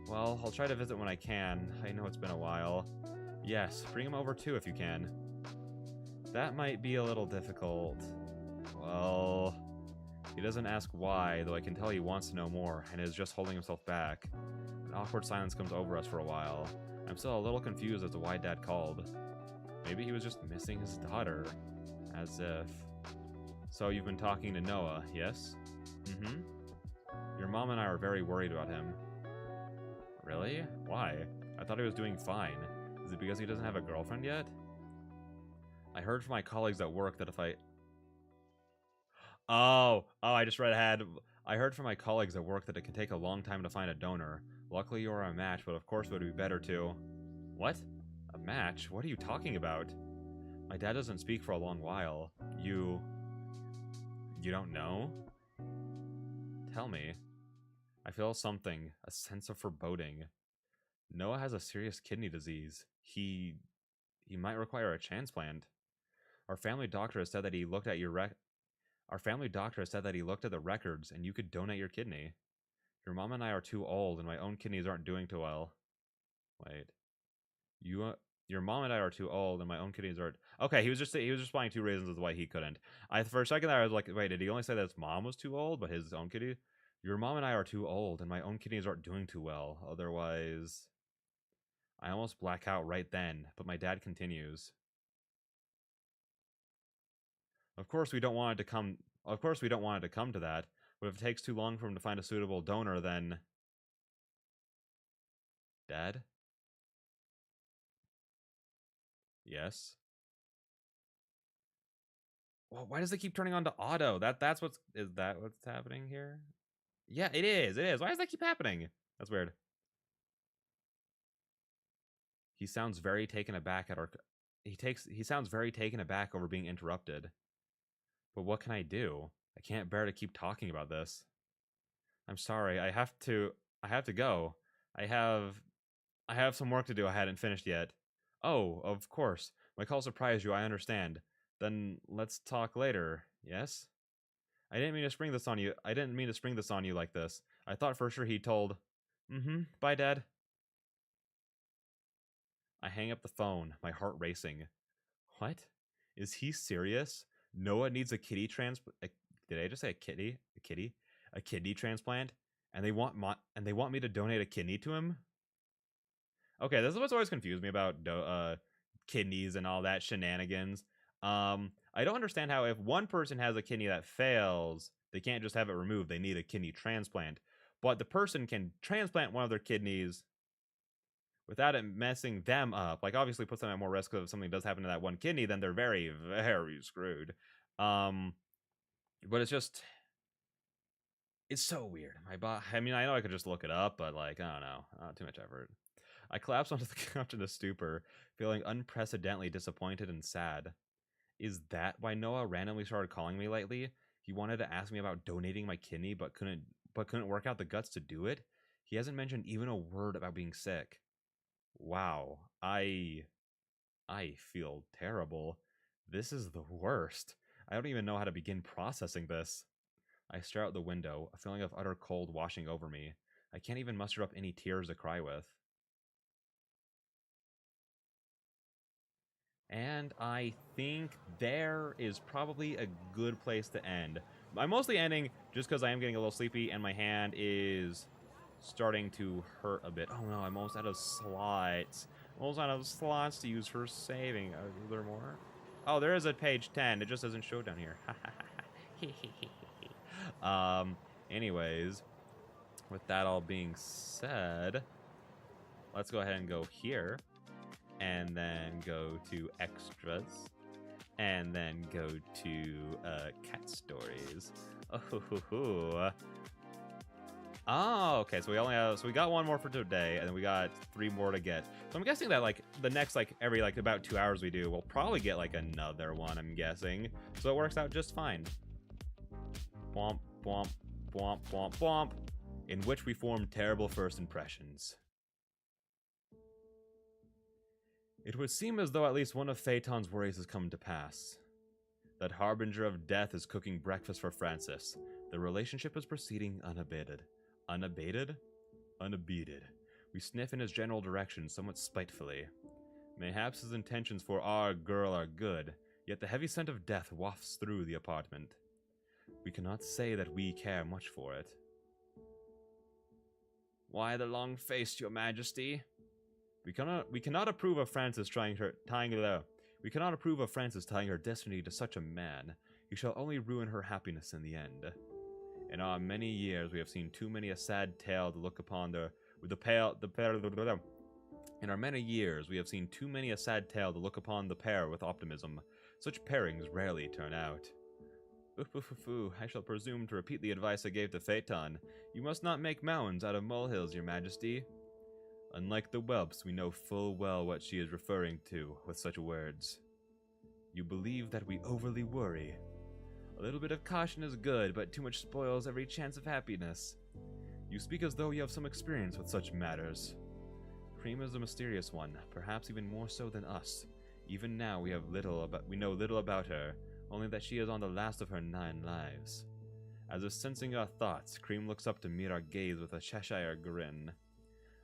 Well, I'll try to visit when I can. I know it's been a while. Yes, bring him over too if you can. That might be a little difficult. Well... He doesn't ask why, though I can tell he wants to know more, and is just holding himself back. An awkward silence comes over us for a while. I'm still a little confused as to why Dad called. Maybe he was just missing his daughter. As if... So you've been talking to Noah, yes? Mm-hmm. Your mom and I are very worried about him. Really? Why? I thought he was doing fine. Is it because he doesn't have a girlfriend yet? I heard from my colleagues at work that if I... I just read ahead. I heard from my colleagues at work that it can take a long time to find a donor. Luckily you are a match, but of course it would be better to... What? A match? What are you talking about? My dad doesn't speak for a long while. You don't know? Tell me. I feel something, a sense of foreboding. Noah has a serious kidney disease. He might require a transplant. Our family doctor has said that he looked at your Our family doctor said that he looked at the records and you could donate your kidney. Your mom and I are too old and my own kidneys aren't doing too well. Wait. Your mom and I are too old and my own kidneys aren't... Okay, he was just finding two reasons as why he couldn't. For a second there, I was like, wait, did he only say that his mom was too old, but his own kidney... Your mom and I are too old and my own kidneys aren't doing too well. Otherwise... I almost black out right then, but my dad continues. Of course we don't want it to come to that, but if it takes too long for him to find a suitable donor, then... Dad? Yes? Well, why does it keep turning on to auto? Is that what's happening here? Yeah, it is. Why does that keep happening? That's weird. He sounds very taken aback at our... He sounds very taken aback over being interrupted. But what can I do? I can't bear to keep talking about this. I'm sorry. I have to go. I have some work to do I hadn't finished yet. Oh, of course. My call surprised you, I understand. Then let's talk later, yes? I didn't mean to spring this on you like this. I thought for sure he told... Bye, Dad. I hang up the phone, my heart racing. What? Is he serious? Noah needs a kidney transplant... Did I just say a kitty? A kitty? A kidney transplant? And they want me to donate a kidney to him? Okay, this is what's always confused me about kidneys and all that shenanigans. I don't understand how if one person has a kidney that fails, they can't just have it removed. They need a kidney transplant. But the person can transplant one of their kidneys without it messing them up. Like, obviously puts them at more risk if something does happen to that one kidney, then they're very, very screwed. But it's just... It's so weird. I mean, I know I could just look it up, but, like, I don't know. Too much effort. I collapsed onto the couch in a stupor, feeling unprecedentedly disappointed and sad. Is that why Noah randomly started calling me lately? He wanted to ask me about donating my kidney, but couldn't work out the guts to do it? He hasn't mentioned even a word about being sick. Wow. I feel terrible. This is the worst. I don't even know how to begin processing this. I stare out the window, a feeling of utter cold washing over me. I can't even muster up any tears to cry with. And I think there is probably a good place to end. I'm mostly ending just because I am getting a little sleepy and my hand is starting to hurt a bit. Oh no, I'm almost out of slots. Almost out of slots to use for saving. Is there more? Oh, there is a page 10. It just doesn't show down here. Anyways, with that all being said, let's go ahead and go here. And then go to extras. And then go to cat stories. Oh, okay. So we got one more for today, and then we got 3 more to get. So I'm guessing that like the next every about 2 hours we do, we'll probably get like another one. I'm guessing. So it works out just fine. Womp womp womp womp womp. In which we form terrible first impressions. It would seem as though at least one of Phaeton's worries has come to pass. That harbinger of death is cooking breakfast for Francis. The relationship is proceeding unabated. Unabated? Unabated. We sniff in his general direction somewhat spitefully. Mayhaps his intentions for our girl are good, yet the heavy scent of death wafts through the apartment. We cannot say that we care much for it. Why the long face, your majesty? We cannot approve of Francis tying her destiny to such a man. He shall only ruin her happiness in the end. In our many years, we have seen too many a sad tale to look upon In our many years, we have seen too many a sad tale to look upon the pair with optimism. Such pairings rarely turn out. I shall presume to repeat the advice I gave to Phaeton. You must not make mountains out of molehills, your majesty. Unlike the whelps, we know full well what she is referring to with such words. You believe that we overly worry. A little bit of caution is good, but too much spoils every chance of happiness. You speak as though you have some experience with such matters. Cream is a mysterious one, perhaps even more so than us. Even now we know little about her, only that she is on the last of her 9 lives. As if sensing our thoughts, Cream looks up to meet our gaze with a Cheshire grin.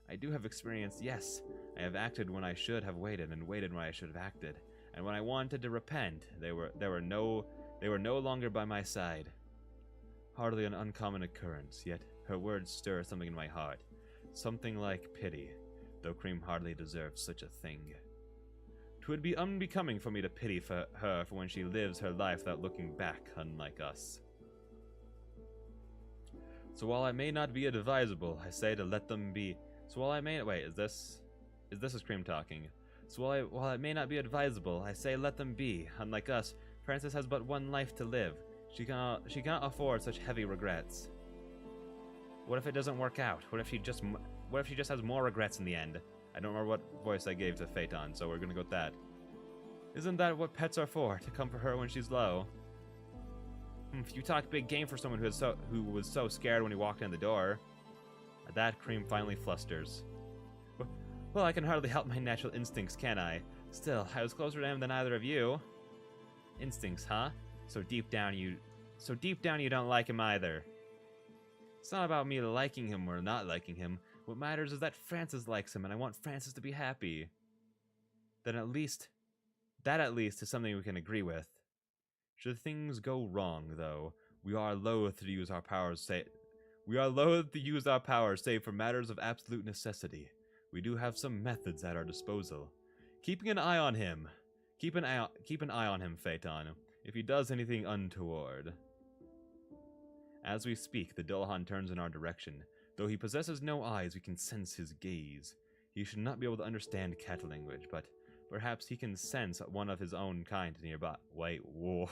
I do have experience, yes. I have acted when I should have waited, and waited when I should have acted. And when I wanted to repent, they were no longer by my side. Hardly an uncommon occurrence, yet her words stir something in my heart. Something like pity, though Cream hardly deserves such a thing. 'Twould be unbecoming for me to pity for her for when she lives her life without looking back, unlike us. So while I may not be advisable, I say to let them be. So while I may wait, is this Cream talking? So while it may not be advisable, I say let them be. Unlike us, Frances has but one life to live. She cannot afford such heavy regrets. What if it doesn't work out? What if she just has more regrets in the end? I don't remember what voice I gave to Phaeton, so we're gonna go with that. Isn't that what pets are for? To comfort her when she's low? You talk big game for someone who was so scared when he walked in the door. At that, Cream finally flusters. Well, I can hardly help my natural instincts, can I? Still, I was closer to him than either of you. Instincts, huh? So deep down you don't like him either. It's not about me liking him or not liking him. What matters is that Frances likes him, and I want Frances to be happy. That at least is something we can agree with. Should things go wrong, though, we are loath to use our powers save for matters of absolute necessity. We do have some methods at our disposal. Keeping an eye on him. Keep an eye on him, Phaeton, if he does anything untoward. As we speak, the Dullahan turns in our direction. Though he possesses no eyes, we can sense his gaze. He should not be able to understand cat language, but perhaps he can sense one of his own kind nearby. Wait, whoa.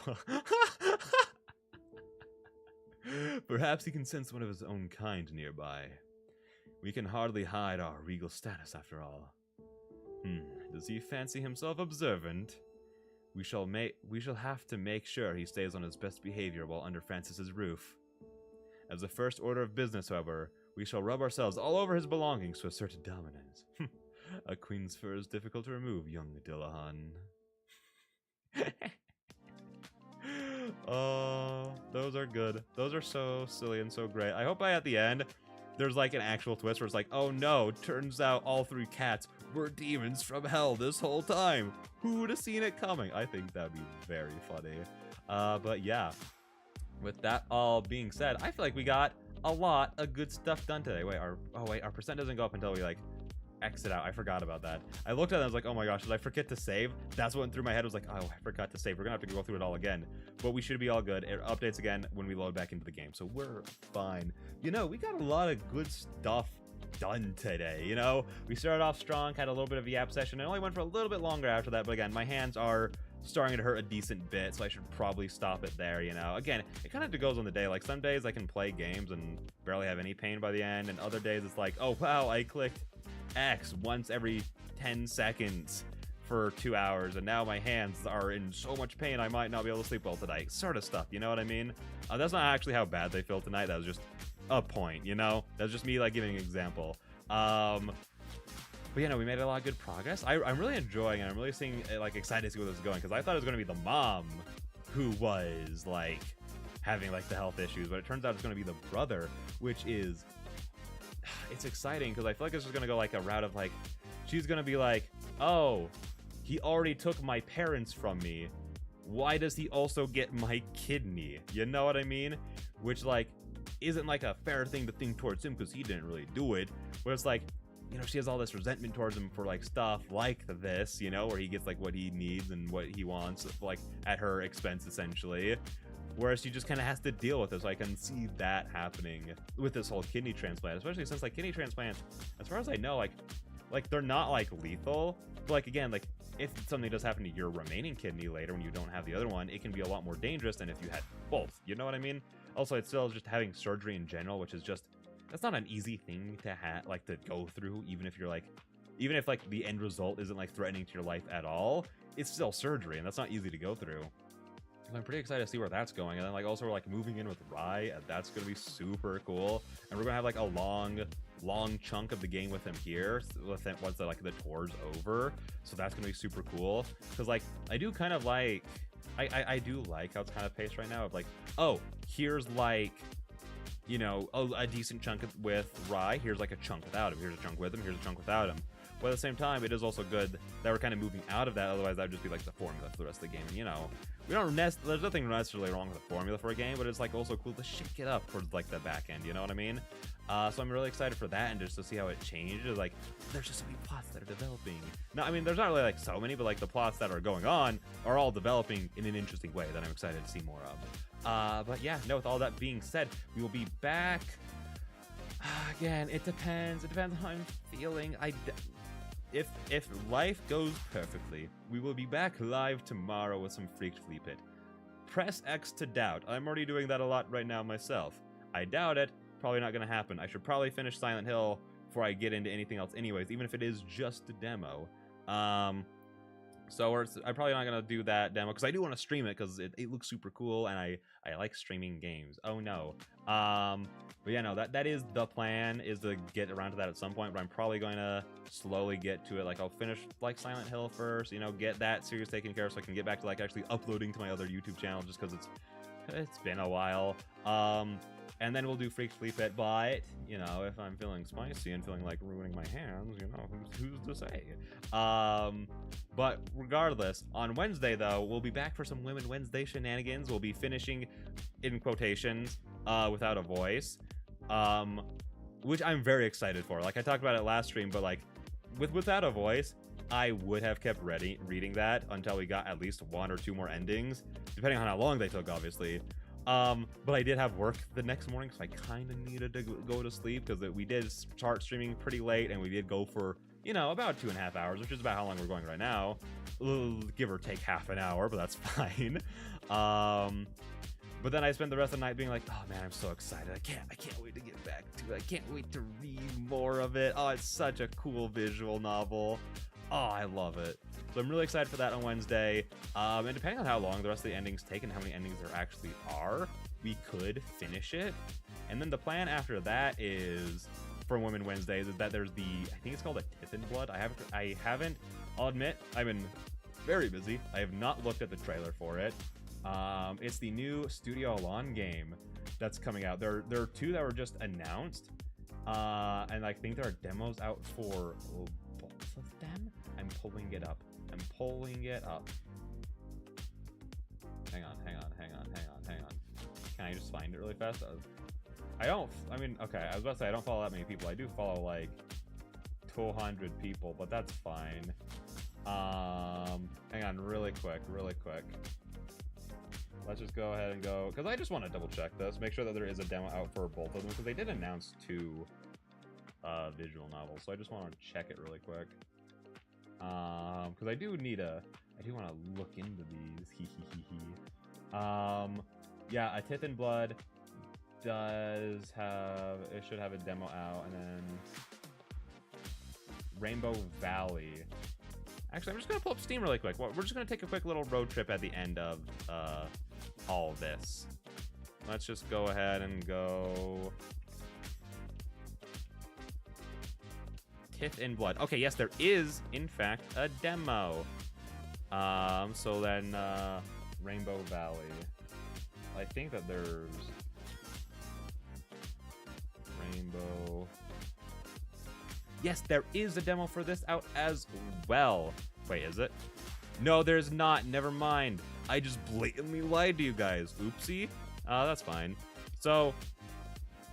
Perhaps he can sense one of his own kind nearby. We can hardly hide our regal status, after all. Does he fancy himself observant? We shall have to make sure he stays on his best behavior while under Frances's roof. As a first order of business, however, we shall rub ourselves all over his belongings to assert dominance. A queen's fur is difficult to remove, young Dullahan. Oh, those are good. Those are so silly and so great. I hope at the end, there's like an actual twist where it's like, oh no, turns out all 3 cats were demons from hell this whole time. Who would have seen it coming? I think that'd be very funny. But yeah, with that all being said, I feel like we got a lot of good stuff done today. Wait, our percent doesn't go up until we like exit out. I forgot about that. I looked at it and I was like, oh my gosh, did I forget to save? That's what went through my head. I was like, oh, I forgot to save. We're gonna have to go through it all again, but we should be all good. It updates again when we load back into the game, so we're fine. You know, we got a lot of good stuff done today. You know, we started off strong, had a little bit of a yap session. It only went for a little bit longer after that, but again, my hands are starting to hurt a decent bit, so I should probably stop it there. You know, again, it kind of goes on the day. Like some days I can play games and barely have any pain by the end, and other days it's like, oh wow, I clicked X once every 10 seconds for 2 hours, and now my hands are in so much pain I might not be able to sleep well tonight, sort of stuff, you know what I mean? That's not actually how bad they feel tonight. That was just a point, you know? That's just me like giving an example. But you know, we made a lot of good progress. I'm really enjoying it. I'm really like excited to see where this is going, because I thought it was going to be the mom who was like having like the health issues, but it turns out it's going to be the brother, which is, it's exciting because I feel like this is going to go like a route of like, she's going to be like, oh, he already took my parents from me. Why does he also get my kidney? You know what I mean? Which like isn't like a fair thing to think towards him because he didn't really do it. But it's like, you know, she has all this resentment towards him for like stuff like this, you know, where he gets like what he needs and what he wants, like at her expense essentially. Whereas she just kind of has to deal with it. So I can see that happening with this whole kidney transplant, especially since like kidney transplants, as far as I know, like they're not like lethal. But like again, like if something does happen to your remaining kidney later when you don't have the other one, it can be a lot more dangerous than if you had both. You know what I mean? Also, it's still just having surgery in general, which is just, that's not an easy thing to like to go through, even if like the end result isn't like threatening to your life at all. It's still surgery, and that's not easy to go through. I'm pretty excited to see where that's going. And then like also we're like moving in with Rye, and that's gonna be super cool. And we're gonna have like a long chunk of the game with him here, with him once like the tour's over. So that's gonna be super cool. Because like I do kind of like I do like how it's kind of paced right now of like, oh, here's like, you know, a decent chunk with Rai. Here's like a chunk without him. Here's a chunk with him. Here's a chunk without him. But at the same time, it is also good that we're kind of moving out of that. Otherwise, that would just be like the formula for the rest of the game. And, you know, we don't there's nothing necessarily wrong with the formula for a game, but it's like also cool to shake it up towards like the back end. You know what I mean? So I'm really excited for that and just to see how it changes. Like, there's just so many plots that are developing. No, I mean, there's not really like so many, but like the plots that are going on are all developing in an interesting way that I'm excited to see more of. But yeah, no, with all that being said, we will be back. Again, it depends. It depends on how I'm feeling. If life goes perfectly, we will be back live tomorrow with some Freaked Flea Pit. Press X to doubt. I'm already doing that a lot right now myself. I doubt it. Probably not going to happen. I should probably finish Silent Hill before I get into anything else anyways, even if it is just a demo. So I'm probably not going to do that demo because I do want to stream it because it looks super cool and I like streaming games. Oh no. But yeah, no, that is the plan, is to get around to that at some point, but I'm probably going to slowly get to it. Like, I'll finish like Silent Hill first, you know, get that series taken care of so I can get back to like actually uploading to my other YouTube channel just because it's been a while. And then we'll do Freaked Flea Pit, but, you know, if I'm feeling spicy and feeling like ruining my hands, you know, who's to say? But regardless, on Wednesday, though, we'll be back for some Women Wednesday shenanigans. We'll be finishing, in quotations, Without a Voice, which I'm very excited for. Like, I talked about it last stream, but, like, with Without a Voice, I would have kept reading that until we got at least 1 or 2 more endings, depending on how long they took, obviously. But I did have work the next morning, so I kind of needed to go to sleep because we did start streaming pretty late, and we did go for, you know, about 2.5 hours, which is about how long we're going right now. Give or take half an hour, but that's fine. But then I spent the rest of the night being like, oh man, I'm so excited. I can't wait to get back to it. I can't wait to read more of it. Oh, it's such a cool visual novel. Oh, I love it. So I'm really excited for that on Wednesday. And depending on how long the rest of the endings take and how many endings there actually are, we could finish it. And then the plan after that is, for Women Wednesdays, is that there's I think it's called a Tith in Blood. I haven't, I'll admit, I've been very busy. I have not looked at the trailer for it. It's the new Studio Alon game that's coming out. There are 2 that were just announced. And I think there are demos out for both of them. I'm pulling it up. Hang on. Can I just find it really fast? Okay, I was about to say I don't follow that many people. I do follow like 200 people, but that's fine. Hang on, really quick. Let's just go ahead and go, because I just want to double check this, make sure that there is a demo out for both of them, because they did announce 2 visual novels, so I just want to check it really quick. Because I do want to look into these. Yeah, A Tith in Blood should have a demo out, and then Rainbow Valley. Actually, I'm just gonna pull up Steam really quick. We're just gonna take a quick little road trip at the end of all this. Let's just go ahead and go Tith in Blood. Okay, yes, there is in fact a demo. So then Rainbow Valley. I think that there's Rainbow. Yes, there is a demo for this out as well. Wait, is it? No, there's not. Never mind. I just blatantly lied to you guys. Oopsie. That's fine. So,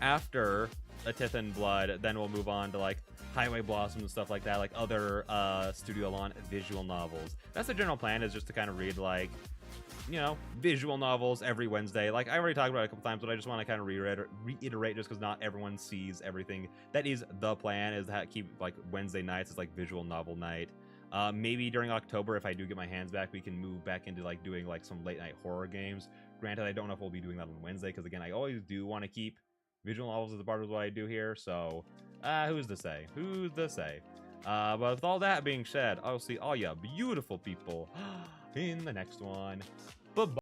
after A Tith in Blood, then we'll move on to, like, Highway Blossom and stuff like that, like other Studio Alon visual novels. That's the general plan, is just to kind of read, like, you know, visual novels every Wednesday. Like, I already talked about it a couple times, but I just want to kind of reiterate just because not everyone sees everything. That is the plan, is to keep, like, Wednesday nights as, like, visual novel night. Maybe during October, if I do get my hands back, we can move back into, like, doing, like, some late-night horror games. Granted, I don't know if we'll be doing that on Wednesday, because, again, I always do want to keep visual novels as a part of what I do here, so who's to say? But with all that being said, I'll see all ya beautiful people in the next one. Bye-bye.